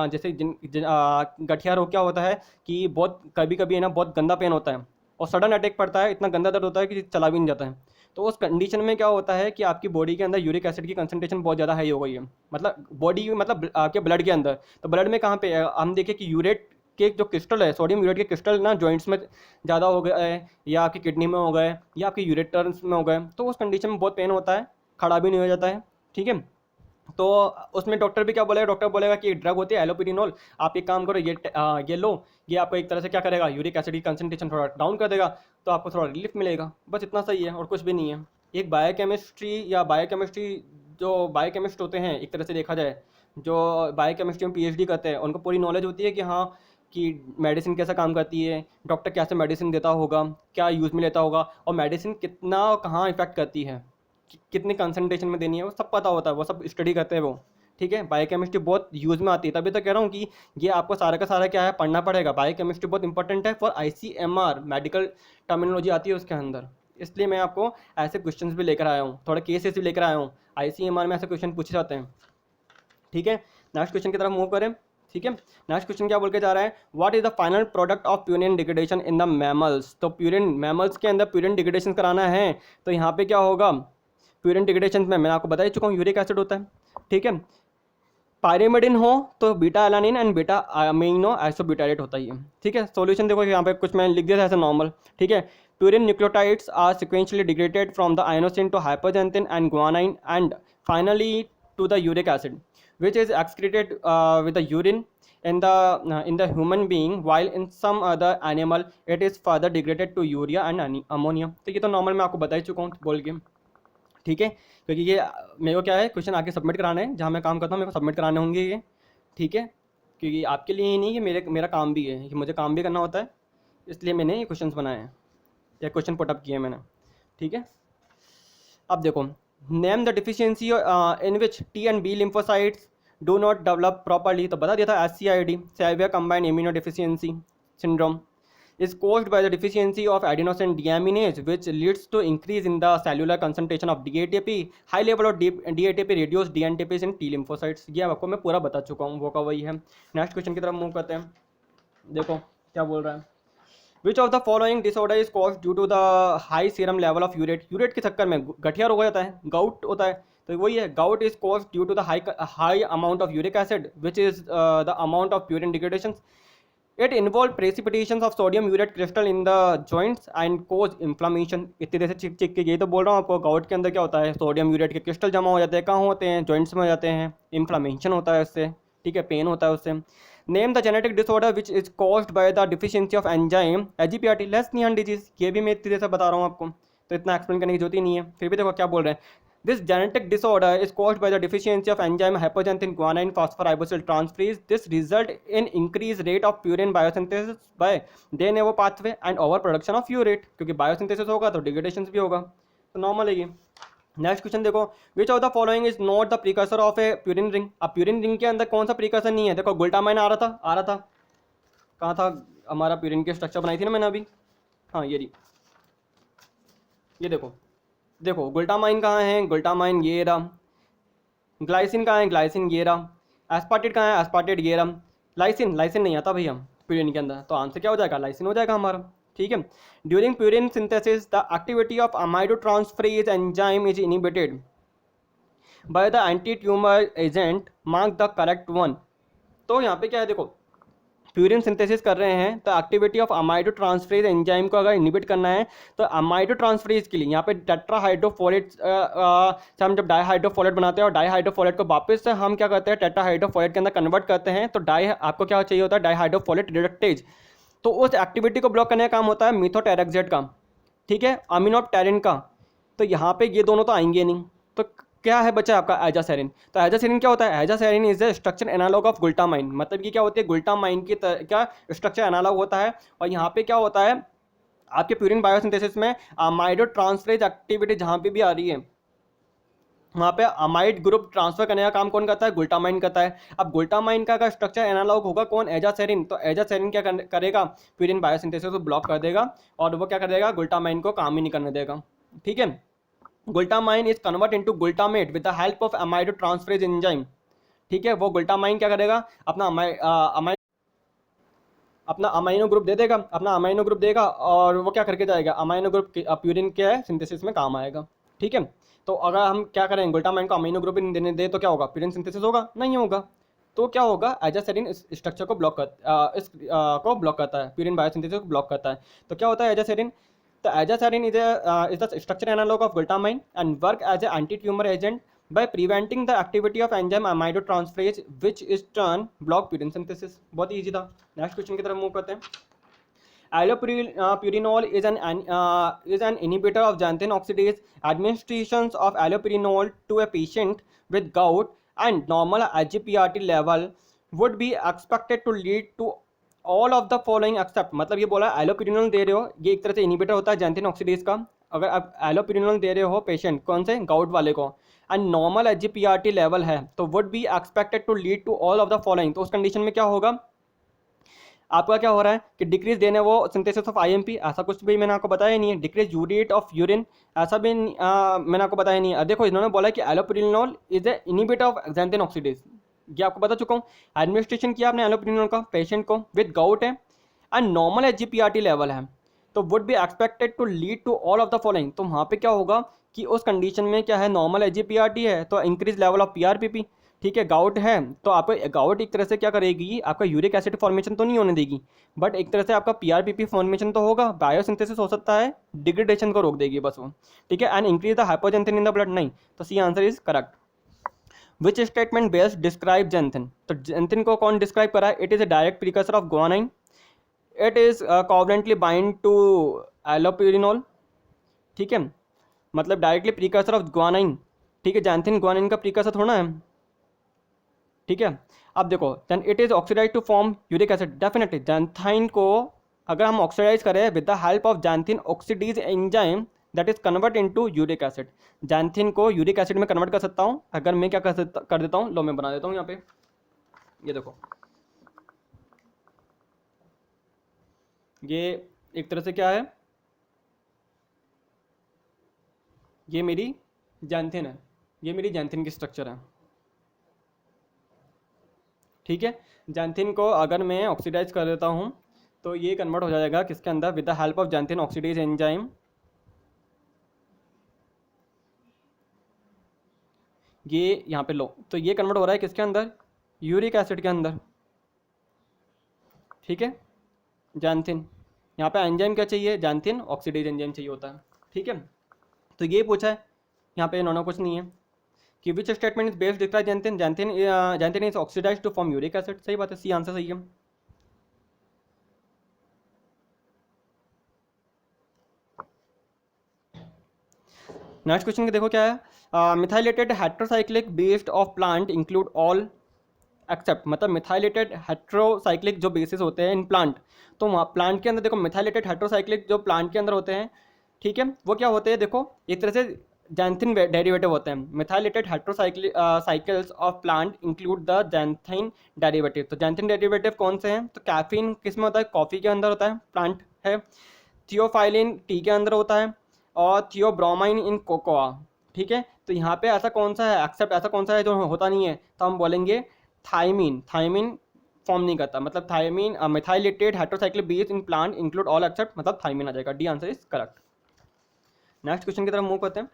जैसे गठिया रोग क्या होता है कि बहुत कभी कभी है ना, बहुत गंदा पेन होता है और सडन अटैक पड़ता है, इतना गंदा दर्द होता है कि चला भी नहीं जाता है। तो उस कंडीशन में क्या होता है कि आपकी बॉडी के अंदर यूरिक एसिड की कंसंट्रेशन बहुत ज़्यादा हाई हो गई है, मतलब बॉडी मतलब आपके ब्लड के अंदर। तो ब्लड में कहाँ पे है, हम देखें कि यूरेट के जो क्रिस्टल है, सोडियम यूरेट के क्रिस्टल ना जॉइंट्स में ज़्यादा हो गए या आपकी किडनी में हो गए या आपके यूरेटर्स में हो गए, तो उस कंडीशन में बहुत पेन होता है, खड़ा भी नहीं हो जाता है, ठीक है। तो उसमें डॉक्टर भी क्या बोलेगा, डॉक्टर बोलेगा कि ड्रग होती है एलोपिरिनोल, आप एक काम करो, ये लो, ये आपको एक तरह से क्या करेगा, यूरिक एसिड की कंसंट्रेशन थोड़ा डाउन कर देगा, तो आपको थोड़ा रिलीफ मिलेगा, बस इतना सही है और कुछ भी नहीं है। एक बायोकेमिस्ट्री जो बायोकेमिस्ट होते हैं, एक तरह से देखा जाए, जो बायोकेमिस्ट्री में पीएचडी करते हैं, उनको पूरी नॉलेज होती है कि हाँ कि मेडिसिन कैसा काम करती है, डॉक्टर कैसे मेडिसिन देता होगा, क्या यूज़ में लेता होगा, और मेडिसिन कितना कहाँ इफेक्ट करती है, कितनी कंसंट्रेशन में देनी है, वो सब पता होता है, वो सब स्टडी करते हैं वो, ठीक है। बायोकेमिस्ट्री बहुत यूज़ में आती है, तभी तो कह रहा हूँ कि ये आपको सारा का सारा क्या है, पढ़ना पड़ेगा। बायोकेमिस्ट्री बहुत इंपॉर्टेंट है फॉर आईसीएमआर, मेडिकल टर्मिनोलॉजी आती है उसके अंदर, इसलिए मैं आपको ऐसे क्वेश्चंस भी लेकर आया हूँ, थोड़े केसेस भी लेकर आया हूँ, आईसीएमआर में ऐसे क्वेश्चन पूछे जाते हैं, ठीक है। नेक्स्ट क्वेश्चन की तरफ मूव करें, ठीक है। नेक्स्ट क्वेश्चन क्या बोल के जा रहा है, what is the final product of purine degradation in the mammals. तो प्यूरिन मैमल्स के अंदर प्यूरिन डिग्रेडेशन कराना है तो यहाँ पे क्या होगा, प्यूरिन डिग्रेडेशन में मैं आपको बता ही चुका हूँ, यूरिक एसिड होता है, ठीक है। पायरिमिडिन हो तो beta alanine and beta amino isobutylate होता ही है, ठीक है। सॉल्यूशन देखो यहाँ पे कुछ मैंने लिख दिया था ऐसे नॉर्मल, ठीक है। Purine nucleotides are sequentially degraded from the inosine to hypoxanthine and guanine and finally to the uric acid which is excreted with the urine in the human being, while in some other animal it is further degraded to urea and ammonia। तो ये तो normal मैं आपको बता ही चुका हूँ बोल के, ठीक है। क्योंकि ये मेरे को क्या है, क्वेश्चन आके सबमिट कराने हैं, जहाँ मैं काम करता हूँ मेरे को सबमिट कराने होंगे ये, ठीक है। क्योंकि आपके लिए ही नहीं, ये मेरा काम भी है कि मुझे काम भी करना होता है, इसलिए मैंने ये क्वेश्चन बनाए हैं या क्वेश्चन पुटअप किए हैं मैंने, ठीक है। अब देखो, name the deficiency in which T and B lymphocytes do not develop properly. तो बता दिया था SCID, severe combined immuno deficiency syndrome is caused by the deficiency of adenosine deaminase, which leads to increase in the cellular concentration of DATP, high level of DATP reduce DNTPs in T lymphocytes। ये आपको मैं पूरा बता चुका हूँ, वो का वही है। नेक्स्ट क्वेश्चन की तरफ मूव करते हैं, देखो क्या बोल रहा है, which of the following disorder is cause due to the high serum level of urate. Urate के चक्कर में गठिया रोग हो जाता है, गाउट होता है, तो वही है, gout is cause due to the high amount of uric acid which is the amount of purine degradation. It involve precipitation of sodium urate crystal in the joints and cause inflammation. इतनी देर से चिक चिक के यही तो बोल रहा हूँ आपको, गाउट के अंदर क्या होता है, सोडियम यूरेट के क्रिस्टल जमा हो जाते हैं, कहाँ होते हैं, जॉइंट्स में हो जाते हैं, इन्फ्लामेशन होता है उससे, ठीक है, पेन होता है उससे। Name the genetic disorder which is caused by the deficiency of enzyme AGPRT Lesch Nyhan disease. ये भी मैं इतनी देर से बता रहा हूँ आपको, तो इतना एक्सप्लेन करने की जरूरत ही नहीं है, फिर भी देखो क्या बोल रहे हैं, this genetic disorder is caused by the deficiency of enzyme hypoxanthine guanine phosphoribosyltransferase transferase. This result in increased rate of purine biosynthesis by de novo pathway and overproduction of urate, क्योंकि biosynthesis होगा तो degradation भी होगा, तो normal है ये। Next question देखो, which of the following is not the precursor of A purine ring. अब प्यूरिन रिंग के अंदर कौन सा प्रीकर्सर नहीं है, देखो ग्लूटामाइन आ रहा था, कहाँ था हमारा प्यूरिन की स्ट्रक्चर बनाई थी ना मैंने अभी, हाँ ये देखो ग्लूटामाइन कहाँ है, ग्लूटामाइन ये रहा, ग्लाइसिन कहाँ है, ग्लाइसिन ये रहा, एस्पार्टेट कहाँ है, एस्पार्टेट ये रहा। लाइसिन, लाइसिन नहीं आता भैया प्यूरिन के अंदर, तो आंसर क्या हो जाएगा, लाइसिन हो जाएगा हमारा। ठीक है, during purine synthesis the activity of amido transferase enzyme is inhibited by the anti tumor agent, mark the correct one. तो यहाँ पे क्या है, देखो प्यूरिन सिंथेसिस कर रहे हैं तो activity of amido transferase enzyme को अगर इनिबिट करना है तो अमाइडो ट्रांसफरेज के लिए यहाँ पे टेट्राहाइड्रोफोलेट से हम जब डाईहाइड्रोफोलेट बनाते हैं और डाईहाइड्रोफोलेट को वापस से हम क्या करते हैं टेट्राहाइड्रोफोलेट के अंदर कन्वर्ट करते हैं, तो आपको क्या चाहिए होता है, डाईहाइड्रोफोलेट रिडक्टेज। तो उस एक्टिविटी को ब्लॉक करने का काम होता है मीथोटेरेक्सेट का, ठीक है, अमीनोप्टेरिन का। तो यहाँ पे ये दोनों तो आएंगे नहीं, तो क्या है बच्चा आपका एजासेरिन। तो एजासेरिन क्या होता है, azaserine is the structure analog of glutamine, मतलब ये क्या होती है, गुल्टामाइन की क्या स्ट्रक्चर एनालॉग होता है। और यहाँ पे क्या होता है आपके प्यूरिन बायोसिंथेसिस में अमाइडो ट्रांसफरेज एक्टिविटी जहाँ पे भी आ रही है वहाँ पे अमाइड ग्रुप ट्रांसफर करने का काम कौन करता है, गुल्टामाइन करता है। अब गुल्टामाइन का अगर स्ट्रक्चर एनालॉग होगा कौन, एजासेरिन, तो एजासेरिन क्या करेगा, प्यूरिन बायोसिंथेसिस को ब्लॉक कर देगा और वो क्या कर देगा, गुल्टामाइन को काम ही नहीं करने देगा। ठीक है, गुल्टामाइन is convert into गुल्टामेट with the help of amido transferase enzyme. ठीक है, वो गुल्टामाइन क्या करेगा, अपना अमाइनो ग्रुप दे देगा, अपना अमाइनो ग्रुप देगा और वो क्या करके जाएगा, अमाइनो ग्रुप प्यूरिन के सिंथेसिस में काम आएगा। ठीक है, तो अगर हम क्या करें, गुल्टामाइन को अमाइनो ग्रुप देने दे तो क्या होगा, प्यूरिन सिंथेसिस होगा, नहीं होगा। तो क्या होगा, एजासेरिन इस स्ट्रक्चर को ब्लॉक को ब्लॉक करता है, प्यूरिन बायोसिंथेसिस को ब्लॉक करता है। तो क्या होता है एजासेरिन, तो azaserine is the structure analog of glutamine and work as a anti tumor agent by preventing the activity of enzyme amidotransferase which is turn block purine synthesis। बहुत easy था। नेक्स्ट क्वेश्चन की तरफ move करते हैं। Allopurinol is an inhibitor of xanthine oxidase. Administrations of allopurinol to a patient with gout and normal HGPRT level would be expected to lead to all of the following except, मतलब ये बोला एलोपिरिनोल दे रहे हो, ये एक तरह से इनिबिटर होता है जैंथिन ऑक्सीडेज का। अगर आप एलोपिरिनोल दे रहे हो पेशेंट कौन से, गाउट वाले को, एंड नॉर्मल एचजीपीआरटी लेवल है, तो would be expected to lead to all of the following. तो उस कंडीशन में क्या होगा, आपका क्या हो रहा है कि डिक्रीज देने वो सिंथेसिस ऑफ आईएमपी, ऐसा कुछ भी मैंने आपको बताया नहीं है। डिक्रीज यूरेट ऑफ यूरिन, ऐसा भी मैंने आपको बताया नहीं है। देखो इन्होंने बोला कि allopurinol is a inhibitor of xanthine oxidase, ये आपको बता चुका हूँ। एडमिनिस्ट्रेशन किया आपने एलोपिरिनोल का पेशेंट को विद गाउट है एंड नॉर्मल एचजीपीआरटी लेवल है, तो would be expected to lead to all of the following. तो वहाँ पे क्या होगा कि उस कंडीशन में क्या है, नॉर्मल एचजीपीआरटी है तो इंक्रीज लेवल ऑफ पीआरपीपी। ठीक है, गाउट है तो आपको गाउट एक तरह से क्या करेगी, आपका यूरिक एसिड फॉर्मेशन तो नहीं होने देगी, बट एक तरह से आपका पीआरपीपी फॉर्मेशन तो होगा, बायोसिंथेसिस हो सकता है, डिग्रेडेशन को रोक देगी बस वो। ठीक है, and increase the hypoxanthine in the blood, नहीं, तो सी answer is correct. Which statement best describe xanthine, तो जेंथिन को कौन डिस्क्राइब करा है, it is a direct precursor of guanine, it is covalently bind to allopurinol. ठीक है, मतलब डायरेक्टली प्रीकर्सर ऑफ गुआनाइन। ठीक है, जैंथिन गुआनाइन का प्रीकर्सर थोड़ा है। ठीक है, अब देखो then it is oxidize to form uric acid, definitely xanthine को अगर हम ऑक्सीडाइज करें with the help of xanthine oxidase enzyme that is convert into uric acid, xanthine को यूरिक एसिड में कन्वर्ट कर सकता हूँ। अगर मैं क्या कर देता हूँ, लो मैं बना देता हूँ यहाँ पे, ये देखो ये एक तरह से क्या है, ये मेरी जैंथिन है, ये मेरी जैंथिन की स्ट्रक्चर है। ठीक है, जैंथिन को अगर मैं ऑक्सीडाइज कर देता हूँ तो ये कन्वर्ट हो जाएगा किसके अंदर, with the help of xanthine oxidase enzyme, ये यहाँ पे लो, तो ये कन्वर्ट हो रहा है किसके अंदर, यूरिक एसिड के अंदर। ठीक है, जैंथिन, यहाँ पे एंजाइम क्या चाहिए, जैंथिन ऑक्सीडेज एंजाइम चाहिए होता है। ठीक है, तो ये पूछा है, यहाँ पे इन्होंने कुछ नहीं है कि which statement is based describe xanthine, xanthine is oxidize to form uric acid, सही बात है, सी आंसर सही है। नेक्स्ट क्वेश्चन के देखो क्या है, methylated heterocyclic based of plant include all except, मतलब मिथाइलेटेड हेट्रोसाइक्लिक जो बेसिस होते हैं इन प्लांट, तो वहाँ प्लांट के अंदर देखो मिथाइलेटेड हेट्रोसाइक्लिक जो प्लांट के अंदर होते हैं, ठीक है, वो क्या होते हैं, देखो एक तरह से जैंथिन डेरिवेटिव होते हैं। Methylated cycles of plant include the xanthine derivative, तो जैंथिन डेरिवेटिव कौन से हैं, तो कैफीन किस में होता है, कॉफ़ी के अंदर होता है, प्लांट है, थियोफाइलिन टी के अंदर होता है, और थियोब्रोमाइन इन कोकोआ। ठीक है, तो यहाँ पे ऐसा कौन सा है एक्सेप्ट, ऐसा कौन सा है जो होता नहीं है, तो हम बोलेंगे थायमीन, थायमीन फॉर्म नहीं करता, मतलब thymine methylated heterocyclic base in plant include all except, मतलब थायमीन आ जाएगा। D answer is correct. Next question की तरफ मूव करते हैं।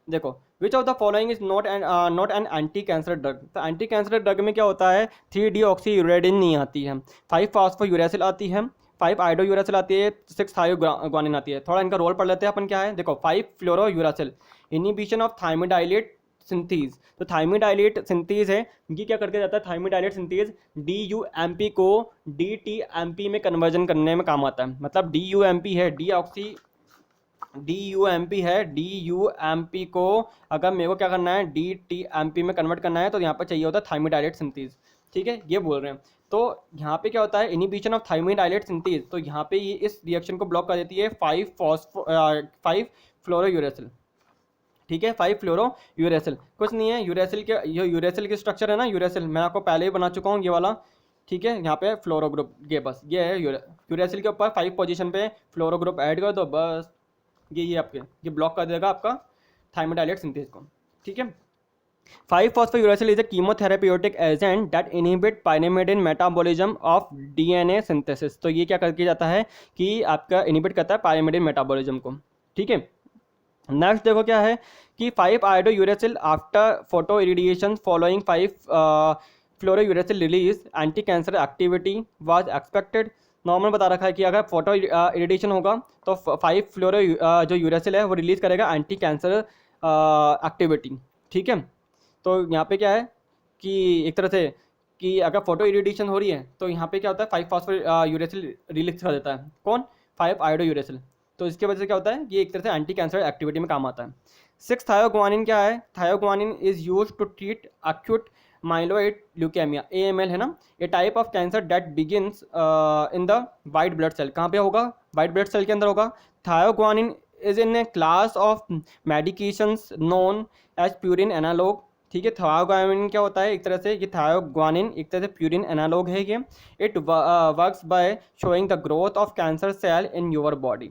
देखो, which of the following is not an anti cancer drug. तो एंटी कैंसर ड्रग में क्या होता है, 3-डीऑक्सी यूरेडिन नहीं आती है, 5-फॉस्फोयूरेसिल आती है, 5-आइडोयूरेसिल आती है, 6-थायोग्वानिन आती है। थोड़ा इनका रोल पढ़ लेते हैं अपन क्या है। देखो, 5-फ्लोरोयूरेसिल इनिबिशन ऑफ थायमिडाइलेट सिंथीज। तो थायमिडाइलेट सिंथीज है, ये क्या करके जाता है, थायमिडाइलेट सिंथीज DUMP को DTMP में कन्वर्जन करने में काम आता है। मतलब DUMP है, DUMP है, DUMP को अगर मेरे को क्या करना है, DTMP में कन्वर्ट करना है, तो यहाँ पर चाहिए होता है थायमिडाइलेट सिंथेज। ठीक है, ये बोल रहे हैं। तो यहाँ पे क्या होता है, इनिबिशन ऑफ थायमिडाइलेट सिंथेज, तो यहाँ पे ये इस रिएक्शन को ब्लॉक कर देती है 5-फ्लोरोयूरेसिल। ठीक है, 5-फ्लोरोयूरेसिल कुछ नहीं है, यूरेसिल के ये यूरेसिल की स्ट्रक्चर है ना, यूरेसिल मैं आपको पहले ही बना चुका हूँ ये वाला। ठीक है, यहाँ पे फ्लोरो ग्रुप, ये बस ये है यूरेसिल के ऊपर 5 पोजीशन पे फ्लोरो ग्रुप ऐड कर दो, बस ये आपके ये ब्लॉक कर देगा आपका थायमिडाइलेट सिंथेज को। ठीक है, five phosphouracil is a chemotherapeutic agent that inhibit pyrimidine metabolism of DNA synthesis. तो ये क्या करके जाता है कि आपका इनहिबिट करता है पाइरिमिडिन मेटाबॉलिज्म को। ठीक है, नेक्स्ट देखो क्या है कि five iodouracil after photo irradiation following five fluorouracil release anti cancer activity was expected. Normal बता रखा है कि अगर फोटो इरिडिएशन होगा तो 5-फ्लोरो जो यूरेसिल है वो रिलीज करेगा एंटी कैंसर एक्टिविटी। ठीक है, तो यहाँ पे क्या है कि एक तरह से कि अगर फोटो इरिडिएशन हो रही है तो यहाँ पे क्या होता है, 5-फॉस्फोयूरेसिल रिलीज कर देता है, कौन, 5-आइडोयूरेसिल। तो इसकी वजह से क्या होता है, ये एक तरह से एंटी कैंसर एक्टिविटी में काम आता है। 6-थायोग्वानिन क्या है, thioguanine is use to treat acute myeloid leukemia, AML है ना, a type of cancer that begins in the white blood cell. कहाँ पे होगा, वाइट ब्लड सेल के अंदर होगा। Thioguanine is in a class of medications known as purine analog. ठीक है, थायोग्वानिन क्या होता है, एक तरह से ये थायोग्वानिन एक तरह से प्यूरिन एनालॉग है ये। It works by showing the growth of cancer cell in your body.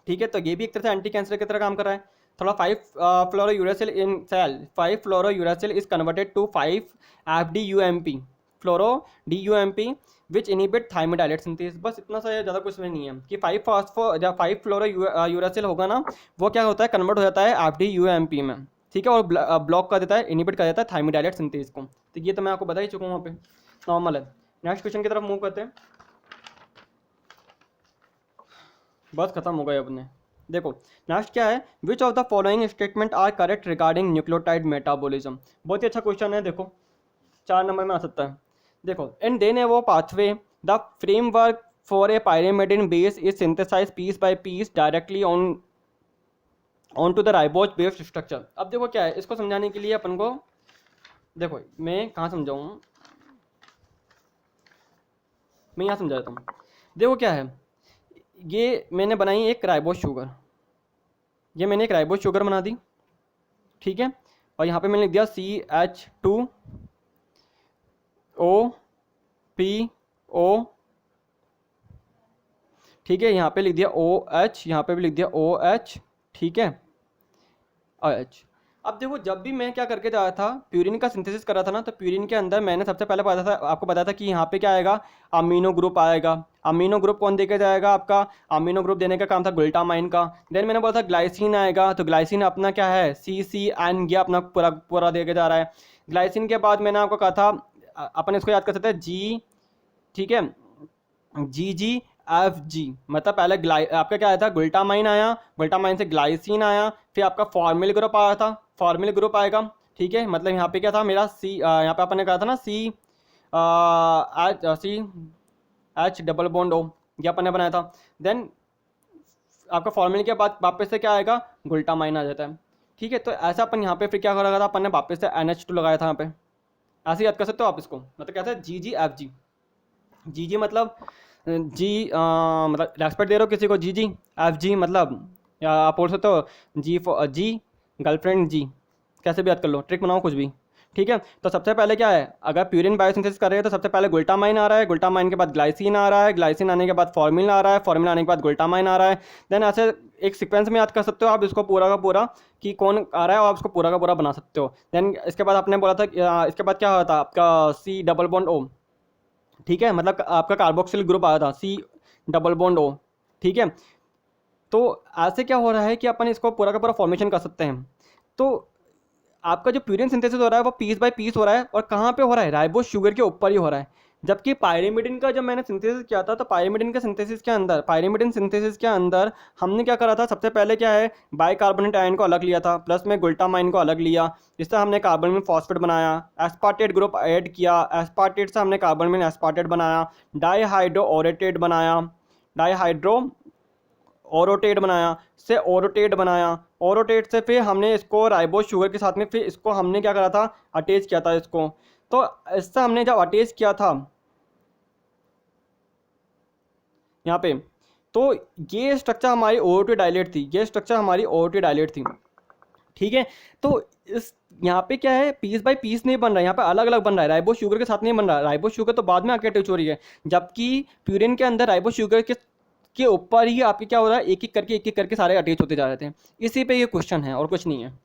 ठीक है, तो ये भी एक तरह से एंटी कैंसर की तरह काम कर रहा है। थोड़ा five fluorouracil in cell, five fluorouracil is converted to 5-FDUMP, fluoro DUMP which inhibit thymidylate synthesis. बस इतना सा, ज़्यादा कुछ नहीं है कि 5-फ्लोरोयूरेसिल होगा ना, वो क्या होता है, कन्वर्ट हो जाता है FDUMP में। ठीक है, और ब्लॉक कर देता है, इनिबिट कर देता है थायमिडाइलेट सिंथेसिस को। तो ये तो मैं आपको बता ही चुका हूँ, वहाँ पे नॉर्मल है। नेक्स्ट क्वेश्चन की तरफ मूव करते हैं, बस खत्म हो गए अपने। देखो नेक्स्ट क्या है, which of the following statement are correct regarding nucleotide metabolism. बहुत ही अच्छा क्वेश्चन है, देखो 4 नंबर में आ सकता है। देखो, in de novo pathway the framework for a pyrimidine base is synthesize piece by piece directly on to the ribose based structure. अब देखो क्या है, इसको समझाने के लिए अपन को, देखो मैं कहाँ समझाऊँ, मैं यहाँ समझा देता हूँ। देखो क्या है, ये मैंने बनाई एक राइबोज शुगर, ये मैंने एक राइबोज शुगर बना दी। ठीक है, और यहाँ पे मैंने लिख दिया CH2OPO। ठीक है, यहाँ पे लिख दिया OH, यहाँ पे भी लिख दिया OH। ठीक है, OH। अब देखो, जब भी मैं क्या करके जा रहा था, प्यूरिन का सिंथेसिस कर रहा था ना, तो प्यूरिन के अंदर मैंने सबसे पहले आपको बताया था कि यहाँ पे क्या आएगा, अमीनो ग्रुप आएगा। अमीनो ग्रुप कौन देके जाएगा, आपका अमीनो ग्रुप देने का काम था ग्लूटामाइन का। देन मैंने बोला था ग्लाइसिन आएगा, तो ग्लाइसिन अपना क्या है, CCN, ये अपना पूरा पूरा देके जा रहा है। ग्लाइसिन के बाद मैंने आपको कहा था, अपन इसको याद कर सकते हैं G। ठीक है, GGFG, मतलब पहले आपका क्या आया था, ग्लूटामाइन आया, ग्लूटामाइन से ग्लाइसिन आया, फिर आपका फॉर्मिल ग्रुप आया था, फॉर्मिल ग्रुप आएगा। ठीक है, मतलब यहाँ पे क्या था मेरा यहाँ पे अपन ने कहा था ना CH डबल बॉन्ड O, ये अपन ने बनाया था। देन आपका फॉर्मिल के बाद वापस से क्या आएगा, ग्लूटामाइन आ जाता है। ठीक है, तो ऐसा अपन यहाँ पे फिर क्या कर रखा था, अपन ने वापस से NH2 लगाया था यहाँ पे। ऐसे याद कर सकते हो आप इसको, मतलब क्या था, GGFG। GG मतलब मतलब रेस्पेक्ट दे रहे हो किसी को, GGFG मतलब, या आप बोल सकते हो G गर्लफ्रेंड G, कैसे भी याद कर लो, ट्रिक बनाओ कुछ भी। ठीक है। तो सबसे पहले क्या है, अगर प्यूरिन बायोसिंथेसिस कर रहे हैं तो सबसे पहले ग्लूटामाइन आ रहा है, ग्लूटामाइन के बाद ग्लाइसिन आ रहा है, ग्लाइसिन आने के बाद फॉर्मिल आ रहा है, फॉर्मिल आने के बाद ग्लूटामाइन आ रहा है। देन ऐसे एक सीक्वेंस में याद कर सकते हो आप इसको पूरा का पूरा कि कौन आ रहा है, और आप इसको पूरा का पूरा बना सकते हो। देन इसके बाद आपने बोला था इसके बाद क्या होता है आपका सी डबल बॉन्ड ओ, ठीक है, मतलब आपका कार्बोक्सिल ग्रुप आया था सी डबल बॉन्ड ओ, ठीक है। तो ऐसे क्या हो रहा है कि अपन इसको पूरा का पूरा फॉर्मेशन कर सकते हैं। तो आपका जो प्यूरिन सिंथेसिस हो रहा है वो पीस बाय पीस हो रहा है, और कहाँ पे हो रहा है, राइबोस शुगर के ऊपर ही हो रहा है। जबकि पायरिमिडिन का जब मैंने सिंथेसिस किया था तो पायरिमिडिन के सिंथेसिस के अंदर, पायरिमिडिन सिंथेसिस के अंदर हमने क्या करा था, सबसे पहले क्या है, बाइकार्बोनेट आयन को अलग लिया था, प्लस में ग्लूटामाइन को अलग लिया, जिससे हमने कार्बन में फॉस्फेट बनाया, एस्पार्टेट ग्रुप ऐड किया, एस्पार्टेट से हमने कार्बन में एस्पार्टेट बनाया, डाईहाइड्रो ओरेटेट बनाया, डाईहाइड्रो ओरोटेट बनाया, से ओरोटेट बनाया, ओरोटेट से फिर हमने इसको राइबोस शुगर के साथ में फिर इसको हमने क्या करा था, अटैच किया था इसको। तो इससे हमने जब अटैच किया था यहाँ पे, तो ये स्ट्रक्चर हमारी ओओटी डायलेट थी, ये स्ट्रक्चर हमारी ओओटी डायलेट थी, ठीक है। तो इस यहाँ पे क्या है, पीस बाय पीस नहीं बन रहा है, यहाँ पे अलग अलग बन रहा है, राइबोस शुगर के साथ नहीं बन रहा है, राइबोस शुगर तो बाद में आके अटैच हो रही है, जबकि प्यूरिन के अंदर राइबोस शुगर के ऊपर ही आपके क्या हो रहा है, एक एक करके सारे अटैच होते जा रहे थे। इसी पे ये क्वेश्चन है और कुछ नहीं है,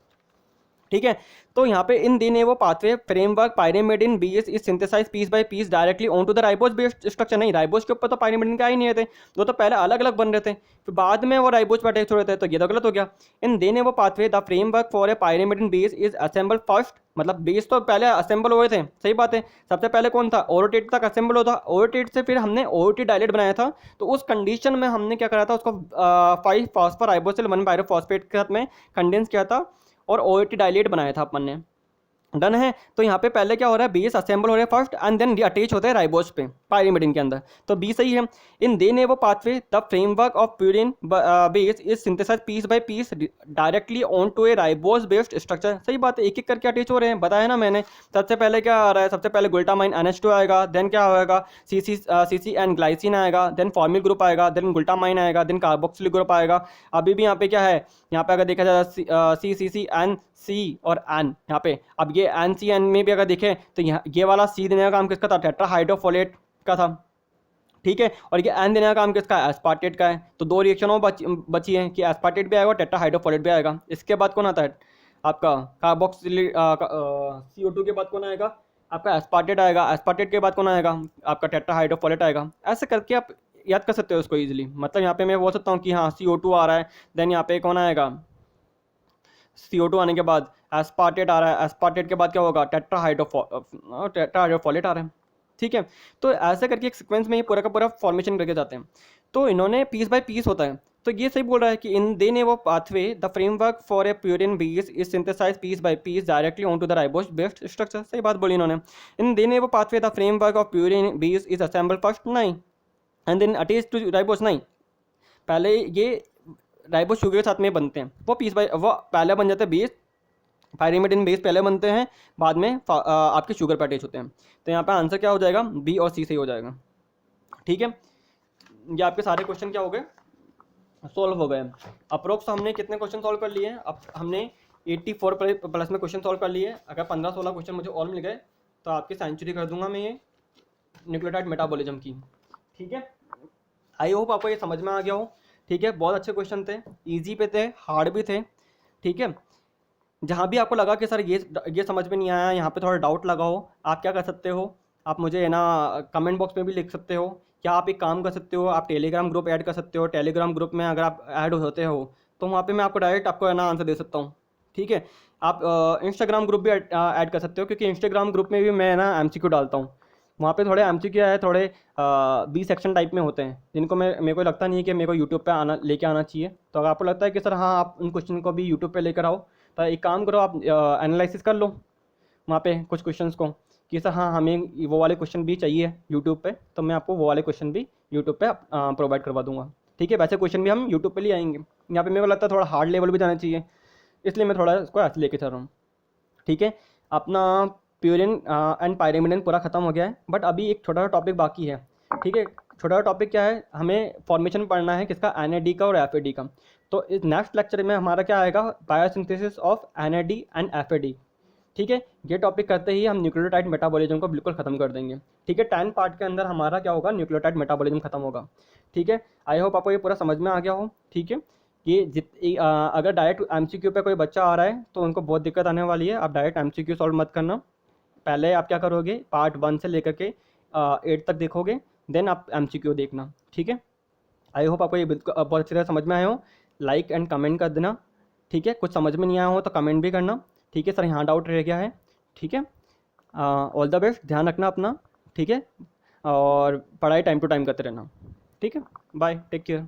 ठीक है। तो यहाँ पे in de novo pathway framework pyrimidine base is synthesize piece by piece directly on to the ribose based structure. नहीं, राइबोस के ऊपर तो पायरिमिडिन का ही नहीं थे, वो तो पहले अलग अलग बन रहे थे, फिर बाद में वो राइबोस पर अटैच हो रहे थे, तो ये तो गलत हो गया। इन de novo pathway the framework for a pyrimidine base is assemble first, मतलब बेस तो पहले असेंबल हुए थे, सही बात है। सबसे पहले कौन था, ओरोटेट तक असेंबल होता, ओरोटेट से फिर हमने ओओटी डायलेट बनाया था, तो उस कंडीशन में हमने क्या करा था, उसको 5 फॉस्फर राइबोसिल 1 पायरोफॉस्फेट के साथ में कंडेंस किया था और ओएटी डायलेट बनाया था अपन ने, डन है। तो यहाँ पे पहले क्या हो रहा है, बेस असेंबल हो रहा है फर्स्ट एंड देन अटैच होते हैं राइबोस पे पायरिमिडिन के अंदर, तो बी सही है। इन de novo pathway the framework of purine base is synthesize piece by piece directly on to a ribose based structure, सही बात है, एक एक करके अटैच हो रहे हैं, बताया ना मैंने। सबसे पहले क्या आ रहा है, सबसे पहले ग्लूटामाइन NH2 आएगा, देन क्या होगा, सी एन ग्लाइसिन आएगा, देन फॉर्मिल ग्रुप आएगा, देन ग्लूटामाइन आएगा, देन कार्बोक्सिलिक ग्रुप आएगा। अभी भी यहाँ पे क्या है, यहाँ पे अगर देखा जाए C और N, यहाँ पे अब ये NCN में भी अगर देखें तो यहाँ ये वाला C देने का काम किसका था, टेट्राहाइड्रोफोलेट का था, ठीक है। और ये N देने का काम किसका है, एस्पार्टेट का है। तो दो रिएक्शन और बची हैं कि एस्पार्टेट भी आएगा और टेट्राहाइड्रोफोलेट भी आएगा। इसके बाद कौन आता है आपका कार्बोक्सिलिक CO2 के बाद कौन आएगा आपका, एस्पार्टेट आएगा, एस्पार्टेट के बाद कौन आएगा आपका, टेट्राहाइड्रोफोलेट आएगा। ऐसे करके आप याद कर सकते हो उसको ईजिली, मतलब यहाँ पे मैं बोल सकता हूँ कि हाँ CO2 आ रहा है, देन यहाँ पे कौन आएगा, CO2 आने के बाद एस्पार्टेट आ रहा है, एस्पार्टेट के बाद क्या होगा, टेट्राहाइड्रोफोलेट आ रहा है, ठीक है। तो ऐसे करके एक सीक्वेंस में ये पूरा का पूरा फॉर्मेशन करके जाते हैं। तो इन्होंने पीस बाय पीस होता है, तो ये सही बोल रहा है कि इन de novo pathway the framework for a purine base is synthesize piece by piece directly on to the ribose based structure, सही बात बोली इन्होंने। In de novo pathway the framework of purine base is assemble first, नहीं, and then attach to ribose, नहीं, पहले ये ribose sugar के साथ में बनते हैं, वो पीस बाय वो पहले बन जाते हैं बेस, पायरिमिडिन बेस पहले बनते हैं, बाद में आपके शुगर पे अटैच होते हैं। तो यहाँ पे आंसर क्या हो जाएगा, बी और सी सही हो जाएगा, ठीक है। ये आपके सारे क्वेश्चन क्या हो गए, सॉल्व हो गए। अप्रोक्स हमने कितने क्वेश्चन सॉल्व कर लिए हैं, अब हमने 84 प्लस में क्वेश्चन सॉल्व कर लिए। अगर 15-16 क्वेश्चन मुझे और मिल गए तो आपकी सेंचुरी कर दूंगा मैं ये न्यूक्लियोटाइड मेटाबॉलिज्म की, ठीक है। आई होप आपको ये समझ में आ गया हो, ठीक है। बहुत अच्छे क्वेश्चन थे, इजी पे थे, हार्ड भी थे, ठीक है। जहाँ भी आपको लगा कि सर ये समझ में नहीं आया, यहाँ पे थोड़ा डाउट लगा हो, आप क्या कर सकते हो, आप मुझे है ना कमेंट बॉक्स में भी लिख सकते हो। क्या आप एक काम कर सकते हो, आप टेलीग्राम ग्रुप ऐड कर सकते हो, टेलीग्राम ग्रुप में अगर आप ऐड होते हो तो वहाँ पे मैं आपको डायरेक्ट आपको है ना आंसर दे सकता हूँ, ठीक है। आप इंस्टाग्राम ग्रुप भी ऐड कर सकते हो, क्योंकि इंस्टाग्राम ग्रुप में भी मैं ना MCQ डालता हूँ। वहाँ पे थोड़े MCQ है, थोड़े बी सेक्शन टाइप में होते हैं, जिनको मेरे को लगता नहीं है कि मेरे को यूट्यूब पे लेके आना चाहिए। तो अगर आपको लगता है कि सर हाँ आप उन क्वेश्चन को भी यूट्यूब पे लेकर आओ, तो एक काम करो, आप एनालिसिस कर लो वहाँ पे कुछ क्वेश्चंस को कि सर हाँ हमें वो वाले क्वेश्चन भी चाहिए यूट्यूब पे, तो मैं आपको वो वाले क्वेश्चन भी यूट्यूब पे प्रोवाइड करवा दूंगा, ठीक है। वैसे क्वेश्चन भी हम यूट्यूब पे ले आएंगे। यहाँ पे मेरे को लगता है थोड़ा हार्ड लेवल भी जाना चाहिए, इसलिए मैं थोड़ा इसको ऐसे लेके चल रहा हूँ, ठीक है। अपना प्यूरिन एंड पायरिमिडिन पूरा खत्म हो गया है, बट अभी एक छोटा सा टॉपिक बाकी है, ठीक है। छोटा सा टॉपिक क्या है, हमें फॉर्मेशन पढ़ना है किसका, NAD का और FAD का। तो इस नेक्स्ट लेक्चर में हमारा क्या आएगा, biosynthesis of NAD and FAD। ठीक है, ये टॉपिक करते ही हम न्यूक्लियोटाइड मेटाबॉलिज्म को बिल्कुल ख़त्म कर देंगे। ठीक है, 10 पार्ट के अंदर हमारा क्या होगा, न्यूक्लियोटाइड मेटाबॉलिज्म खत्म होगा। ठीक है, आई होप आपको ये पूरा समझ में आ गया हो। ठीक है, ये अगर डायरेक्ट एमसीक्यू पे कोई बच्चा आ रहा है तो उनको बहुत दिक्कत आने वाली है। आप डायरेक्ट एमसीक्यू सॉल्व मत करना, पहले आप क्या करोगे, पार्ट 1 से लेकर के 8 तक देखोगे, देन आप एमसीक्यू देखना। ठीक है, आई होप आपको ये बहुत अच्छी तरह समझ में आया हो। लाइक एंड कमेंट कर देना। ठीक है, कुछ समझ में नहीं आया हो तो कमेंट भी करना। ठीक है सर, यहाँ डाउट रह गया है। ठीक है, ऑल द बेस्ट, ध्यान रखना अपना। ठीक है, और पढ़ाई टाइम टू टाइम करते रहना। ठीक है, बाय, टेक केयर।